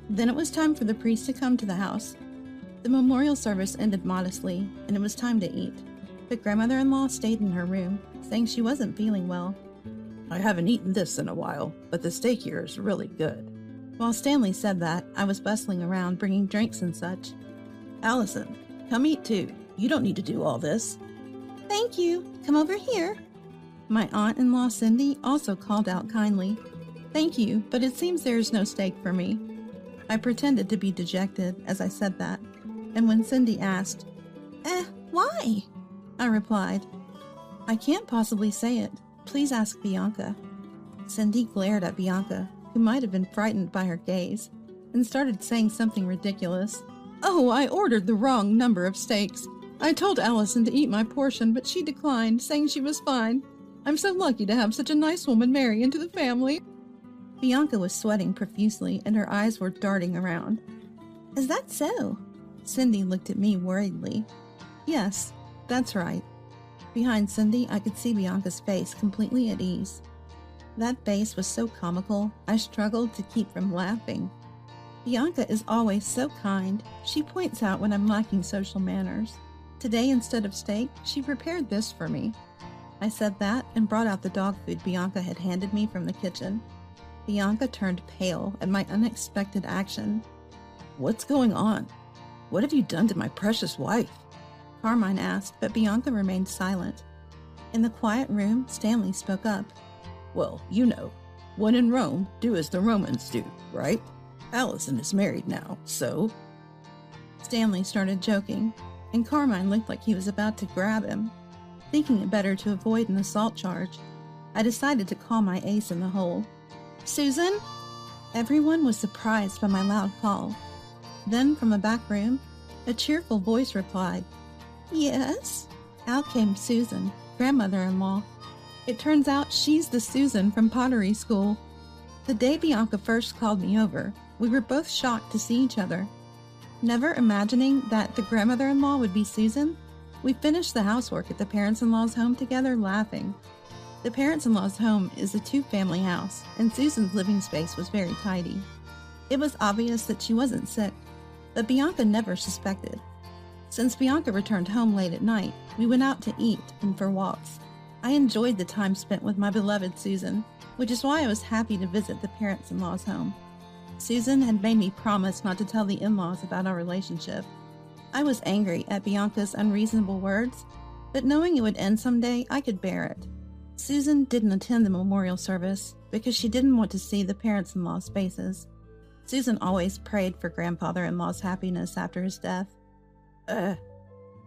Then it was time for the priest to come to the house. The memorial service ended modestly, and it was time to eat. The grandmother-in-law stayed in her room, saying she wasn't feeling well. "I haven't eaten this in a while, but the steak here is really good." While Stanley said that, I was bustling around, bringing drinks and such. "Allison, come eat too. You don't need to do all this." "Thank you. Come over here." My aunt-in-law, Cindy, also called out kindly. "Thank you, but it seems there is no steak for me." I pretended to be dejected as I said that, and when Cindy asked, why?" I replied, "I can't possibly say it. Please ask Bianca." Cindy glared at Bianca, who might have been frightened by her gaze, and started saying something ridiculous. "Oh, I ordered the wrong number of steaks. I told Allison to eat my portion, but she declined, saying she was fine. I'm so lucky to have such a nice woman marry into the family." Bianca was sweating profusely, and her eyes were darting around. "Is that so?" Cindy looked at me worriedly. "Yes, that's right." Behind Cindy, I could see Bianca's face completely at ease. That face was so comical, I struggled to keep from laughing. Bianca is always so kind. She points out when I'm lacking social manners. Today, instead of steak, she prepared this for me. I said that and brought out the dog food Bianca had handed me from the kitchen. Bianca turned pale at my unexpected action. "What's going on? What have you done to my precious wife?" Carmine asked, but Bianca remained silent. In the quiet room, Stanley spoke up. "Well, you know, when in Rome, do as the Romans do, right? Allison is married now, so..." Stanley started joking, and Carmine looked like he was about to grab him. Thinking it better to avoid an assault charge, I decided to call my ace in the hole. "Susan?" Everyone was surprised by my loud call. Then, from the back room, a cheerful voice replied, "Yes?" Out came Susan, grandmother-in-law. It turns out she's the Susan from pottery school. The day Bianca first called me over, we were both shocked to see each other. Never imagining that the grandmother-in-law would be Susan, we finished the housework at the parents-in-law's home together, laughing. The parents-in-law's home is a two-family house, and Susan's living space was very tidy. It was obvious that she wasn't sick, but Bianca never suspected. Since Bianca returned home late at night, we went out to eat and for walks. I enjoyed the time spent with my beloved Susan, which is why I was happy to visit the parents-in-law's home. Susan had made me promise not to tell the in-laws about our relationship. I was angry at Bianca's unreasonable words, but knowing it would end someday, I could bear it. Susan didn't attend the memorial service because she didn't want to see the parents-in-law's faces. Susan always prayed for grandfather-in-law's happiness after his death.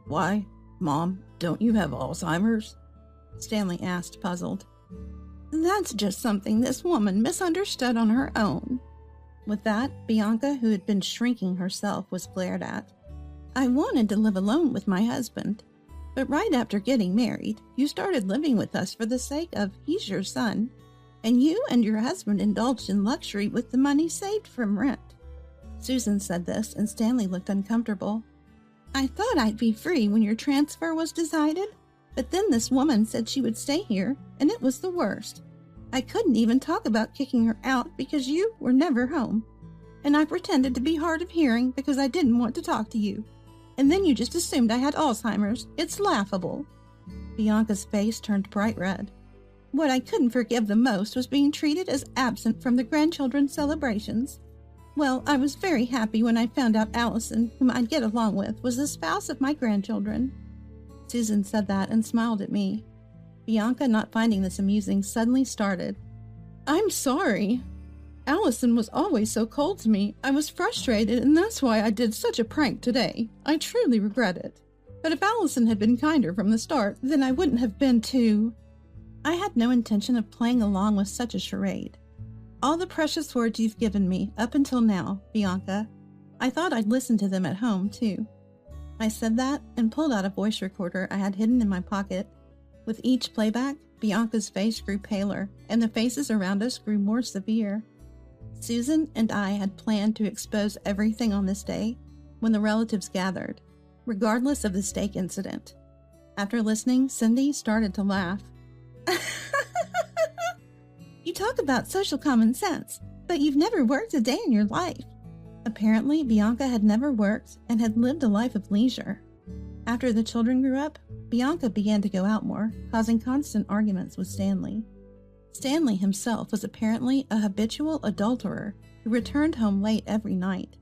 Why? Mom, don't you have Alzheimer's? Stanley asked, puzzled. That's just something this woman misunderstood on her own. With that, Bianca, who had been shrinking herself, was glared at. I wanted to live alone with my husband, but right after getting married, you started living with us for the sake of he's your son, and you and your husband indulged in luxury with the money saved from rent. Susan said this, and Stanley looked uncomfortable. I thought I'd be free when your transfer was decided, but then this woman said she would stay here, and it was the worst. I couldn't even talk about kicking her out because you were never home. And I pretended to be hard of hearing because I didn't want to talk to you. And then you just assumed I had Alzheimer's. It's laughable. Bianca's face turned bright red. What I couldn't forgive the most was being treated as absent from the grandchildren's celebrations. Well, I was very happy when I found out Allison, whom I'd get along with, was the spouse of my grandchildren. Susan said that and smiled at me. Bianca, not finding this amusing, suddenly started. I'm sorry. Allison was always so cold to me. I was frustrated, and that's why I did such a prank today. I truly regret it. But if Allison had been kinder from the start, then I wouldn't have been too... I had no intention of playing along with such a charade. All the precious words you've given me up until now, Bianca, I thought I'd listen to them at home, too. I said that and pulled out a voice recorder I had hidden in my pocket. With each playback, Bianca's face grew paler, and the faces around us grew more severe. Susan and I had planned to expose everything on this day when the relatives gathered, regardless of the steak incident. After listening, Cindy started to laugh. You talk about social common sense, but you've never worked a day in your life. Apparently, Bianca had never worked and had lived a life of leisure. After the children grew up, Bianca began to go out more, causing constant arguments with Stanley. Stanley himself was apparently a habitual adulterer who returned home late every night,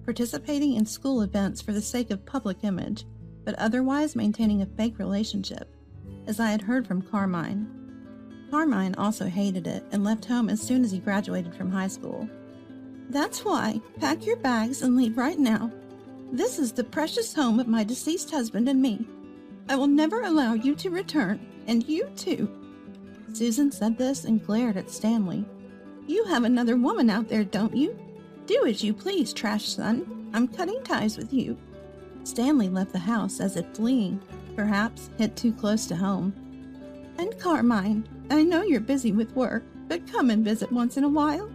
participating in school events for the sake of public image, but otherwise maintaining a fake relationship, as I had heard from Carmine. Carmine also hated it and left home as soon as he graduated from high school. That's why, pack your bags and leave right now. This is the precious home of my deceased husband and me. I will never allow you to return, and you too. Susan said this and glared at Stanley. You have another woman out there, don't you? Do as you please, trash son. I'm cutting ties with you. Stanley left the house as if fleeing, perhaps hit too close to home. And Carmine, I know you're busy with work, but come and visit once in a while.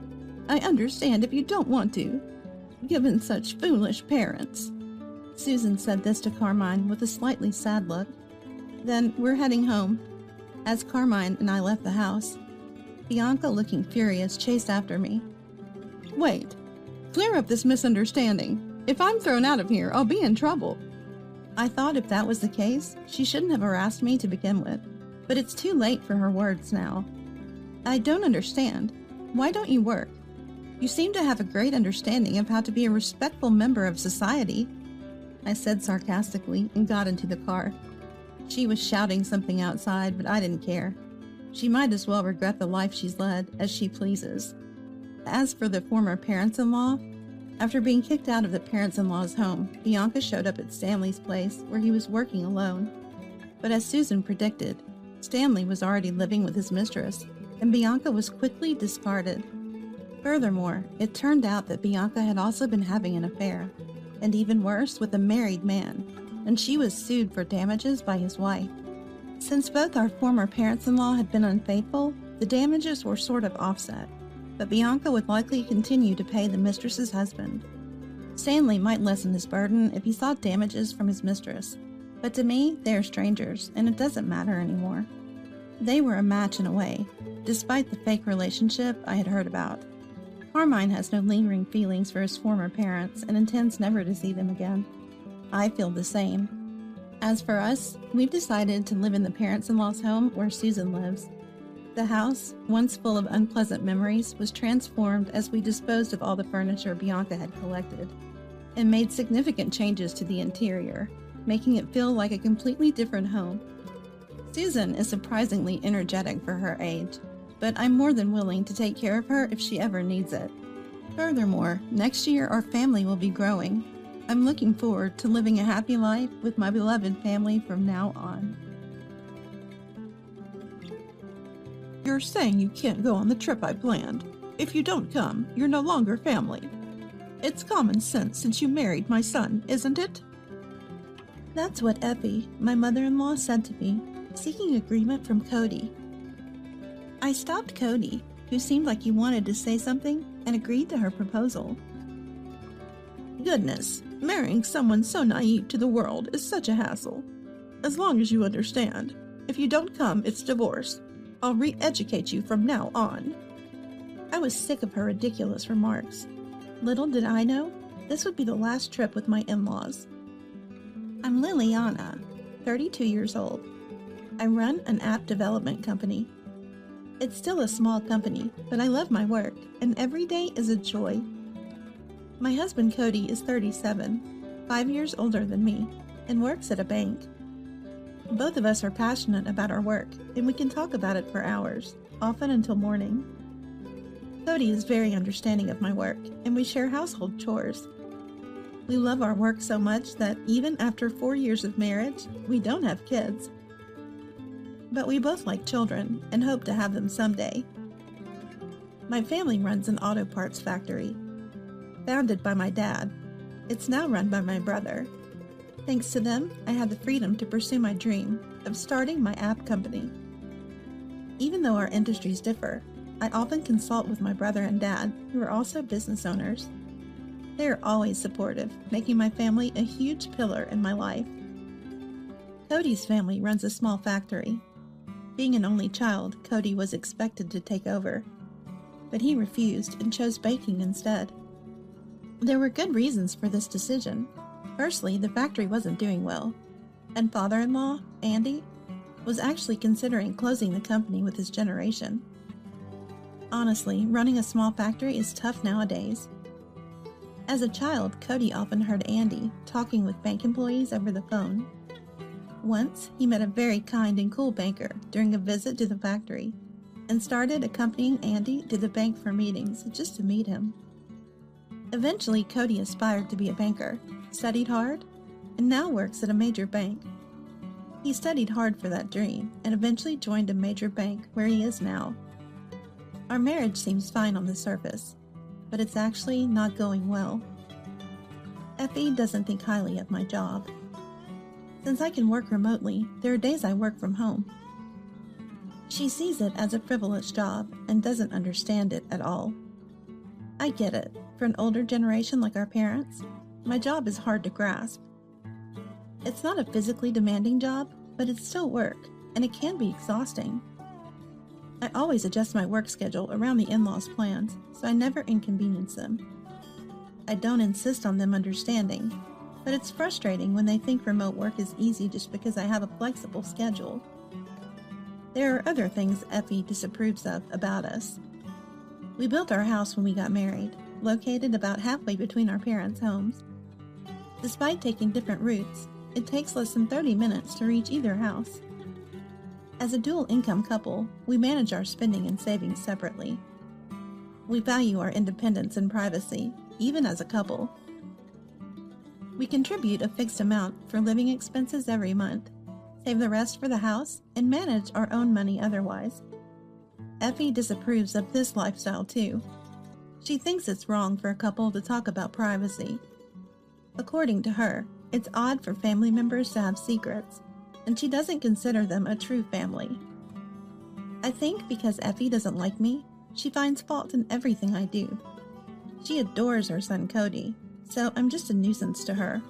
I understand if you don't want to, given such foolish parents. Susan said this to Carmine with a slightly sad look. Then we're heading home. As Carmine and I left the house, Bianca, looking furious, chased after me. Wait, clear up this misunderstanding. If I'm thrown out of here, I'll be in trouble. I thought if that was the case, she shouldn't have harassed me to begin with, but it's too late for her words now. I don't understand. Why don't you work? You seem to have a great understanding of how to be a respectful member of society, I said sarcastically and got into the car. She was shouting something outside, but I didn't care. She might as well regret the life she's led as she pleases. As for the former parents-in-law, after being kicked out of the parents-in-law's home, Bianca showed up at Stanley's place where he was working alone. But as Susan predicted, Stanley was already living with his mistress, and Bianca was quickly discarded. Furthermore, it turned out that Bianca had also been having an affair, and even worse, with a married man, and she was sued for damages by his wife. Since both our former parents-in-law had been unfaithful, the damages were sort of offset, but Bianca would likely continue to pay the mistress's husband. Stanley might lessen his burden if he sought damages from his mistress, but to me, they are strangers, and it doesn't matter anymore. They were a match in a way, despite the fake relationship I had heard about. Carmine has no lingering feelings for his former parents and intends never to see them again. I feel the same. As for us, we've decided to live in the parents-in-law's home where Susan lives. The house, once full of unpleasant memories, was transformed as we disposed of all the furniture Bianca had collected and made significant changes to the interior, making it feel like a completely different home. Susan is surprisingly energetic for her age, but I'm more than willing to take care of her if she ever needs it. Furthermore, next year our family will be growing. I'm looking forward to living a happy life with my beloved family from now on. You're saying you can't go on the trip I planned. If you don't come, you're no longer family. It's common sense since you married my son, isn't it? That's what Effie, my mother-in-law, said to me, seeking agreement from Cody. I stopped Cody, who seemed like he wanted to say something, and agreed to her proposal. Goodness, marrying someone so naive to the world is such a hassle. As long as you understand, if you don't come, it's divorce. I'll re-educate you from now on. I was sick of her ridiculous remarks. Little did I know, this would be the last trip with my in-laws. I'm Liliana, 32 years old. I run an app development company. It's still a small company, but I love my work, and every day is a joy. My husband Cody is 37, 5 years older than me, and works at a bank. Both of us are passionate about our work, and we can talk about it for hours, often until morning. Cody is very understanding of my work, and we share household chores. We love our work so much that even after 4 years of marriage, we don't have kids. But we both like children and hope to have them someday. My family runs an auto parts factory. Founded by my dad, it's now run by my brother. Thanks to them, I had the freedom to pursue my dream of starting my app company. Even though our industries differ, I often consult with my brother and dad, who are also business owners. They are always supportive, making my family a huge pillar in my life. Cody's family runs a small factory. Being an only child, Cody was expected to take over, but he refused and chose baking instead. There were good reasons for this decision. Firstly, the factory wasn't doing well, and father-in-law, Andy, was actually considering closing the company with his generation. Honestly, running a small factory is tough nowadays. As a child, Cody often heard Andy talking with bank employees over the phone. Once, he met a very kind and cool banker during a visit to the factory, and started accompanying Andy to the bank for meetings just to meet him. Eventually, Cody aspired to be a banker, studied hard, and now works at a major bank. He studied hard for that dream and eventually joined a major bank where he is now. Our marriage seems fine on the surface, but it's actually not going well. Effie doesn't think highly of my job. Since I can work remotely, there are days I work from home. She sees it as a frivolous job and doesn't understand it at all. I get it. For an older generation like our parents, my job is hard to grasp. It's not a physically demanding job, but it's still work, and it can be exhausting. I always adjust my work schedule around the in-laws' plans, so I never inconvenience them. I don't insist on them understanding, but it's frustrating when they think remote work is easy just because I have a flexible schedule. There are other things Effie disapproves of about us. We built our house when we got married, located about halfway between our parents' homes. Despite taking different routes, it takes less than 30 minutes to reach either house. As a dual-income couple, we manage our spending and savings separately. We value our independence and privacy, even as a couple. We contribute a fixed amount for living expenses every month, save the rest for the house, and manage our own money otherwise. Effie disapproves of this lifestyle too. She thinks it's wrong for a couple to talk about privacy. According to her, It's odd for family members to have secrets, and she doesn't consider them a true family. I think because Effie doesn't like me, she finds fault in everything I do. She adores her son Cody, so I'm just a nuisance to her.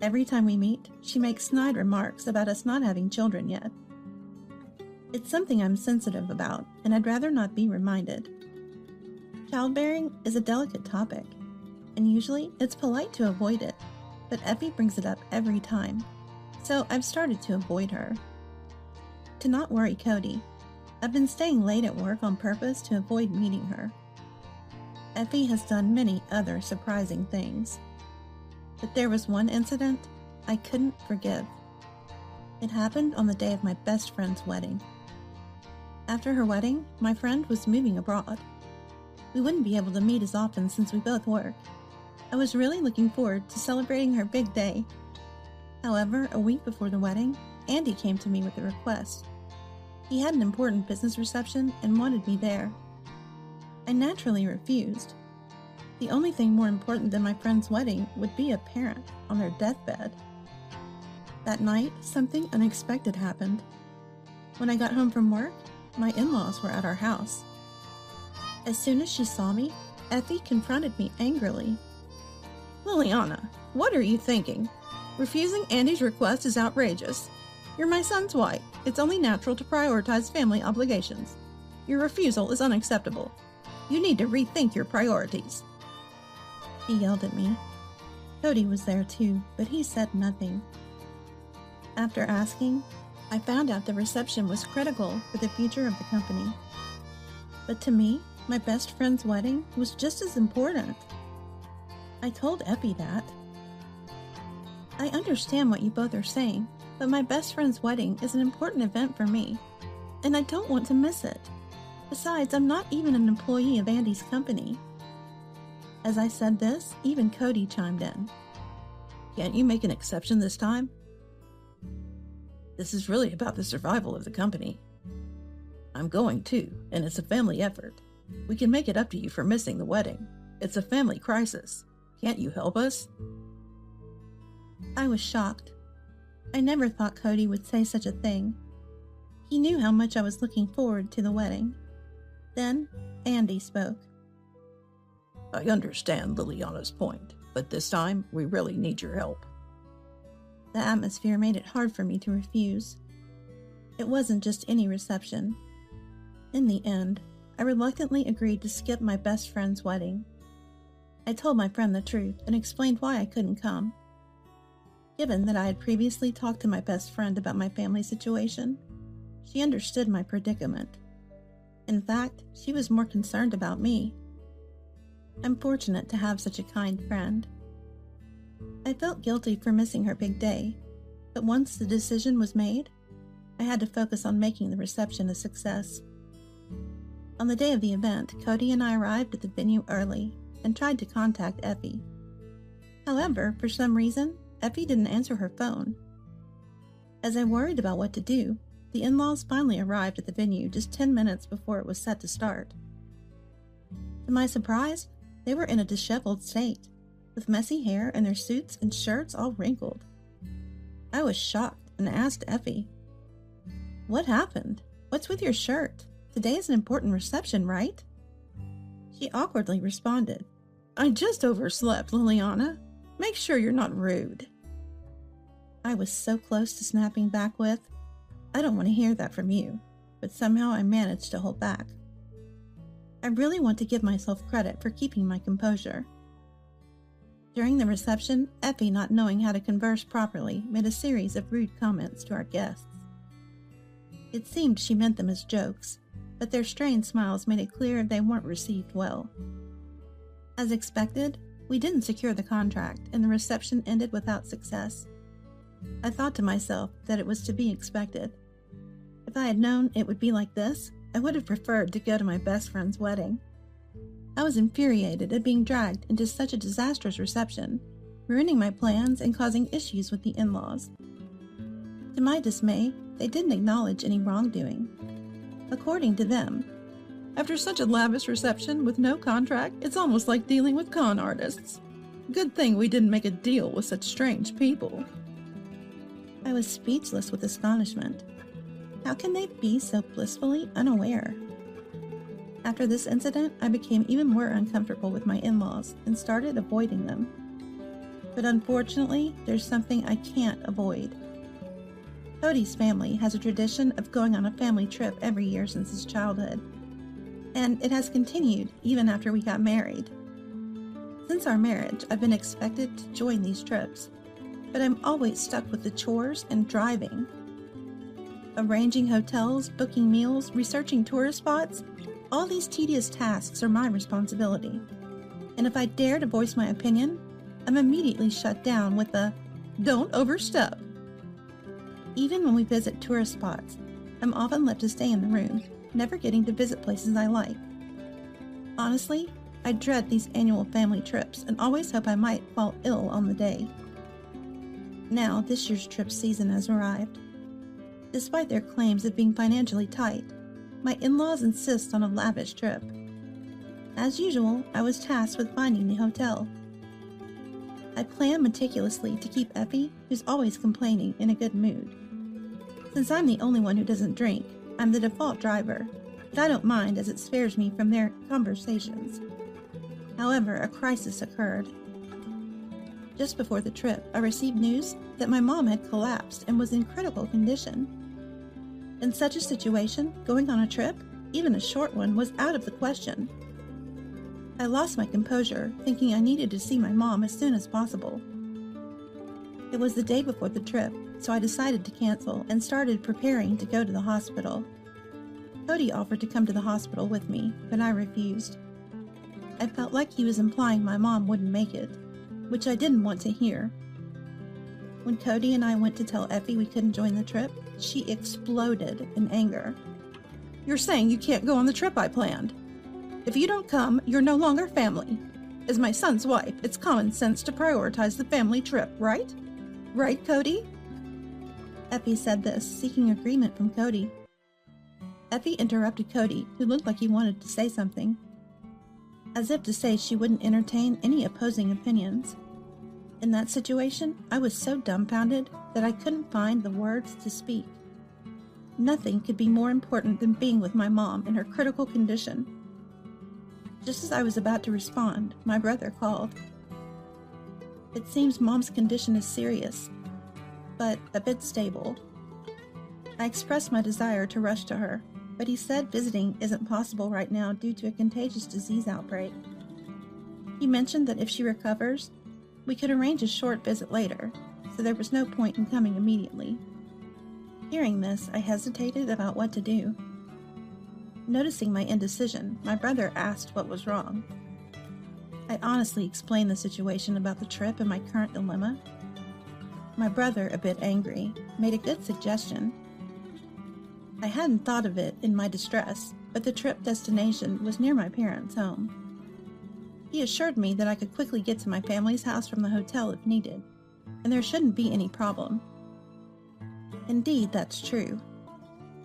Every time we meet, she makes snide remarks about us not having children yet. It's something I'm sensitive about, and I'd rather not be reminded. Childbearing is a delicate topic, and usually it's polite to avoid it, but Effie brings it up every time, so I've started to avoid her. To not worry Cody, I've been staying late at work on purpose to avoid meeting her. Effie has done many other surprising things, but there was one incident I couldn't forgive. It happened on the day of my best friend's wedding. After her wedding, my friend was moving abroad. We wouldn't be able to meet as often since we both work. I was really looking forward to celebrating her big day. However, a week before the wedding, Andy came to me with a request. He had an important business reception and wanted me there. I naturally refused. The only thing more important than my friend's wedding would be a parent on their deathbed. That night, something unexpected happened. When I got home from work, my in-laws were at our house. As soon as she saw me, Effie confronted me angrily. Liliana, what are you thinking? Refusing Andy's request is outrageous. You're my son's wife. It's only natural to prioritize family obligations. Your refusal is unacceptable. You need to rethink your priorities. She yelled at me. Cody was there too, but he said nothing. After asking, I found out the reception was critical for the future of the company. But to me, my best friend's wedding was just as important. I told Effie that. I understand what you both are saying, but my best friend's wedding is an important event for me, and I don't want to miss it. Besides, I'm not even an employee of Andy's company. As I said this, even Cody chimed in. Can't you make an exception this time? This is really about the survival of the company. I'm going too, and it's a family effort. We can make it up to you for missing the wedding. It's a family crisis. Can't you help us? I was shocked. I never thought Cody would say such a thing. He knew how much I was looking forward to the wedding. Then, Andy spoke. I understand Liliana's point, but this time we really need your help. The atmosphere made it hard for me to refuse. It wasn't just any reception. In the end, I reluctantly agreed to skip my best friend's wedding. I told my friend the truth and explained why I couldn't come. Given that I had previously talked to my best friend about my family situation, she understood my predicament. In fact, she was more concerned about me. I'm fortunate to have such a kind friend. I felt guilty for missing her big day, but once the decision was made, I had to focus on making the reception a success. On the day of the event, Cody and I arrived at the venue early and tried to contact Effie. However, for some reason, Effie didn't answer her phone. As I worried about what to do, the in-laws finally arrived at the venue just 10 minutes before it was set to start. To my surprise, they were in a disheveled state, with messy hair and their suits and shirts all wrinkled. I was shocked and asked Effie, "What happened? What's with your shirt? Today is an important reception, right?" She awkwardly responded, I just overslept, Liliana. Make sure you're not rude. I was so close to snapping back with, "I don't want to hear that from you," but somehow I managed to hold back. I really want to give myself credit for keeping my composure. During the reception, Effie, not knowing how to converse properly, made a series of rude comments to our guests. It seemed she meant them as jokes, but their strained smiles made it clear they weren't received well. As expected, we didn't secure the contract, and the reception ended without success. I thought to myself that it was to be expected. If I had known it would be like this, I would have preferred to go to my best friend's wedding. I was infuriated at being dragged into such a disastrous reception, ruining my plans and causing issues with the in-laws. To my dismay, they didn't acknowledge any wrongdoing. According to them, after such a lavish reception with no contract, it's almost like dealing with con artists. Good thing we didn't make a deal with such strange people. I was speechless with astonishment. How can they be so blissfully unaware? After this incident, I became even more uncomfortable with my in-laws and started avoiding them. But unfortunately, there's something I can't avoid. Cody's family has a tradition of going on a family trip every year since his childhood, and it has continued even after we got married. Since our marriage, I've been expected to join these trips, but I'm always stuck with the chores and driving. Arranging hotels, booking meals, researching tourist spots, all these tedious tasks are my responsibility. And if I dare to voice my opinion, I'm immediately shut down with a, "Don't overstep." Even when we visit tourist spots, I'm often left to stay in the room, never getting to visit places I like. Honestly, I dread these annual family trips and always hope I might fall ill on the day. Now, this year's trip season has arrived. Despite their claims of being financially tight, my in-laws insist on a lavish trip. As usual, I was tasked with finding the hotel. I plan meticulously to keep Effie, who's always complaining, in a good mood. Since I'm the only one who doesn't drink, I'm the default driver, but I don't mind as it spares me from their conversations. However, a crisis occurred. Just before the trip, I received news that my mom had collapsed and was in critical condition. In such a situation, going on a trip, even a short one, was out of the question. I lost my composure, thinking I needed to see my mom as soon as possible. It was the day before the trip, so I decided to cancel and started preparing to go to the hospital. Cody offered to come to the hospital with me, but I refused. I felt like he was implying my mom wouldn't make it, which I didn't want to hear. When Cody and I went to tell Effie we couldn't join the trip, she exploded in anger. "You're saying you can't go on the trip I planned. If you don't come, you're no longer family. As my son's wife, it's common sense to prioritize the family trip, right? Right, Cody?" Effie said this, seeking agreement from Cody. Effie interrupted Cody, who looked like he wanted to say something, as if to say she wouldn't entertain any opposing opinions. In that situation, I was so dumbfounded that I couldn't find the words to speak. Nothing could be more important than being with my mom in her critical condition. Just as I was about to respond, my brother called. It seems Mom's condition is serious, but a bit stable. I expressed my desire to rush to her, but he said visiting isn't possible right now due to a contagious disease outbreak. He mentioned that if she recovers, we could arrange a short visit later, so there was no point in coming immediately. Hearing this, I hesitated about what to do. Noticing my indecision, my brother asked what was wrong. I honestly explained the situation about the trip and my current dilemma. My brother, a bit angry, made a good suggestion. I hadn't thought of it in my distress, but the trip destination was near my parents' home. He assured me that I could quickly get to my family's house from the hotel if needed, and there shouldn't be any problem. Indeed, that's true.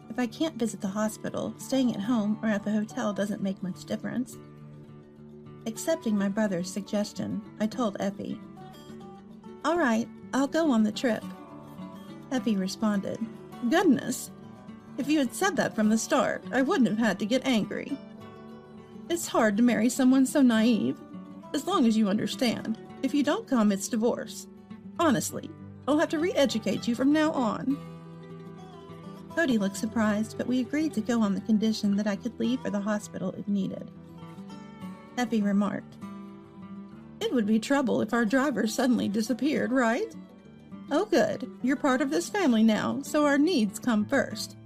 If I can't visit the hospital, staying at home or at the hotel doesn't make much difference. Accepting my brother's suggestion, I told Effie. "All right, I'll go on the trip." Effie responded, "Goodness! If you had said that from the start, I wouldn't have had to get angry. It's hard to marry someone so naive. As long as you understand, if you don't come, it's divorce. Honestly, I'll have to re-educate you from now on." Cody looked surprised, but we agreed to go on the condition that I could leave for the hospital if needed. Effie remarked, "It would be trouble if our driver suddenly disappeared, right? Oh good, you're part of this family now, so our needs come first.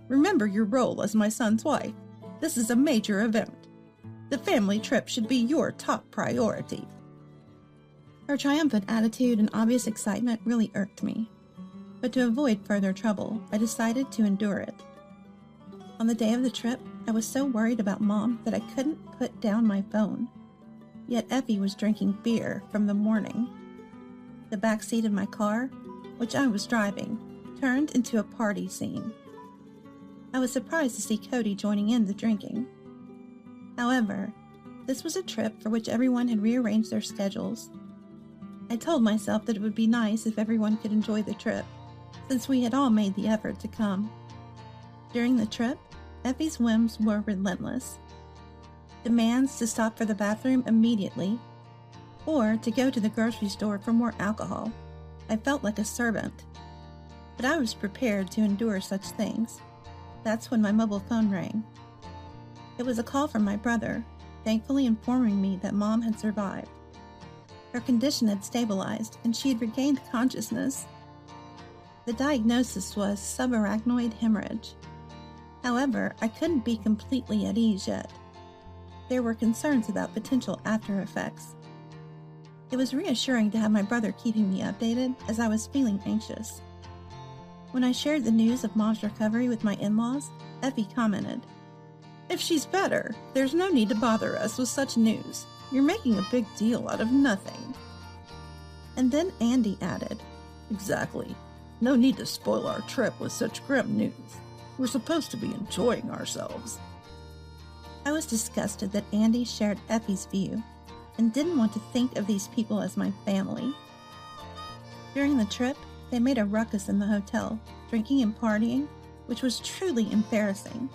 Remember your role as my son's wife. This is a major event. The family trip should be your top priority." Her triumphant attitude and obvious excitement really irked me. But to avoid further trouble, I decided to endure it. On the day of the trip, I was so worried about Mom that I couldn't put down my phone. Yet Effie was drinking beer from the morning. The back seat of my car, which I was driving, turned into a party scene. I was surprised to see Cody joining in the drinking. However, this was a trip for which everyone had rearranged their schedules, I told myself that it would be nice if everyone could enjoy the trip, since we had all made the effort to come. During the trip, Effie's whims were relentless. Demands to stop for the bathroom immediately, or to go to the grocery store for more alcohol. I felt like a servant, but I was prepared to endure such things. That's when my mobile phone rang. It was a call from my brother, thankfully informing me that Mom had survived. Her condition had stabilized and she had regained consciousness. The diagnosis was subarachnoid hemorrhage. However, I couldn't be completely at ease yet. There were concerns about potential after effects. It was reassuring to have my brother keeping me updated as I was feeling anxious. When I shared the news of Mom's recovery with my in-laws, Effie commented, "If she's better, there's no need to bother us with such news. You're making a big deal out of nothing." And then Andy added, "Exactly. No need to spoil our trip with such grim news. We're supposed to be enjoying ourselves." I was disgusted that Andy shared Effie's view and didn't want to think of these people as my family. During the trip, they made a ruckus in the hotel, drinking and partying, which was truly embarrassing.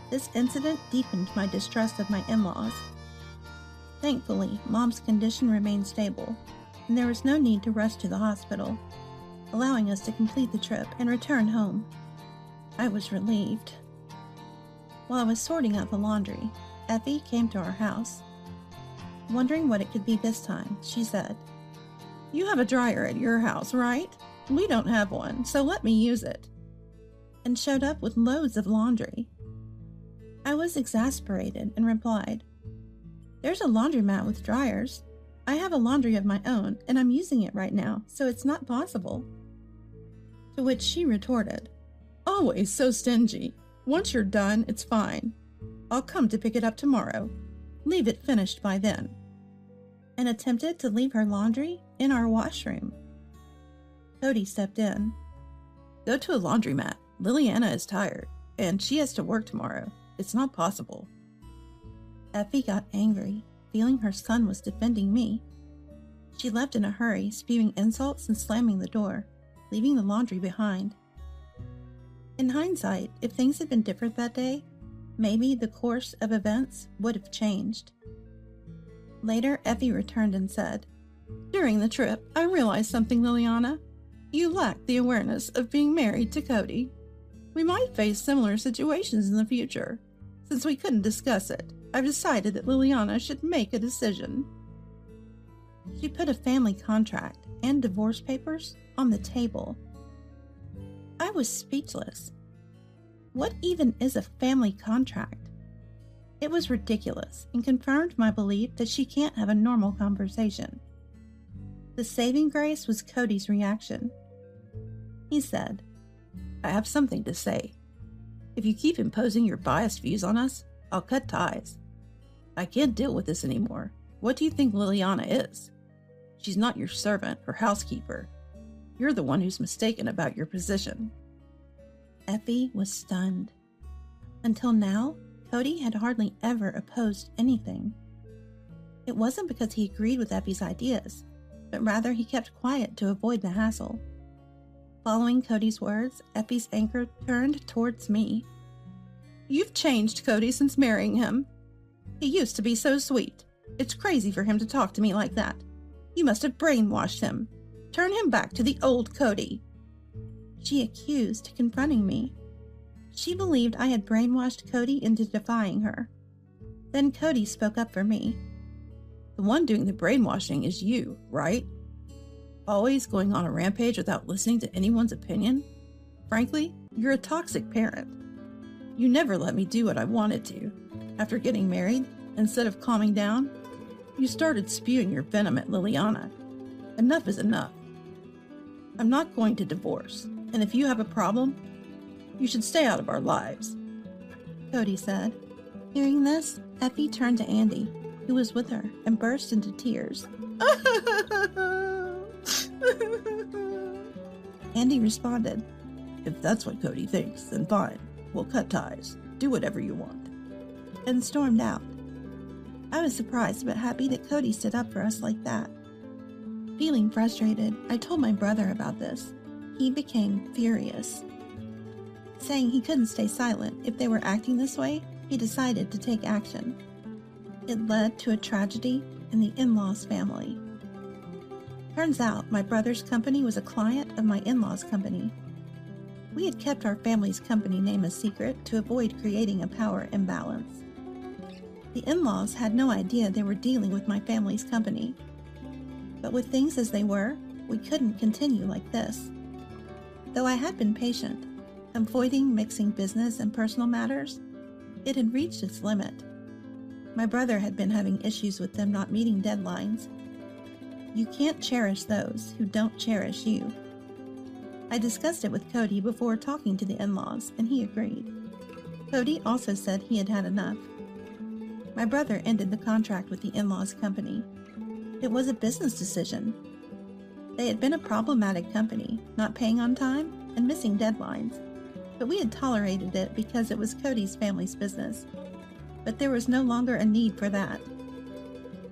This incident deepened my distrust of my in-laws. Thankfully, Mom's condition remained stable, and there was no need to rush to the hospital, allowing us to complete the trip and return home. I was relieved. While I was sorting out the laundry, Effie came to our house. Wondering what it could be this time, she said, "You have a dryer at your house, right? We don't have one, so let me use it," and showed up with loads of laundry. I was exasperated and replied, "There's a laundromat with dryers. I have a laundry of my own, and I'm using it right now, so it's not possible." To which she retorted, "Always so stingy. Once you're done, it's fine. I'll come to pick it up tomorrow. Leave it finished by then," and attempted to leave her laundry in our washroom. Cody stepped in. "Go to a laundromat. Liliana is tired, and she has to work tomorrow. It's not possible." Effie got angry, feeling her son was defending me. She left in a hurry, spewing insults and slamming the door, leaving the laundry behind. In hindsight, if things had been different that day, maybe the course of events would have changed. Later, Effie returned and said, "During the trip, I realized something, Liliana. You lack the awareness of being married to Cody. We might face similar situations in the future. Since we couldn't discuss it, I've decided that Liliana should make a decision." She put a family contract and divorce papers on the table. I was speechless. What even is a family contract? It was ridiculous and confirmed my belief that she can't have a normal conversation. The saving grace was Cody's reaction. He said, "I have something to say. If you keep imposing your biased views on us, I'll cut ties. I can't deal with this anymore. What do you think Liliana is? She's not your servant or housekeeper. You're the one who's mistaken about your position." Effie was stunned. Until now, Cody had hardly ever opposed anything. It wasn't because he agreed with Effie's ideas, but rather he kept quiet to avoid the hassle. Following Cody's words, Effie's anger turned towards me. "You've changed Cody since marrying him. He used to be so sweet. It's crazy for him to talk to me like that. You must have brainwashed him. Turn him back to the old Cody," she accused, confronting me. She believed I had brainwashed Cody into defying her. Then Cody spoke up for me. "The one doing the brainwashing is you, right? Always going on a rampage without listening to anyone's opinion? Frankly, you're a toxic parent. You never let me do what I wanted to. After getting married, instead of calming down, you started spewing your venom at Liliana. Enough is enough. I'm not going to divorce, and if you have a problem, you should stay out of our lives," Cody said. Hearing this, Effie turned to Andy, who was with her, and burst into tears. Andy responded, "If that's what Cody thinks, then fine. We'll cut ties. Do whatever you want," and stormed out. I was surprised but happy that Cody stood up for us like that. Feeling frustrated, I told my brother about this. He became furious. Saying he couldn't stay silent if they were acting this way, he decided to take action. It led to a tragedy in the in-laws family. Turns out my brother's company was a client of my in-laws' company. We had kept our family's company name a secret to avoid creating a power imbalance. The in-laws had no idea they were dealing with my family's company. But with things as they were, we couldn't continue like this. Though I had been patient, avoiding mixing business and personal matters, it had reached its limit. My brother had been having issues with them not meeting deadlines. You can't cherish those who don't cherish you. I discussed it with Cody before talking to the in-laws, and he agreed. Cody also said he had had enough. My brother ended the contract with the in-laws company. It was a business decision. They had been a problematic company, not paying on time and missing deadlines, but we had tolerated it because it was Cody's family's business. But there was no longer a need for that.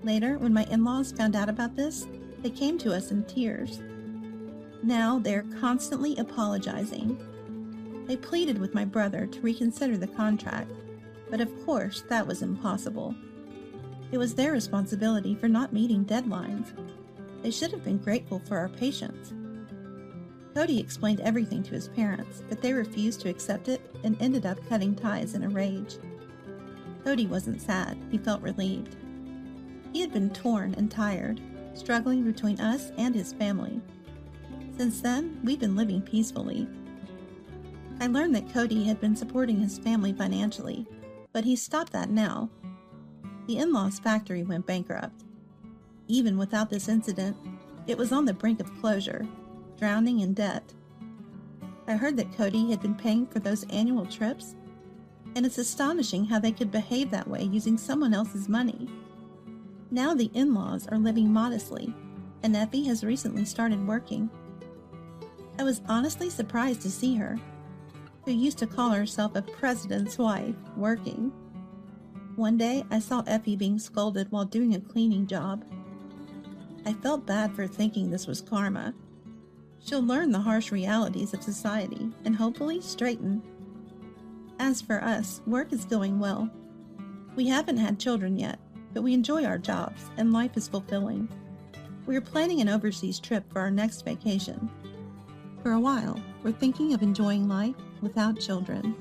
Later, when my in-laws found out about this, they came to us in tears. Now they're constantly apologizing. They pleaded with my brother to reconsider the contract, but of course that was impossible. It was their responsibility for not meeting deadlines. They should have been grateful for our patience. Cody explained everything to his parents, but they refused to accept it and ended up cutting ties in a rage. Cody wasn't sad, he felt relieved. He had been torn and tired, struggling between us and his family. Since then, we've been living peacefully. I learned that Cody had been supporting his family financially, but he's stopped that now. The in-laws factory went bankrupt. Even without this incident, it was on the brink of closure, drowning in debt. I heard that Cody had been paying for those annual trips, and it's astonishing how they could behave that way using someone else's money. Now the in-laws are living modestly, and Effie has recently started working. I was honestly surprised to see her, who used to call herself a president's wife, working. One day I saw Effie being scolded while doing a cleaning job. I felt bad for thinking this was karma. She'll learn the harsh realities of society and hopefully straighten. As for us, work is going well. We haven't had children yet, but we enjoy our jobs and life is fulfilling. We are planning an overseas trip for our next vacation. For a while, we're thinking of enjoying life without children.